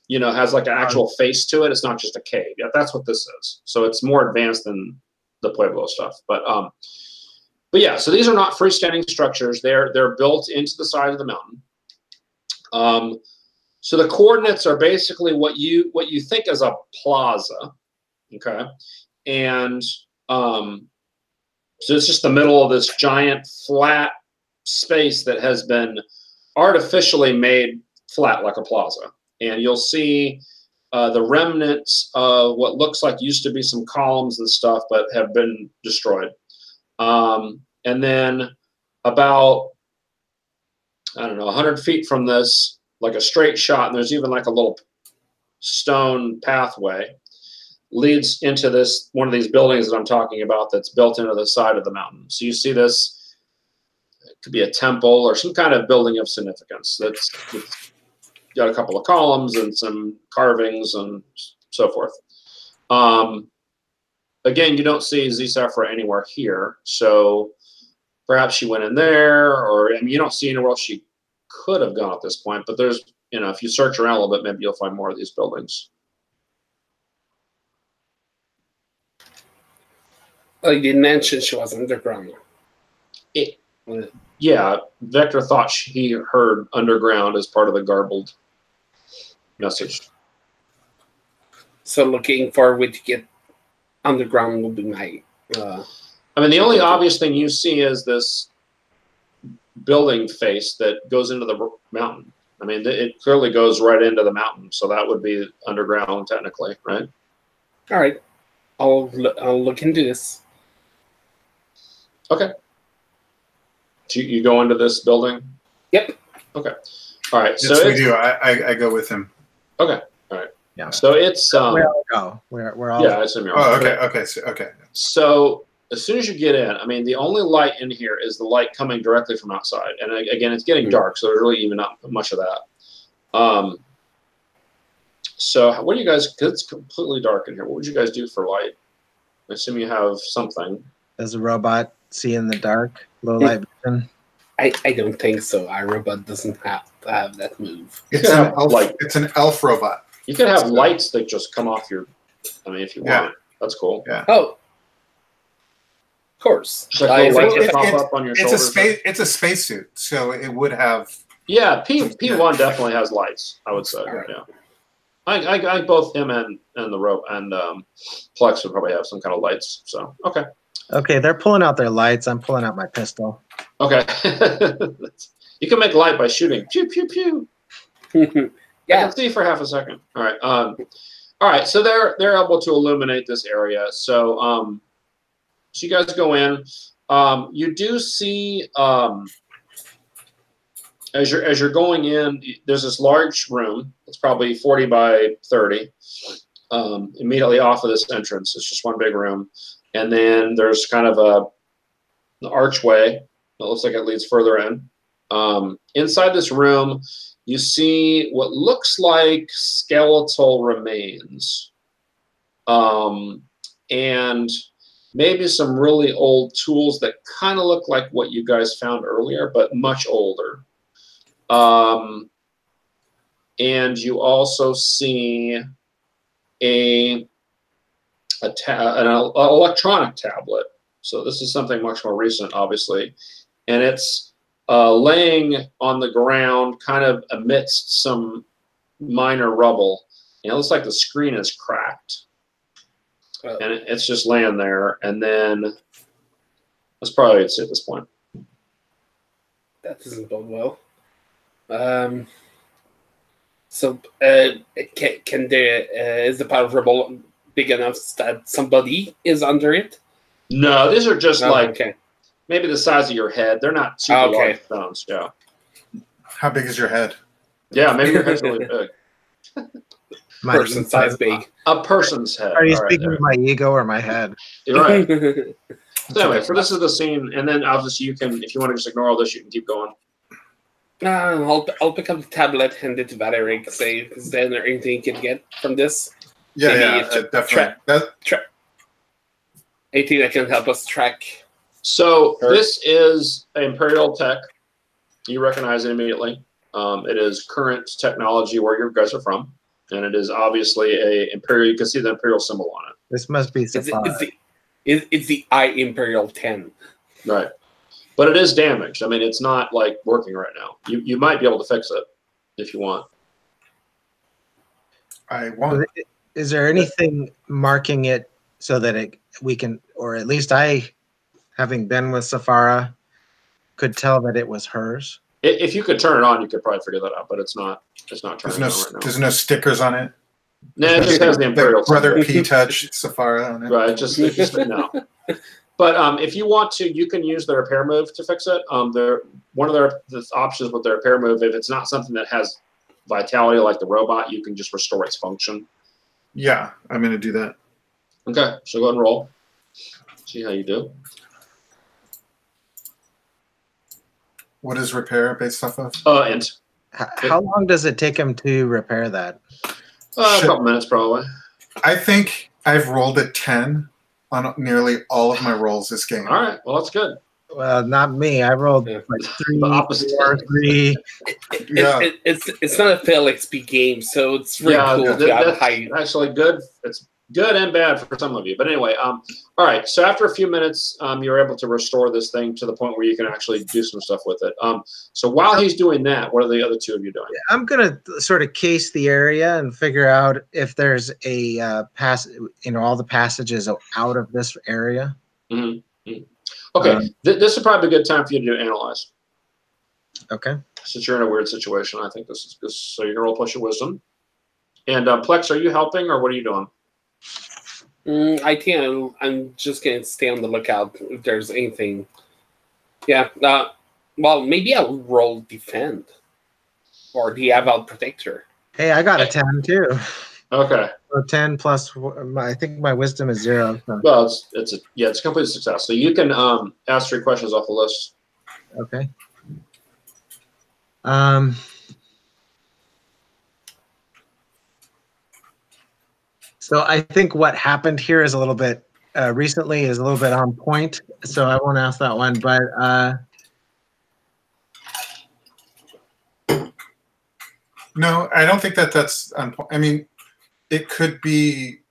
you know, has like an actual face to it. It's not just a cave. Yeah, that's what this is. So it's more advanced than the Pueblo stuff. But yeah, so these are not freestanding structures. They're built into the side of the mountain. So the coordinates are basically what you think is a plaza, okay? And so it's just the middle of this giant flat space that has been artificially made flat like a plaza. And you'll see the remnants of what looks like used to be some columns and stuff, but have been destroyed. And then about, I don't know, 100 feet from this, like a straight shot, and there's even like a little stone pathway, leads into this, one of these buildings that I'm talking about that's built into the side of the mountain. So you see this, it could be a temple or some kind of building of significance that's got a couple of columns and some carvings and so forth. Again, you don't see Zephyra anywhere here, so perhaps she went in there, or I mean, you don't see anywhere else she could have gone at this point. But there's, you know, if you search around a little bit, maybe you'll find more of these buildings. Oh, you didn't mention she was underground. Yeah, Vector thought he heard underground as part of the garbled message. So looking for a way to get underground will be my... I mean, the only obvious thing you see is this building face that goes into the mountain. I mean, it clearly goes right into the mountain, so that would be underground technically, right? All right. I'll look into this. Okay. So you go into this building? Yep. Okay. All right. Yes, so we do. I go with him. Okay. All right. Yeah. So it's we all go. We're all. Yeah, I assume you're all. Oh, okay. Okay. Okay. So as soon as you get in, I mean, the only light in here is the light coming directly from outside, and again, it's getting dark, so there's really even not much of that. So what do you guys? Because it's completely dark in here. What would you guys do for light? I assume you have something. Does a robot see in the dark? Low light vision? I don't think so. Our robot doesn't have to have that move. It's an elf robot. You can have lights that just come off your. I mean, if you want, that's cool. Yeah. Oh. Of course. It's a spacesuit, so it would have. Yeah, P1 definitely has lights, I would say. Right. Yeah. I both him and the rope and Plex would probably have some kind of lights. So okay. Okay, they're pulling out their lights. I'm pulling out my pistol. Okay. You can make light by shooting. Pew pew pew. Yeah. I can see for half a second. All right. All right. So they're able to illuminate this area. So so you guys go in. You do see as you're going in, there's this large room. It's probably 40 by 30. Immediately off of this entrance, it's just one big room, and then there's kind of an archway that looks like it leads further in. Inside this room, you see what looks like skeletal remains, and maybe some really old tools that kind of look like what you guys found earlier, but much older. And you also see a an electronic tablet. So this is something much more recent, obviously, and it's laying on the ground, kind of amidst some minor rubble. And it looks like the screen is cracked, and it's just laying there. And then that's probably it at this point. That doesn't bode well. So can there is the power of rubble big enough that somebody is under it? No, these are just Okay. maybe the size of your head. They're not super large stones. Yeah. How big is your head? Yeah, maybe your head's really big. Person size big. A person's head. Are you All speaking of my ego or my head? You're right. So anyway, for this is the scene, and then obviously you can, if you want to just ignore all this, you can keep going. I'll pick up the tablet, hand it to Valerie, say, is there anything you can get from this? Yeah, definitely. Anything that can help us track. So this is Imperial tech. You recognize it immediately. It is current technology where you guys are from, and it is obviously a Imperial. You can see the Imperial symbol on it. This must be It's the I Imperial 10. Right. But it is damaged. I mean, it's not like working right now. You might be able to fix it if you want. I want. Is there anything marking it so that we can, or at least I, having been with Safara, could tell that it was hers? If you could turn it on, you could probably figure that out. But it's not. It's not turning on right now. There's no stickers on it. No, it just has the Imperial. Brother P touch Safara on it. Right. Just no. But if you want to, you can use the repair move to fix it. One of the options with the repair move, if it's not something that has vitality like the robot, you can just restore its function. Yeah, I'm going to do that. Okay, so go ahead and roll. See how you do. What is repair based off of? And how long does it take him to repair that? A couple minutes, probably. I think I've rolled a 10 on nearly all of my rolls this game. All right, well, that's good. Well, not me. I rolled like 3, 4, 3. Yeah. It's not a fail XP game, so it's really cool to have high. Actually, good. It's good and bad for some of you. But anyway, all right. So after a few minutes, you're able to restore this thing to the point where you can actually do some stuff with it. So while he's doing that, what are the other two of you doing? I'm gonna sort of case the area and figure out if there's a all the passages out of this area. Mm-hmm. Okay, this would probably be a good time for you to do analyze. Okay. Since you're in a weird situation, I think this is good. So you're gonna roll plus your wisdom. And Plex, are you helping or what are you doing? I think I'm just going to stay on the lookout if there's anything. Yeah. Well, maybe I'll roll defend. Or do you have out protector? Hey, I got a 10 too. Okay. So 10 plus, I think my wisdom is 0. So. Well, it's a complete success. So you can ask 3 questions off the list. Okay. So I think what happened here is a little bit recently is a little bit on point. So I won't ask that one, but no, I don't think that's on point. I mean, it could be.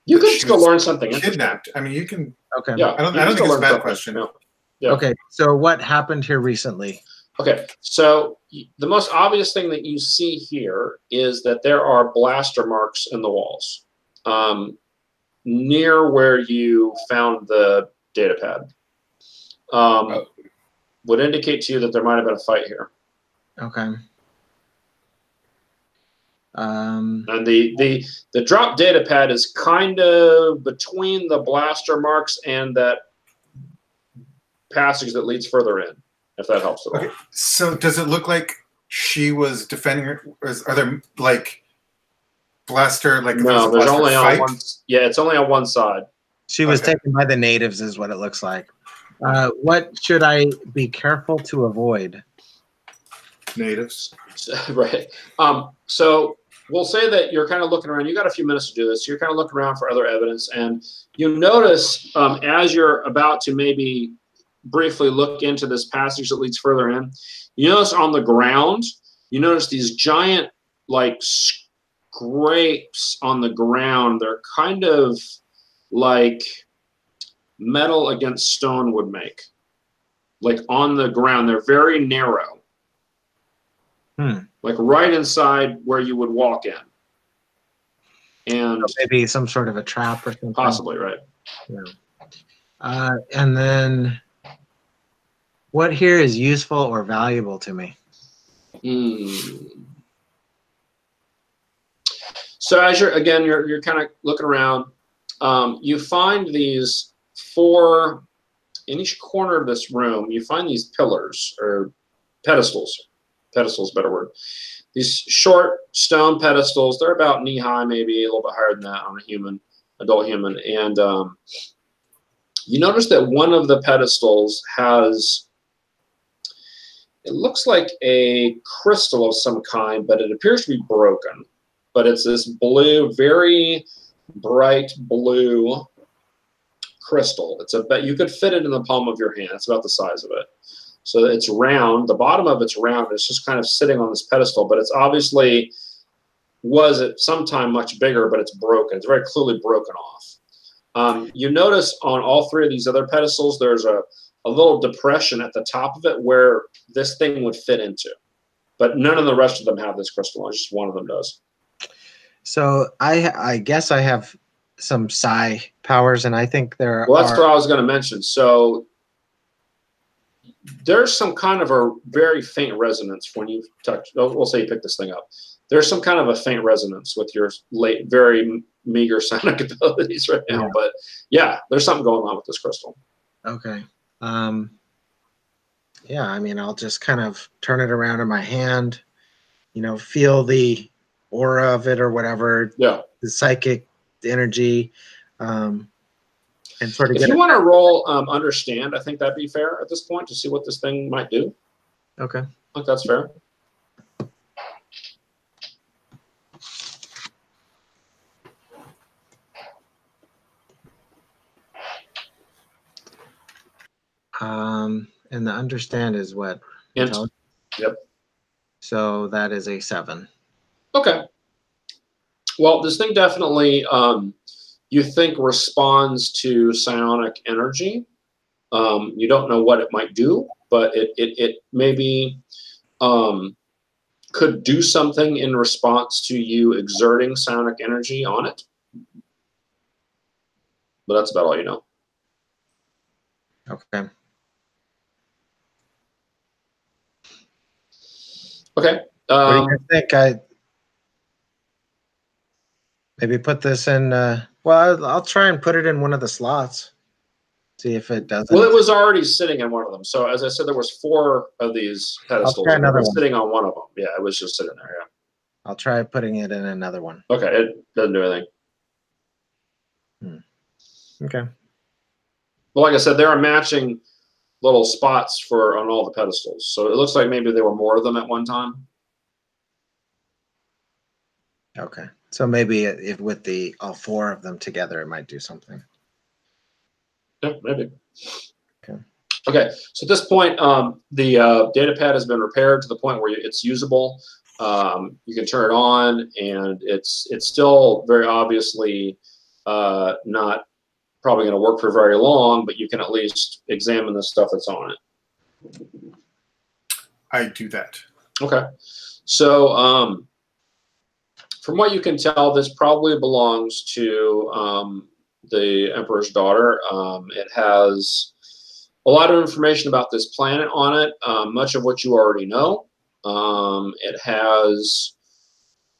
You could just go learn something. Kidnapped. I mean, you can. Okay. Yeah, I don't think it's a bad question. No. Yeah. Okay. So what happened here recently? Okay. So the most obvious thing that you see here is that there are blaster marks in the walls near where you found the data pad. Would indicate to you that there might have been a fight here. Okay. And the drop data pad is kind of between the blaster marks and that passage that leads further in, if that helps at all. Okay. So does it look like she was defending her? Are there like blaster like? No, there's only on one. Yeah, it's only on one side. She was taken by the natives, is what it looks like. What should I be careful to avoid? Natives. Right. So we'll say that you're kind of looking around. You got a few minutes to do this. You're kind of looking around for other evidence, and you notice as you're about to maybe briefly look into this passage that leads further in, you notice on the ground, you notice these giant like scrapes on the ground. They're kind of like metal against stone would make. Like on the ground, they're very narrow. Like right inside where you would walk in. And so maybe some sort of a trap or something. possibly, right? Yeah. And then what here is useful or valuable to me? So as you're kind of looking around, you find these 4 in each corner of this room. You find these pillars or pedestals. Pedestals, better word. These short stone pedestals. They're about knee high, maybe a little bit higher than that on a human, adult human. And you notice that one of the pedestals has, it looks like a crystal of some kind, but it appears to be broken. But it's this blue, very bright blue crystal. It's you could fit it in the palm of your hand. It's about the size of it. So it's round. The bottom of it's round. It's just kind of sitting on this pedestal, but it's obviously was at some time much bigger, but it's broken. It's very clearly broken off. You notice on all 3 of these other pedestals, there's a little depression at the top of it where this thing would fit into. But none of the rest of them have this crystal. Just one of them does. So I guess I have some psi powers, and I think there Well, that's what I was going to mention. So there's some kind of a very faint resonance when you touch. We'll say you pick this thing up. There's some kind of a faint resonance with your very meager sonic abilities right now. Yeah. But yeah, there's something going on with this crystal. Okay. Yeah, I mean, I'll just kind of turn it around in my hand, feel the aura of it or whatever. Yeah. The psychic energy, and sort of if you want to roll understand, I think that'd be fair at this point to see what this thing might do. Okay. I think that's fair. And the understand is what? Int. Yep. So that is a 7. Okay. Well, this thing definitely, you think, responds to psionic energy. You don't know what it might do, but it maybe could do something in response to you exerting psionic energy on it. But that's about all you know. Okay. Okay. What do you think? I maybe put this in. Well, I'll try and put it in one of the slots. See if it does. Well, it was already sitting in one of them. So as I said, there was 4 of these pedestals. I'll try another one. one. Sitting on one of them. Yeah, it was just sitting there. Yeah. I'll try putting it in another one. Okay, it doesn't do anything. Okay. Well, like I said, there are matching little spots on all the pedestals. So it looks like maybe there were more of them at one time. Okay. So maybe if with all 4 of them together, it might do something. Yeah, maybe. Okay. Okay. So at this point, the data pad has been repaired to the point where it's usable. You can turn it on, and it's still very obviously not probably going to work for very long, but you can at least examine the stuff that's on it. I do that. Okay. So from what you can tell, this probably belongs to the Emperor's daughter. It has a lot of information about this planet on it, much of what you already know. It has,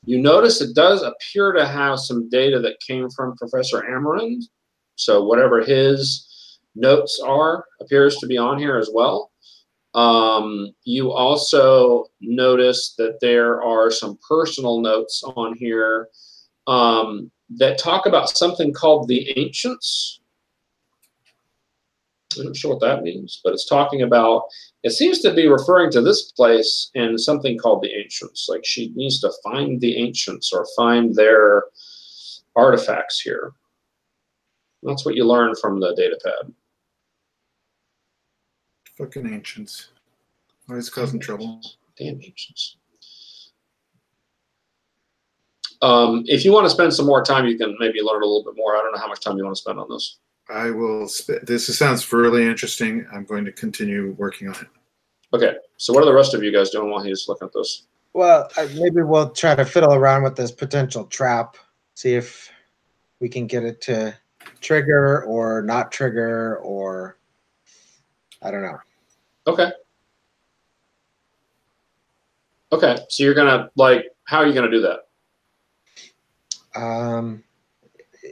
you notice it does appear to have some data that came from Professor Amarind. So whatever his notes are appears to be on here as well. You also notice that there are some personal notes on here that talk about something called the Ancients. I'm not sure what that means, but it's talking about, it seems to be referring to this place and something called the Ancients. Like she needs to find the Ancients or find their artifacts here. That's what you learn from the data pad. Fucking Ancients. Always causing trouble. Damn Ancients. If you want to spend some more time, you can maybe learn a little bit more. I don't know how much time you want to spend on this. I will. This sounds really interesting. I'm going to continue working on it. Okay. So what are the rest of you guys doing while he's looking at this? Well, maybe we'll try to fiddle around with this potential trap, see if we can get it to trigger or not trigger, or I don't know. Okay. Okay. So you're gonna how are you gonna do that?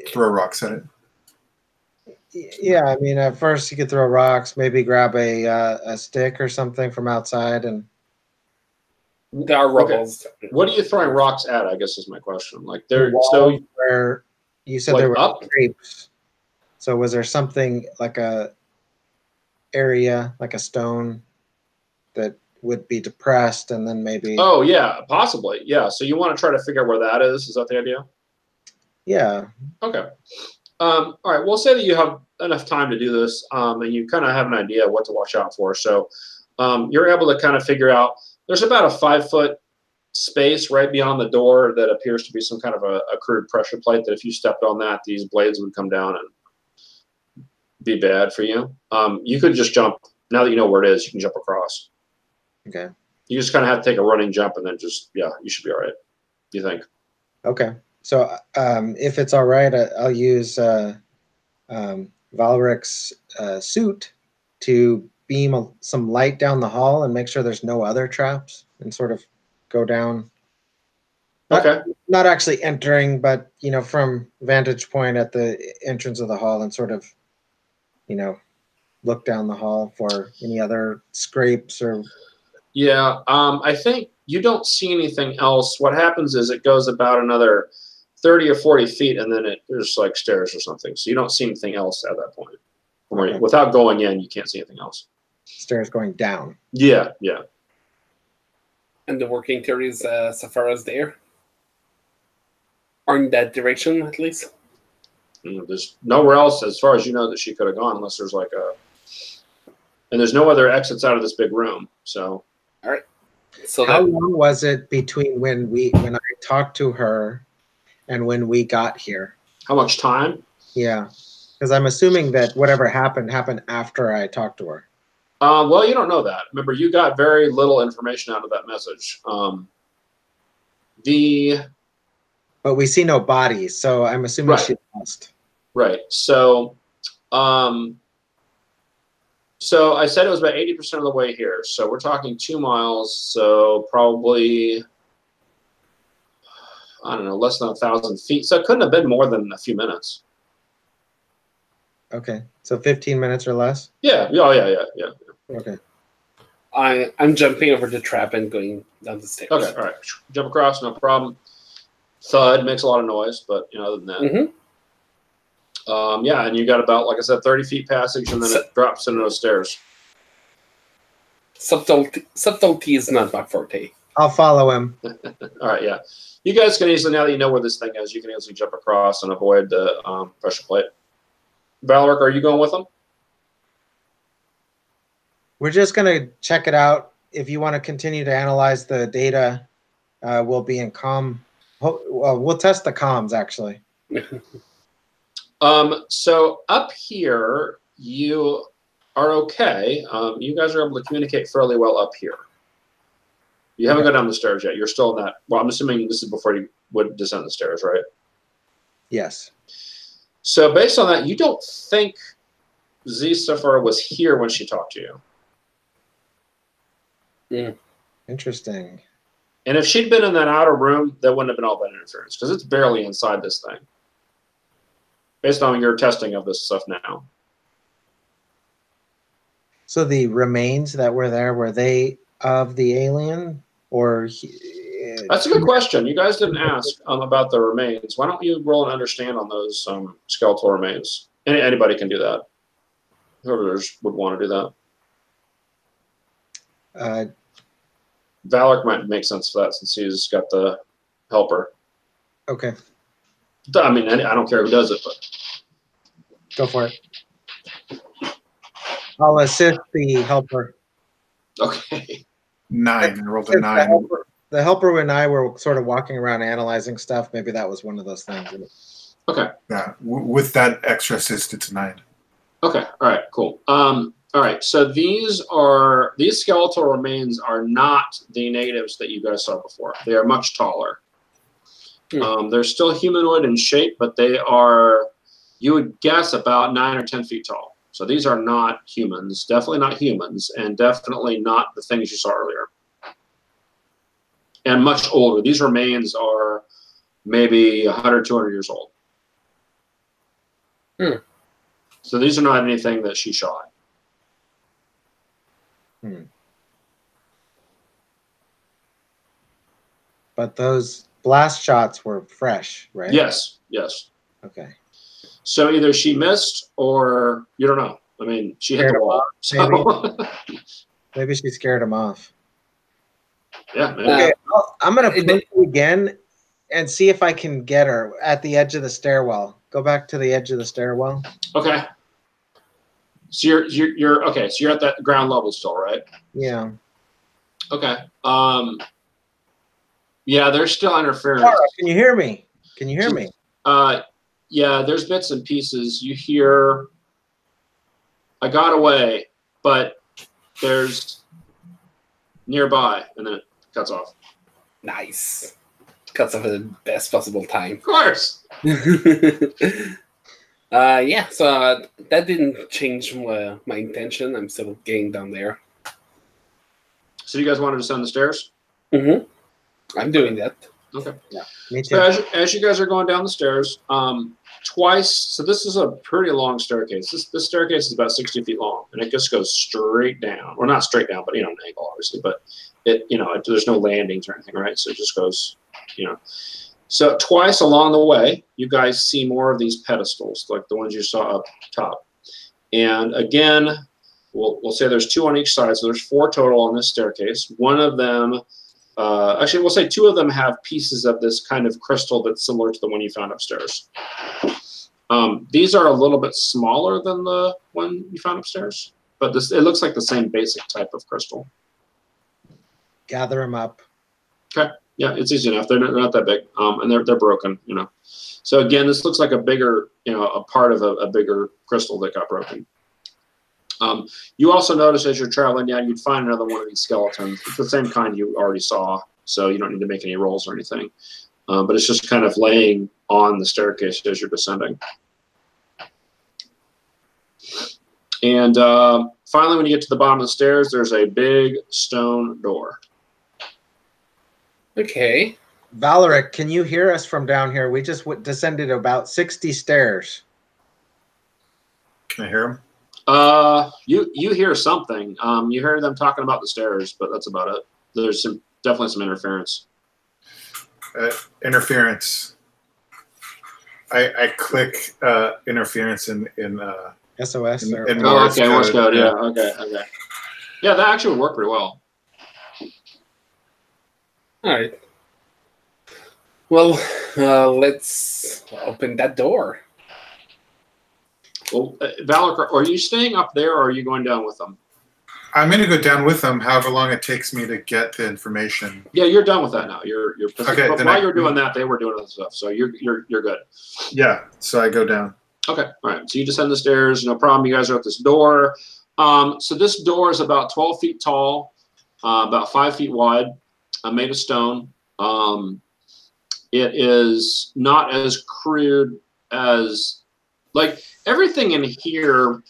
Throw rocks at it. Yeah, I mean, at first you could throw rocks, maybe grab a stick or something from outside, and there are rubbles. Okay. What are you throwing rocks at? I guess is my question. Like there, so where you said there were up scrapes. So was there something like a area, like a stone, that would be depressed, and then maybe? Oh yeah, possibly. Yeah. So you want to try to figure out where that is? Is that the idea? Yeah. Okay. All right. We'll say that you have enough time to do this, and you kind of have an idea what to watch out for. So you're able to kind of figure out there's about a 5-foot space right beyond the door that appears to be some kind of a crude pressure plate that if you stepped on that, these blades would come down and be bad for you. You could just jump. Now that you know where it is, you can jump across. Okay. You just kind of have to take a running jump and then just, yeah, you should be all right. You think? Okay. So if it's all right, I'll use Valric's suit to beam some light down the hall and make sure there's no other traps, and sort of go down. Not actually entering, but from vantage point at the entrance of the hall, and sort of look down the hall for any other scrapes or. Yeah, I think you don't see anything else. What happens is it goes about another 30 or 40 feet, and then there's like stairs or something. So you don't see anything else at that point. Okay. Without going in, you can't see anything else. Stairs going down. Yeah, yeah. And the working theory is Safara's there? Or in that direction, at least? There's nowhere else, as far as you know, that she could have gone, unless there's like a... And there's no other exits out of this big room, so... All right. So how long was it between when I talked to her and when we got here? How much time? Yeah, because I'm assuming that whatever happened after I talked to her. Well, you don't know that. Remember, you got very little information out of that message. But we see no bodies, so I'm assuming she lost. Right. So, so I said it was about 80% of the way here. So we're talking 2 miles. So probably, I don't know, less than 1,000 feet. So it couldn't have been more than a few minutes. Okay. So 15 minutes or less? Yeah. Oh, yeah. Okay. I'm jumping over the trap and going down the stairs. Okay. All right. Jump across, no problem. Thud makes a lot of noise, but other than that. Yeah, and you got about, like I said, 30 feet passage, and then it drops into those stairs. Subtlety is not my forte. I'll follow him. All right, yeah. You guys can easily, now that you know where this thing is, you can easily jump across and avoid the pressure plate. Valric, are you going with them? We're just going to check it out. If you want to continue to analyze the data, we'll be in comm. Well, we'll test the comms, actually. So up here, you are okay. You guys are able to communicate fairly well up here. You haven't gone down the stairs yet. You're still in that. Well, I'm assuming this is before you would descend the stairs, right? Yes. So based on that, you don't think Z-Safar was here when she talked to you. Yeah. Interesting. And if she'd been in that outer room, that wouldn't have been all that interference, because it's barely inside this thing. Based on your testing of this stuff now. So the remains that were there, were they of the alien? Or that's a good question. You guys didn't ask about the remains. Why don't you roll and understand on those skeletal remains? Anybody can do that. Whoever would want to do that. Valak might make sense for that since he's got the helper. Okay. I mean, I don't care who does it, but go for it. I'll assist the helper. Okay. 9. I rolled a 9. the helper and I were sort of walking around analyzing stuff. Maybe that was one of those things. Okay. Yeah, with that extra assist, it's 9. Okay. All right. Cool. All right. So these skeletal remains are not the natives that you guys saw before. They are much taller. They're still humanoid in shape, but they are, you would guess, about 9 or 10 feet tall. So these are not humans, definitely not humans, and definitely not the things you saw earlier. And much older. These remains are maybe 100, 200 years old. So these are not anything that she shot. But those blast shots were fresh, right? Yes, yes. Okay. So either she missed or you don't know. I mean, she hit the wall. So. Maybe she scared him off. Yeah, maybe. Okay, well, I'm going to push you again and see if I can get her at the edge of the stairwell. Go back to the edge of the stairwell. Okay. So you're okay. So you're at that ground level still, right? Yeah. Okay. Yeah, there's still interference. Laura, can you hear me? Can you hear me? Yeah, there's bits and pieces. You hear, I got away, but there's nearby, and then it cuts off. Nice. Cuts off at the best possible time. Of course. Yeah, so that didn't change my intention. I'm still getting down there. So you guys wanted to descend the stairs? Mm-hmm. I'm doing that. Okay. Yeah, me too. So as you guys are going down the stairs, twice. So this is a pretty long staircase. This staircase is about 60 feet long, and it just goes straight down. Well, not straight down, but an angle, obviously. But there's no landings or anything, right? So it just goes, So twice along the way, you guys see more of these pedestals, like the ones you saw up top. And again, we'll say there's 2 on each side, so there's 4 total on this staircase. One of them. Actually, we'll say 2 of them have pieces of this kind of crystal that's similar to the one you found upstairs. These are a little bit smaller than the one you found upstairs, but it looks like the same basic type of crystal. Gather them up. Okay. Yeah, it's easy enough. They're not that big, and they're broken. So again, this looks like a bigger, a part of a bigger crystal that got broken. You also notice as you're traveling down, you'd find another one of these skeletons. It's the same kind you already saw, so you don't need to make any rolls or anything. But it's just kind of laying on the staircase as you're descending. And finally, when you get to the bottom of the stairs, there's a big stone door. Okay. Valeric, can you hear us from down here? We just descended about 60 stairs. Can I hear him? You hear something. You hear them talking about the stairs, but that's about it. There's definitely some interference. Interference. I click interference in SOS. in Morse code. Yeah. Okay. Yeah, that actually would work pretty well. All right. Well, let's open that door. Well, Valak, are you staying up there, or are you going down with them? I'm going to go down with them, however long it takes me to get the information. Yeah, you're done with that now. You're okay. But while you're doing that, they were doing other stuff, so you're good. Yeah. So I go down. Okay. All right. So you descend the stairs. No problem. You guys are at this door. So this door is about 12 feet tall, about 5 feet wide, made of stone. It is not as crude as everything in here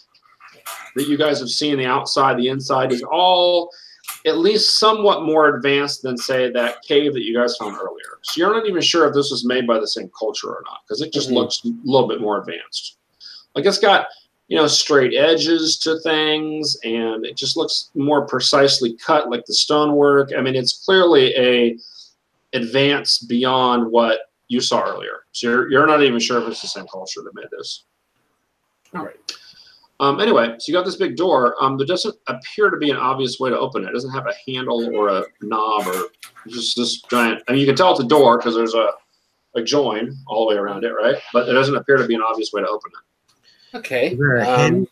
that you guys have seen, the outside, the inside, is all at least somewhat more advanced than, say, that cave that you guys found earlier. So you're not even sure if this was made by the same culture or not, because it just looks a little bit more advanced. Like it's got, straight edges to things, and it just looks more precisely cut, like the stonework. I mean, it's clearly a advance beyond what you saw earlier. So you're not even sure if it's the same culture that made this. All right. Anyway, so you got this big door. There doesn't appear to be an obvious way to open it. It doesn't have a handle or a knob or just this giant. I mean, you can tell it's a door because there's a join all the way around it, right? But there doesn't appear to be an obvious way to open it. Okay. Is there a hinge?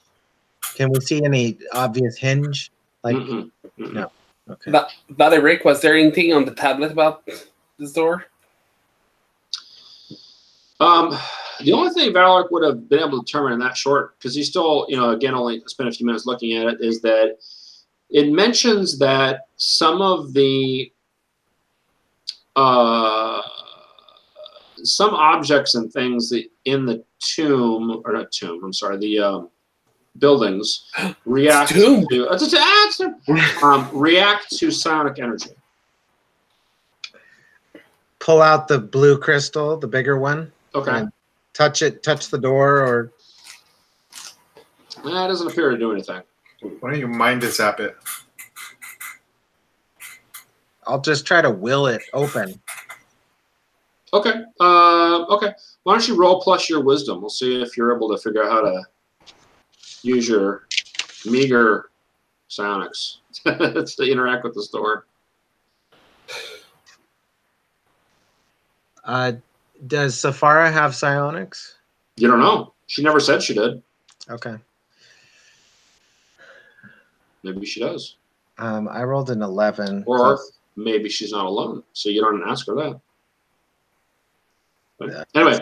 Can we see any obvious hinge? No. Okay. That Rick, was there anything on the tablet about this door? The only thing Valoric would have been able to determine in that short, because he still, again, only spent a few minutes looking at it, is that it mentions that some of the some objects and things in the tomb, or not tomb, I'm sorry, the buildings react to react to psionic energy. Pull out the blue crystal, the bigger one. Okay. And touch the door, or It doesn't appear to do anything. Why don't you mind to zap it? I'll just try to will it open. Okay. Okay. Why don't you roll plus your wisdom? We'll see if you're able to figure out how to use your meager psionics to interact with this door. Does Safara have psionics? You don't know. She never said she did. Okay. Maybe she does. I rolled an 11. Or maybe she's not alone, so you don't ask her that. But Yeah. anyway,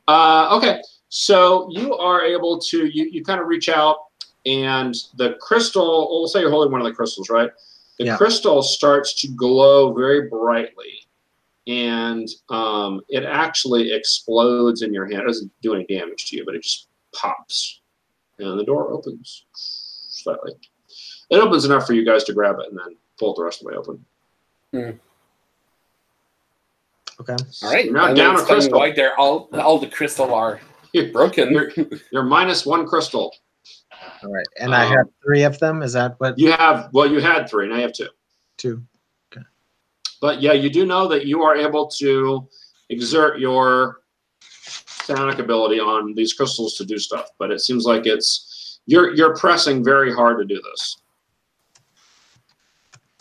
okay. So you are able to, you kind of reach out, and the crystal, we'll say you're holding one of the crystals, right? The crystal starts to glow very brightly, and it actually explodes in your hand. It doesn't do any damage to you, but it just pops, and the door opens slightly. It opens enough for you guys to grab it and then pull it the rest of the way open. Okay. All right. Now down a crystal. Why there all the crystal are broken. You're minus one crystal. All right. And I have 3 of them. Is that what you have? Well, you had 3. Now you have 2. 2. Okay. But yeah, you do know that you are able to exert your psionic ability on these crystals to do stuff. But it seems like you're pressing very hard to do this.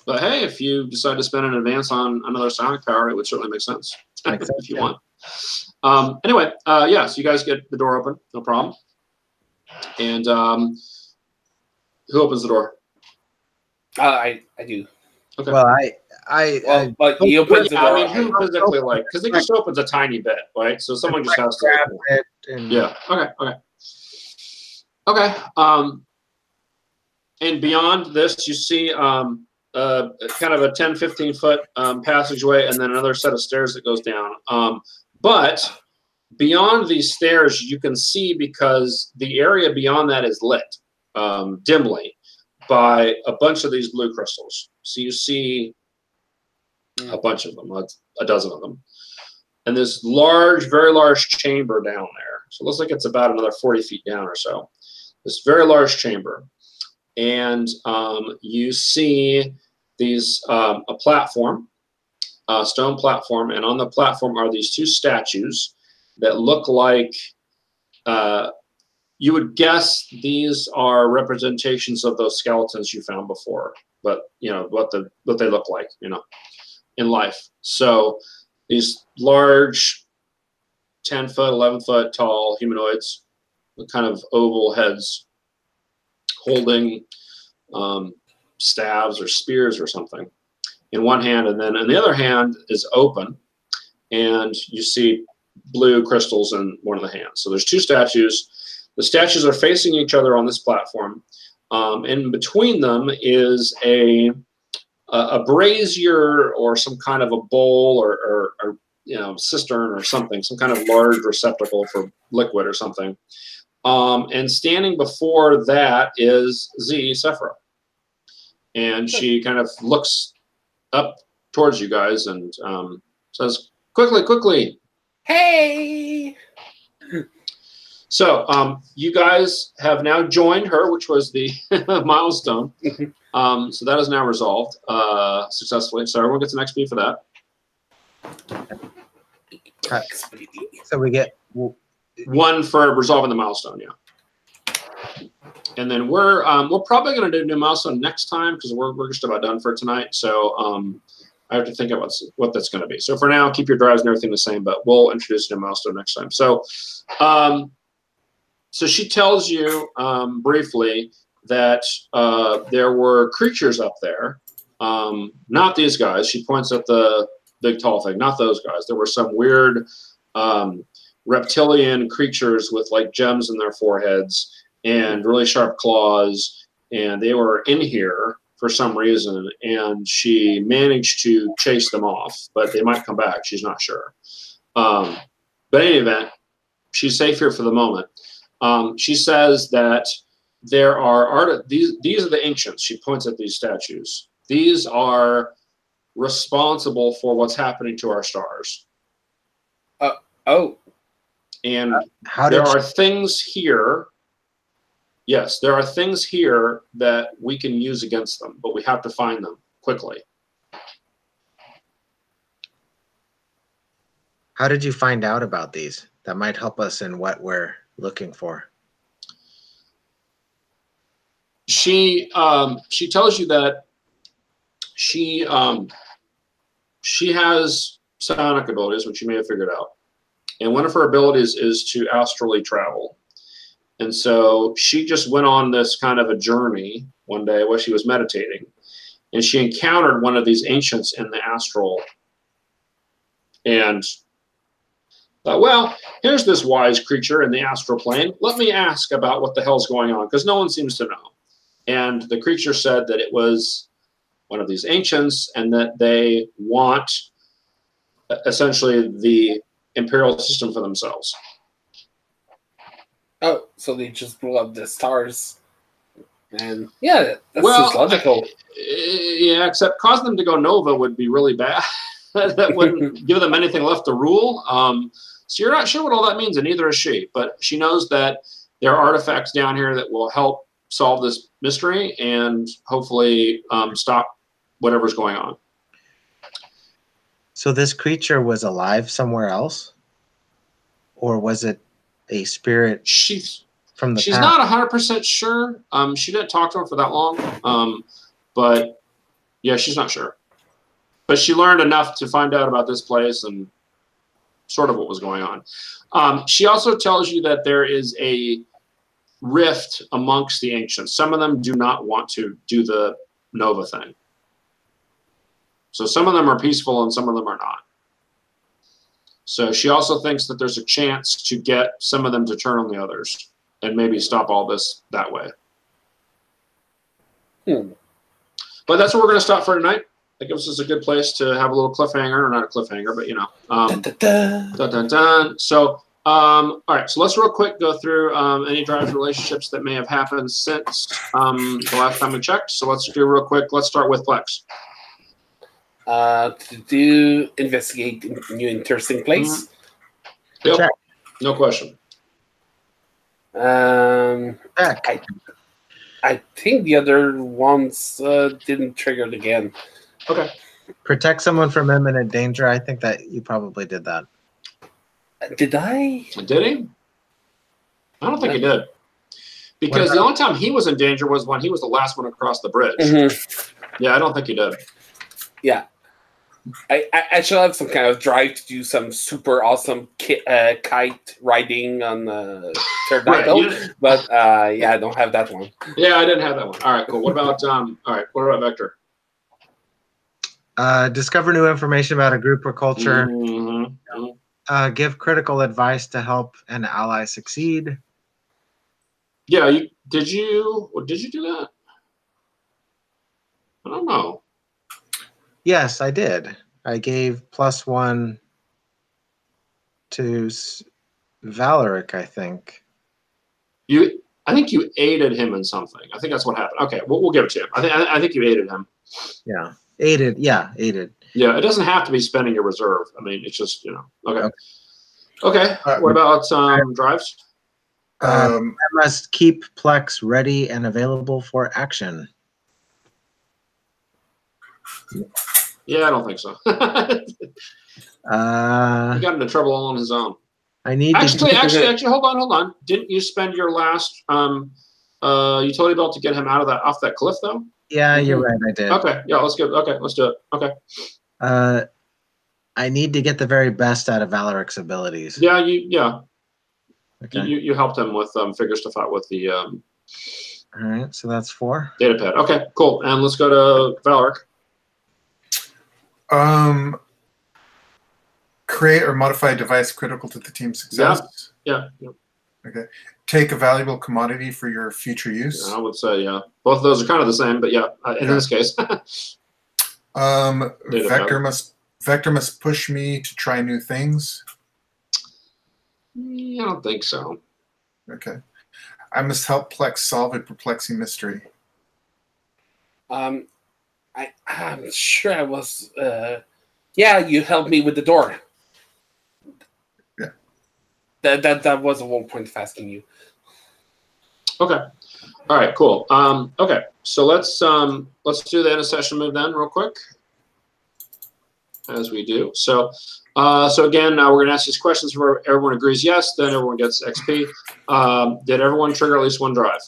But hey, if you decide to spend an advance on another psionic power, it would certainly make sense, if you want. Anyway, yeah, so you guys get the door open, no problem. And who opens the door? I do. Okay. Well, but he opens the door. I mean, who physically, like, because it just opens a tiny bit, right? So someone just has to grab it. And yeah. Okay. And beyond this, you see kind of a 10, 15-foot passageway, and then another set of stairs that goes down. But beyond these stairs, you can see, because the area beyond that is lit dimly by a bunch of these blue crystals. So you see a bunch of them, a dozen of them. And this large, very large chamber down there. So it looks like it's about another 40 feet down or so. This very large chamber. And you see these a platform, a stone platform, and on the platform are these 2 statues that look like you would guess these are representations of those skeletons you found before, but what they look like, in life. So these large 10-foot, 11-foot tall humanoids with kind of oval heads holding staves or spears or something in one hand, and then in the other hand is open, and you see blue crystals in one of the hands. So there's 2 statues. The statues are facing each other on this platform. In between them is a brazier or some kind of a bowl or cistern or something, some kind of large receptacle for liquid or something. And standing before that is Sephira. And she kind of looks up towards you guys and says, quickly. Hey! So you guys have now joined her, which was the milestone. So that is now resolved successfully. So everyone gets an XP for that. So we get 1 for resolving the milestone, yeah. And then we're probably going to do a new milestone next time, because we're just about done for tonight. So I have to think of what that's going to be. So for now, keep your drives and everything the same, but we'll introduce a new milestone next time. So so she tells you briefly that there were creatures up there not these guys. She points at the big tall thing. Not those guys. There were some weird reptilian creatures with like gems in their foreheads and really sharp claws, and they were in here for some reason, and she managed to chase them off, but they might come back. She's not sure. But in any event, she's safe here for the moment. She says that there are these are the ancients. She points at these statues. These are responsible for what's happening to our stars. And there are things here. Yes, there are things here that we can use against them, but we have to find them quickly. How did you find out about these? That might help us in what we're looking for. She tells you that she has psionic abilities, which you may have figured out. And one of her abilities is to astrally travel. And so she just went on this kind of a journey one day while she was meditating. And she encountered one of these ancients in the astral. And thought, well, here's this wise creature in the astral plane. Let me ask about what the hell's going on, because no one seems to know. And the creature said that it was one of these ancients and that they want essentially the imperial system for themselves. Oh, so they just blew up the stars. And yeah, that seems logical. Yeah, except causing them to go nova would be really bad. That wouldn't give them anything left to rule. So you're not sure what all that means, and neither is she. But she knows that there are artifacts down here that will help solve this mystery and hopefully stop whatever's going on. So this creature was alive somewhere else? Or was it a spirit from the She's past? not 100% sure. She didn't talk to him for that long. But yeah, she's not sure. But she learned enough to find out about this place and sort of what was going on. She also tells you that there is a rift amongst the ancients. Some of them do not want to do the Nova thing. So some of them are peaceful and some of them are not. So she also thinks that there's a chance to get some of them to turn on the others and maybe stop all this that way. But that's where we're going to stop for tonight. That gives us a good place to have a little cliffhanger, or not a cliffhanger, but you know. So, all right. So let's real quick go through any drives relationships that may have happened since the last time we checked. So let's do real quick. Let's start with Plex. To do investigate new interesting place. Yep. Check. No question. I think the other ones didn't trigger it again. Okay. Protect someone from imminent danger. I think that you probably did that. Did I? Did he? I don't think he did. Because the only time he was in danger was when he was the last one across the bridge. Yeah, I don't think he did. Yeah. I should have some kind of drive to do some super awesome kite riding on the pterodactyl, but yeah, I don't have that one. Yeah, I didn't have that one. All right, cool. What about what about Vector? Discover new information about a group or culture. Give critical advice to help an ally succeed. Yeah, did you do that? I don't know. Yes, I did. I gave +1 to Valeric, I think. I think you aided him in something. I think that's what happened. Okay, we'll give it to him. I think you aided him. Yeah, aided. Yeah, aided. Yeah, it doesn't have to be spending your reserve. I mean, it's just, you know. Okay. What about drives? I must keep Plex ready and available for action. Yeah, I don't think so. He got into trouble all on his own. I need actually, hold on. Didn't you spend your last utility belt to get him off that cliff though? Yeah, you're right. I did. Okay. Yeah, let's do it. Okay. I need to get the very best out of Valeric's abilities. Yeah. Okay. You helped him with figure stuff out with the. All right, so that's 4. Data pad. Okay, cool. And let's go to Valeric. Create or modify a device critical to the team's success. Yeah. Okay. Take a valuable commodity for your future use. I would say, yeah. Both of those are kind of the same, but yeah, in this case. Vector must push me to try new things. I don't think so. Okay. I must help Plex solve a perplexing mystery. I'm sure I was. Yeah, you helped me with the door. Yeah. That was a one point of asking you. Okay. All right. Cool. Okay. So let's do the end of session move then, real quick, as we do. So again, we're going to ask these questions. Where everyone agrees yes, then everyone gets XP. Did everyone trigger at least one drive?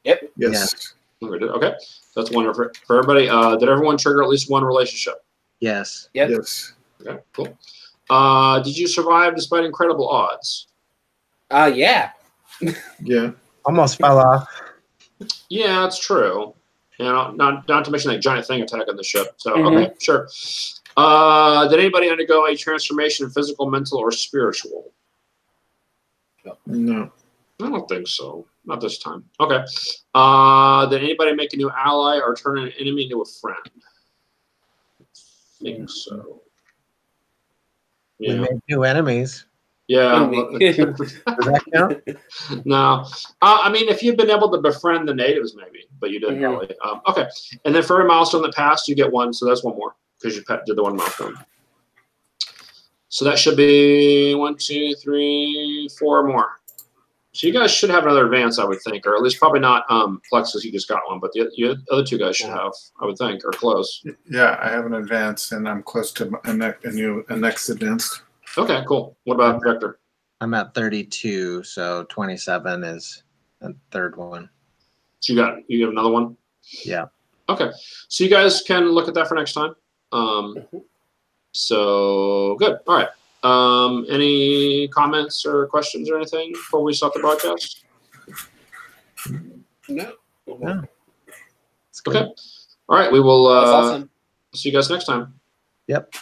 Yep. Yes. Okay. That's one for everybody. Did everyone trigger at least one relationship? Yes. Yep. Yes. Okay. Cool. Did you survive despite incredible odds? Yeah. Yeah. Almost fell off. Yeah, that's true. You know, not to mention that giant thing attacking the ship. So okay, sure. Did anybody undergo a transformation, physical, mental, or spiritual? No. I don't think so. Not this time. Okay. Did anybody make a new ally or turn an enemy into a friend? I think so. We made new enemies. Yeah. Does that count? No. I mean, if you've been able to befriend the natives, maybe, but you didn't really. Okay. And then for every milestone that passed, you get one. So that's one more because you did the one milestone. So that should be 1, 2, 3, 4 more. So you guys should have another advance, I would think, or at least probably not Plexus. You just got one, but the other two guys should have, I would think, or close. Yeah, I have an advance, and I'm close to a next advance. Okay, cool. What about Vector? I'm at 32, so 27 is the third one. So you have another one? Yeah. Okay. So you guys can look at that for next time. So good. All right. Any comments or questions or anything before we start the broadcast? No. Okay. All right. We will That's awesome. see you guys next time. Yep.